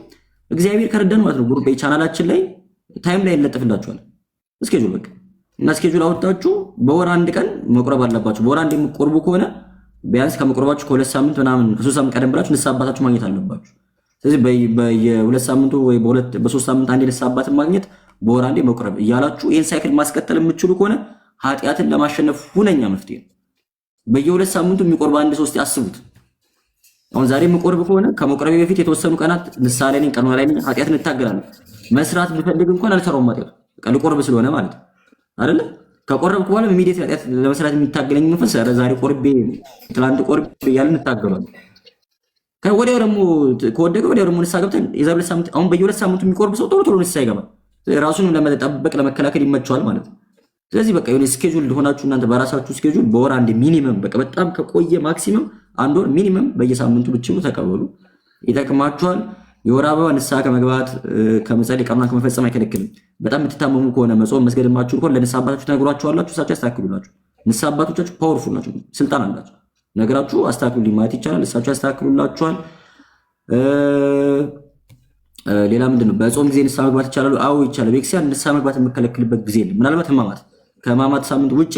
እግዚአብሔር ከረዳን ማለት ነው ጉሩቤ ቻናላችን ላይ ታይም ላይ እንለጥፍላችኋል። እስኬጁል በቃ እና እስኬጁል አውጥታችሁ በወር አንድ ቀን መቁረብ አለባችሁ። በወር አንድ የምትቆርቡ ከሆነ ቢያንስ ከመቁረባችሁ ከ2 ሳምንት ምናምን ከ3 ሳምንት ቀደም ብላችሁ ንስሓ አባታችሁ ማግኘት አለባችሁ። ስለዚህ በየ2 ሳምንቱ ወይ በ3 ሳምንት አንዴ ንስሓ አባትን ማግኘት፣ በወር አንዴ መቁረብ እያላችሁ ይህን ሳይክል ማስቀጠል የምትችሉ ከሆነ ኃጢአትን ለማሸነፍ ሁነኛ መፍትሄ ነው። በየ2 ሳምንቱ የሚቆርብ አንድ ሰው እስቲ አስቡት። አሁን ዛሬ የምቆርብ ከሆነ ከመቁረቤ በፊት የተወሰኑ ቀናት ንስሓ ላይ ነኝ፣ ቀኗ ላይ ነኝ፣ ኃጢአትን እታገላለሁ። መስራት ብፈልግ እንኳን አልሰራውም ኃጢአቱ በቃ ልቆርብ ስለሆነ ማለት አይደለ? ከቆረብኩ በኋላ ኢሚዲየት ኃጢአት ለመስራት የሚታገለኝ መንፈስ ዛሬ ቆርቤ ትላንት ቆርቤ እያልን እንታገላለን። ወዲያው ደግሞ ከወደቀ ወዲያው ደግሞ ንስሓ ገብተን የዛሬ 2 ሳምንት አሁን በየ2 ሳምንቱ የሚቆርብ ሰው ቶሎ ቶሎ ንስሓ ይገባል። ራሱን ለመጠበቅ ለመከላከል ይመቸዋል ማለት ነው። ስለዚህ በቃ የሆነ ስኬጁል ሆናችሁ እናንተ በራሳችሁ ስኬጁል በወር አንድ ሚኒመም በቃ በጣም ከቆየ ማክሲመም 1 ወር ሚኒመም በየሳምንቱ ብትችሉ ተቀበሉ፣ ይጠቅማችኋል። የወር አበባ ንስሓ ከመግባት ከመጸለይ ቀኑን ከመፈጸም አይከለክልም። በጣም የምትታመሙ ከሆነ መጾም መስገድ የማትችሉ ከሆነ ለንስሓ አባታችሁ ተነግሯችኋላችሁ፣ እሳቸው ያስተካክሉላችሁ። ንስሓ አባቶቻችሁ ፓወርፉል ናቸው፣ ስልጣን አላቸው። ነገራችሁ አስተካክሉልኝ ማለት ይቻላል፣ እሳቸው ያስተካክሉላችኋል። ሌላ ምንድን ነው? በጾም ጊዜ ንስሓ መግባት ይቻላሉ? አዎ ይቻላል። ቤተክርስቲያን ንስሓ መግባት የምከለክልበት ጊዜ የለም። ምናልባት ህማማት ከህማማት ሳምንት ውጪ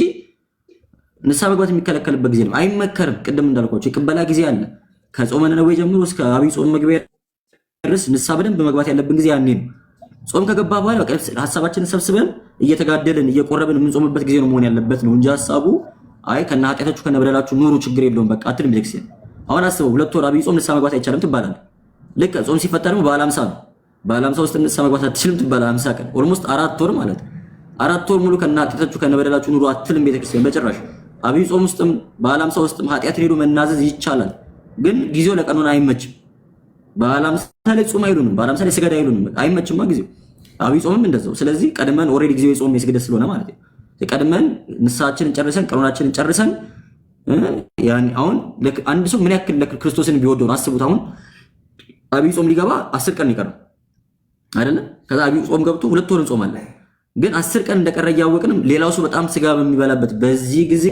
ንስሓ መግባት የሚከለከልበት ጊዜ ነው። አይመከርም። ቅድም እንዳልኳቸው የቅበላ ጊዜ አለ። ከጾመ ነነዌ ጀምሮ እስከ አብይ ጾም መግቢያ ድረስ ንስሓ በደንብ መግባት ያለብን ጊዜ ያኔ ነው። ጾም ከገባ በኋላ በቃ ሀሳባችንን ሰብስበን እየተጋደልን እየቆረብን የምንጾምበት ጊዜ ነው መሆን ያለበት ነው እንጂ ሀሳቡ አይ ከነ ኃጢአታችሁ ከነ በደላችሁ ኑሩ ችግር የለውም በቃ አትልም ቤተክርስቲያን። አሁን አስበው 2 ወር አብይ ጾም ንስሓ መግባት አይቻልም ትባላለህ። ልክ ጾም ሲፈታ ደግሞ በዓለ ሃምሳ ነው። በዓለ ሃምሳ ውስጥ ንስሓ መግባት አትችልም ትባላለህ። 50 ቀን ኦልሞስት 4 ወር ማለት 4 ወር ሙሉ ከነ ኃጢአታችሁ ከነ በደላችሁ ኑሩ አትልም ቤተክርስቲያን በጭራሽ። አብይ ጾም ውስጥም በዓለ ሃምሳ ውስጥም ኃጢአትን ሄዶ መናዘዝ ይቻላል፣ ግን ጊዜው ለቀኑን አይመችም። በዓለ ሃምሳ ላይ ጾም አይሉንም፣ በዓለ ሃምሳ ላይ ስገድ አይሉንም፣ አይመችማ ጊዜው። አብይ ጾምም እንደዛው። ስለዚህ ቀድመን ኦልሬዲ ጊዜው የጾም የስግደት ስለሆነ ማለት ነው ቀድመን ንስሓችንን ጨርሰን ቀኑናችንን ጨርሰን ያን አሁን አንድ ሰው ምን ያክል ክርስቶስን ቢወደው አስቡት። አሁን አብይ ጾም ሊገባ 10 ቀን ይቀራል አይደለ? ከዛ አብይ ጾም ገብቶ 2 ወር እንጾማለን። ግን 10 ቀን እንደቀረ እያወቅንም ሌላው ሰው በጣም ስጋ በሚበላበት በዚህ ጊዜ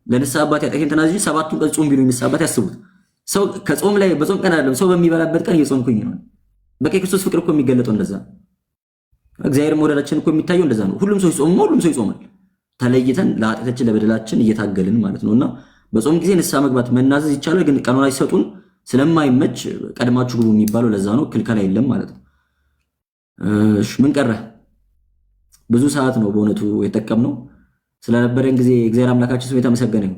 ለንስሓ አባት ያጠቀኝ ተናዝጂ 7ቱን ቀን ጾም ቢሉ ንስሓ አባት ያስቡት። ሰው ከጾም ላይ በጾም ቀን አይደለም ሰው በሚበላበት ቀን እየጾምኩኝ ነው። በቃ የክርስቶስ ፍቅር እኮ የሚገለጠው እንደዛ ነው። እግዚአብሔር መውደዳችን እኮ የሚታየው እንደዛ ነው። ሁሉም ሰው ይጾም፣ ሁሉም ሰው ይጾማል። ተለይተን ለኃጢአታችን ለበደላችን እየታገልን ማለት ነውና በጾም ጊዜ ንስሓ መግባት መናዘዝ ይቻላል። ግን ቀኑን ሲሰጡን ስለማይመች ቀድማችሁ ግቡ የሚባለው ለዛ ነው። ክልከላ የለም ማለት ነው። እሺ ምን ቀረ? ብዙ ሰዓት ነው በእውነቱ የተጠቀምነው። ስለነበረን ጊዜ እግዚአብሔር አምላካችን ስሙ የተመሰገነ ይሁን።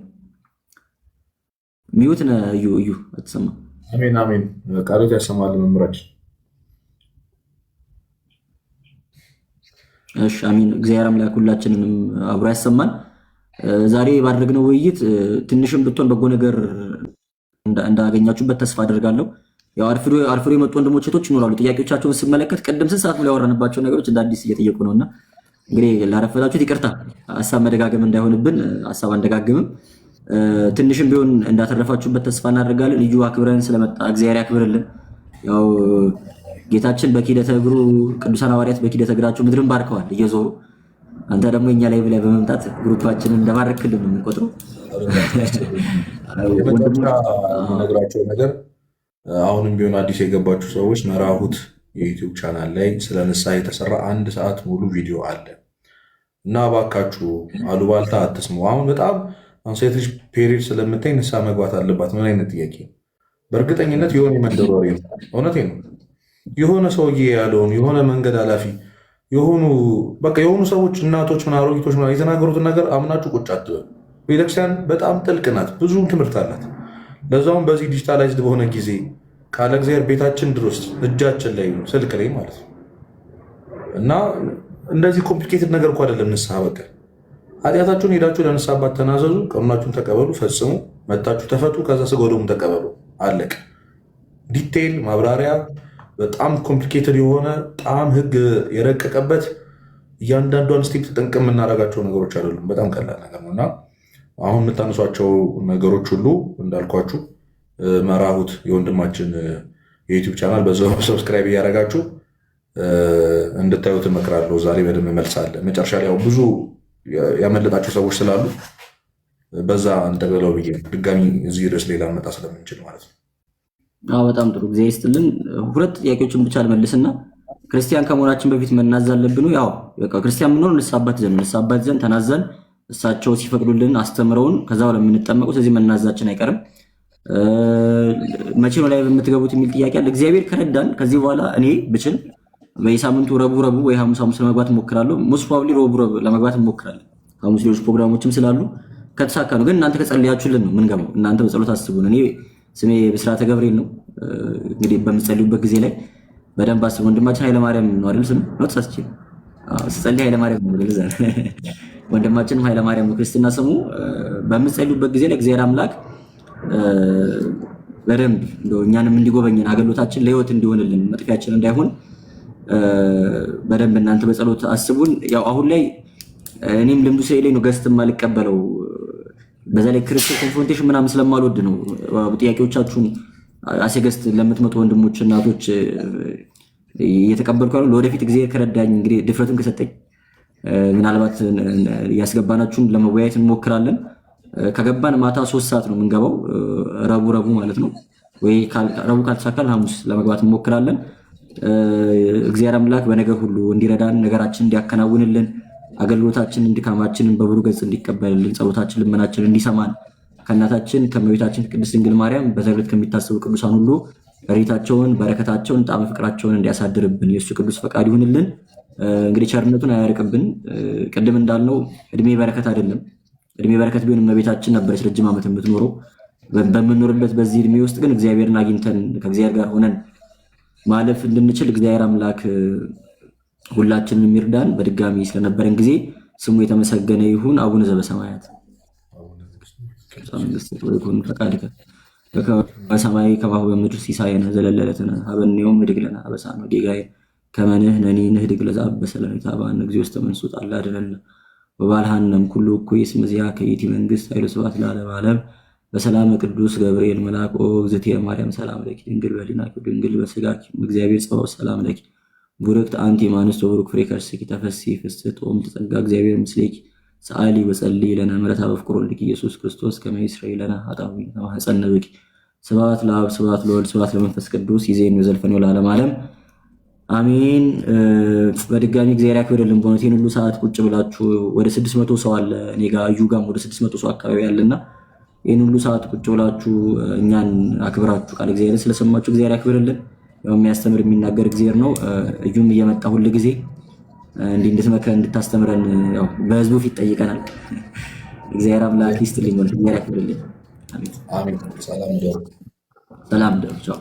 ሚዩት ነው እዩ አትሰማ። አሜን አሜን። ቃሎት ያሰማል መምህራችን። እሺ አሜን። እግዚአብሔር አምላክ ሁላችንንም አብሮ ያሰማን። ዛሬ ባደረግነው ውይይት ትንሽም ብትሆን በጎ ነገር እንዳገኛችሁበት ተስፋ አደርጋለሁ። ያው አርፍዶ የመጡ ወንድሞች እህቶች ይኖራሉ። ጥያቄዎቻቸውን ስመለከት ቅድም 6 ሰዓት ሙሉ ያወራንባቸው ነገሮች እንደ አዲስ እየጠየቁ ነውና እንግዲህ ላረፈዳችሁት ይቅርታ። ሀሳብ መደጋገም እንዳይሆንብን ሀሳብ አንደጋግምም። ትንሽም ቢሆን እንዳተረፋችሁበት ተስፋ እናደርጋለን። ልዩ አክብረን ስለመጣ እግዚአብሔር ያክብርልን። ያው ጌታችን በኪደተ እግሩ ቅዱሳን ሐዋርያት በኪደተ እግራቸው ምድርን ባርከዋል እየዞሩ። አንተ ደግሞ እኛ ላይ ብለህ በመምጣት ግሩፓችንን እንደባረክልን ነው የምንቆጥረው። ነግራቸው ነገር አሁንም ቢሆን አዲስ የገባችሁ ሰዎች መራሁት የዩቲዩብ ቻናል ላይ ስለ ንስሓ የተሰራ 1 ሰዓት ሙሉ ቪዲዮ አለ እና እባካችሁ አሉባልታ አትስሙ። አሁን በጣም ሴት ልጅ ፔሪድ ስለምታይ ንስሓ መግባት አለባት ምን አይነት ጥያቄ? በእርግጠኝነት የሆነ የመንደር ወሬ ነው። እውነቴን ነው። የሆነ ሰውዬ ያለውን የሆነ መንገድ ኃላፊ የሆኑ ሰዎች እናቶች አሮጊቶች የተናገሩትን ነገር አምናችሁ ቁጭ አትበሉ። ቤተክርስቲያን በጣም ጥልቅ ናት፣ ብዙ ትምህርት አላት። ለዛውም በዚህ ዲጂታላይዝድ በሆነ ጊዜ ካለ እግዚአብሔር ቤታችን ድረስ እጃችን ላይ ነው፣ ስልክ ላይ ማለት ነው። እና እንደዚህ ኮምፕሊኬትድ ነገር እኮ አይደለም ንስሐ። በቃ ኃጢአታችሁን ሄዳችሁ ለንስሐ አባት ተናዘዙ፣ ቀኑናችሁን ተቀበሉ፣ ፈጽሙ፣ መታችሁ ተፈቱ፣ ከዛ ስጋ ወደሙ ተቀበሉ። አለቅ። ዲቴይል ማብራሪያ በጣም ኮምፕሊኬትድ የሆነ በጣም ህግ የረቀቀበት እያንዳንዷን ስቴፕ ተጠንቅም የምናደርጋቸው ነገሮች አይደሉም። በጣም ቀላል ነገር ነው እና አሁን የምታነሷቸው ነገሮች ሁሉ እንዳልኳችሁ መራሁት የወንድማችን የዩቲዩብ ቻናል በዛው ሰብስክራይብ እያደረጋችሁ እንድታዩት እመክራለሁ። ዛሬ በደንብ መልሳለ። መጨረሻ ላይ ያው ብዙ ያመለጣቸው ሰዎች ስላሉ በዛ እንጠቅልለው ብዬ ድጋሚ እዚህ ድረስ ሌላ መጣ ስለምንችል ማለት ነው። በጣም ጥሩ ጊዜ ይስጥልን። ሁለት ጥያቄዎችን ብቻ ልመልስና ክርስቲያን ከመሆናችን በፊት መናዝ አለብን። ያው በቃ ክርስቲያን ምንሆን ንስሐ አባት ዘንድ ተናዘን እሳቸው ሲፈቅዱልን አስተምረውን ከዛ በኋላ የምንጠመቀው። ስለዚህ መናዛችን አይቀርም። መቼ ነው ላይ የምትገቡት የሚል ጥያቄ አለ። እግዚአብሔር ከረዳን ከዚህ በኋላ እኔ ብችል በየሳምንቱ ረቡዕ ወይ ሐሙስ ለመግባት እሞክራለሁ። ሞስት ፕሮባብሊ ረቡዕ ለመግባት እሞክራለሁ። ሐሙስ ሌሎች ፕሮግራሞችም ስላሉ ከተሳካ ነው። ግን እናንተ ከጸለያችሁልን ነው የምንገባው። እናንተ በጸሎት አስቡን። እኔ ስሜ ብስራተ ገብርኤል ነው። እንግዲህ በምትጸልዩበት ጊዜ ላይ በደንብ አስቡ። ወንድማችን ኃይለማርያም ነው አይደል? ስም ነው ተሳስቼ ስጸልይ ኃይለማርያም ነው ለዛ ወንድማችን ኃይለማርያም ነው ክርስትና ስሙ። በምትጸልዩበት ጊዜ ላይ እግዚአብሔር አምላክ በደንብ እንደው እኛንም እንዲጎበኘን አገልግሎታችን ለህይወት እንዲሆንልን መጥፊያችን እንዳይሆን በደንብ እናንተ በጸሎት አስቡን። ያው አሁን ላይ እኔም ልምዱ ስለሌለኝ ነው ገስት የማልቀበለው። በዛ ላይ ክርስቶስ ኮንፍሮንቴሽን ምናምን ስለማልወድ ነው ጥያቄዎቻችሁን አሴገስት ለምትመጡ ወንድሞች እናቶች እየተቀበልኩ ያለው። ለወደፊት እግዚአብሔር ከረዳኝ እንግዲህ ድፍረቱን ከሰጠኝ ምናልባት ያስገባናችሁን ለመወያየት እንሞክራለን። ከገባን ማታ 3 ሰዓት ነው የምንገባው፣ ረቡዕ ማለት ነው። ወይ ረቡዕ ካልተሳካል ሐሙስ ለመግባት እንሞክራለን። እግዚአብሔር አምላክ በነገር ሁሉ እንዲረዳን፣ ነገራችን እንዲያከናውንልን፣ አገልግሎታችንን ድካማችንን በብሩህ ገጽ እንዲቀበልልን፣ ጸሎታችን ልመናችን እንዲሰማን ከእናታችን ከእመቤታችን ቅድስት ድንግል ማርያም በዘርት ከሚታሰቡ ቅዱሳን ሁሉ ረድኤታቸውን በረከታቸውን ጣዕመ ፍቅራቸውን እንዲያሳድርብን የእሱ ቅዱስ ፈቃድ ይሁንልን። እንግዲህ ቸርነቱን አያርቅብን። ቅድም እንዳልነው እድሜ በረከት አይደለም። እድሜ በረከት ቢሆን እመቤታችን ነበረች ረጅም ዓመት የምትኖረው። በምንኖርበት በዚህ እድሜ ውስጥ ግን እግዚአብሔርን አግኝተን ከእግዚአብሔር ጋር ሆነን ማለፍ እንድንችል እግዚአብሔር አምላክ ሁላችንን የሚርዳን። በድጋሚ ስለነበረን ጊዜ ስሙ የተመሰገነ ይሁን። አቡነ ዘበሰማያት ፈቃድከ በሰማይ ከማሁ በምድር ሲሳየነ ዘለለዕለትነ ሀበነ ዮም ንኅድግ ለነ አበሳነ ወጌጋየነ ከመ ንሕነኒ ንኅድግ ለዘአበሰ ለነ ኢታብአነ እግዚኦ ውስተ መንሱት አላ አድኅነነ ወባልሐነም ኩሉ እኩይ እስመ ዚአከ ይእቲ መንግሥት ኃይለ ስብሐት ለዓለመ ዓለም። በሰላመ ቅዱስ ገብርኤል መልአክ ኦ እግዝእትየ ማርያም ሰላም ለኪ ድንግል በኅሊናኪ ድንግል በሥጋኪ እግዚአብሔር ጸባኦት ሰላም ለኪ ቡርክት አንቲ እምአንስቶ ቡሩክ ፍሬ ከርሥኪ ተፈሥሒ ፍስሕት ኦም ተጸጋ እግዚአብሔር ምስሌኪ ሰአሊ ወጸልይ ለነ ምሕረተ በፍቅር ወልድኪ ኢየሱስ ክርስቶስ ከመ ይስረይ ለነ ኃጣውኢነ ከማኅፀነ ብኪ። ስብሐት ለአብ ስብሐት ለወልድ ስብሐት ለመንፈስ ቅዱስ ይእዜኒ ወዘልፈኒ ወለዓለመ ዓለም አሜን። በድጋሚ እግዚአብሔር ያክብርልን። በእውነት ይህን ሁሉ ሰዓት ቁጭ ብላችሁ ወደ 600 ሰው አለ እኔ ጋር እዩ ጋርም ወደ 600 ሰው አካባቢ ያለና ይህን ሁሉ ሰዓት ቁጭ ብላችሁ እኛን አክብራችሁ ቃል እግዚአብሔርን ስለሰማችሁ እግዚአብሔር ያክብርልን። ያው የሚያስተምር የሚናገር እግዚአብሔር ነው። እዩም እየመጣ ሁል ጊዜ እንዲህ እንድትመክረን እንድታስተምረን ያው በህዝቡ ፊት ጠይቀናል። እግዚአብሔር አምላክ ይስጥልኝ። እግዚአብሔር ያክብርልኝ። አሜን። ሰላም ደሩ። ቻው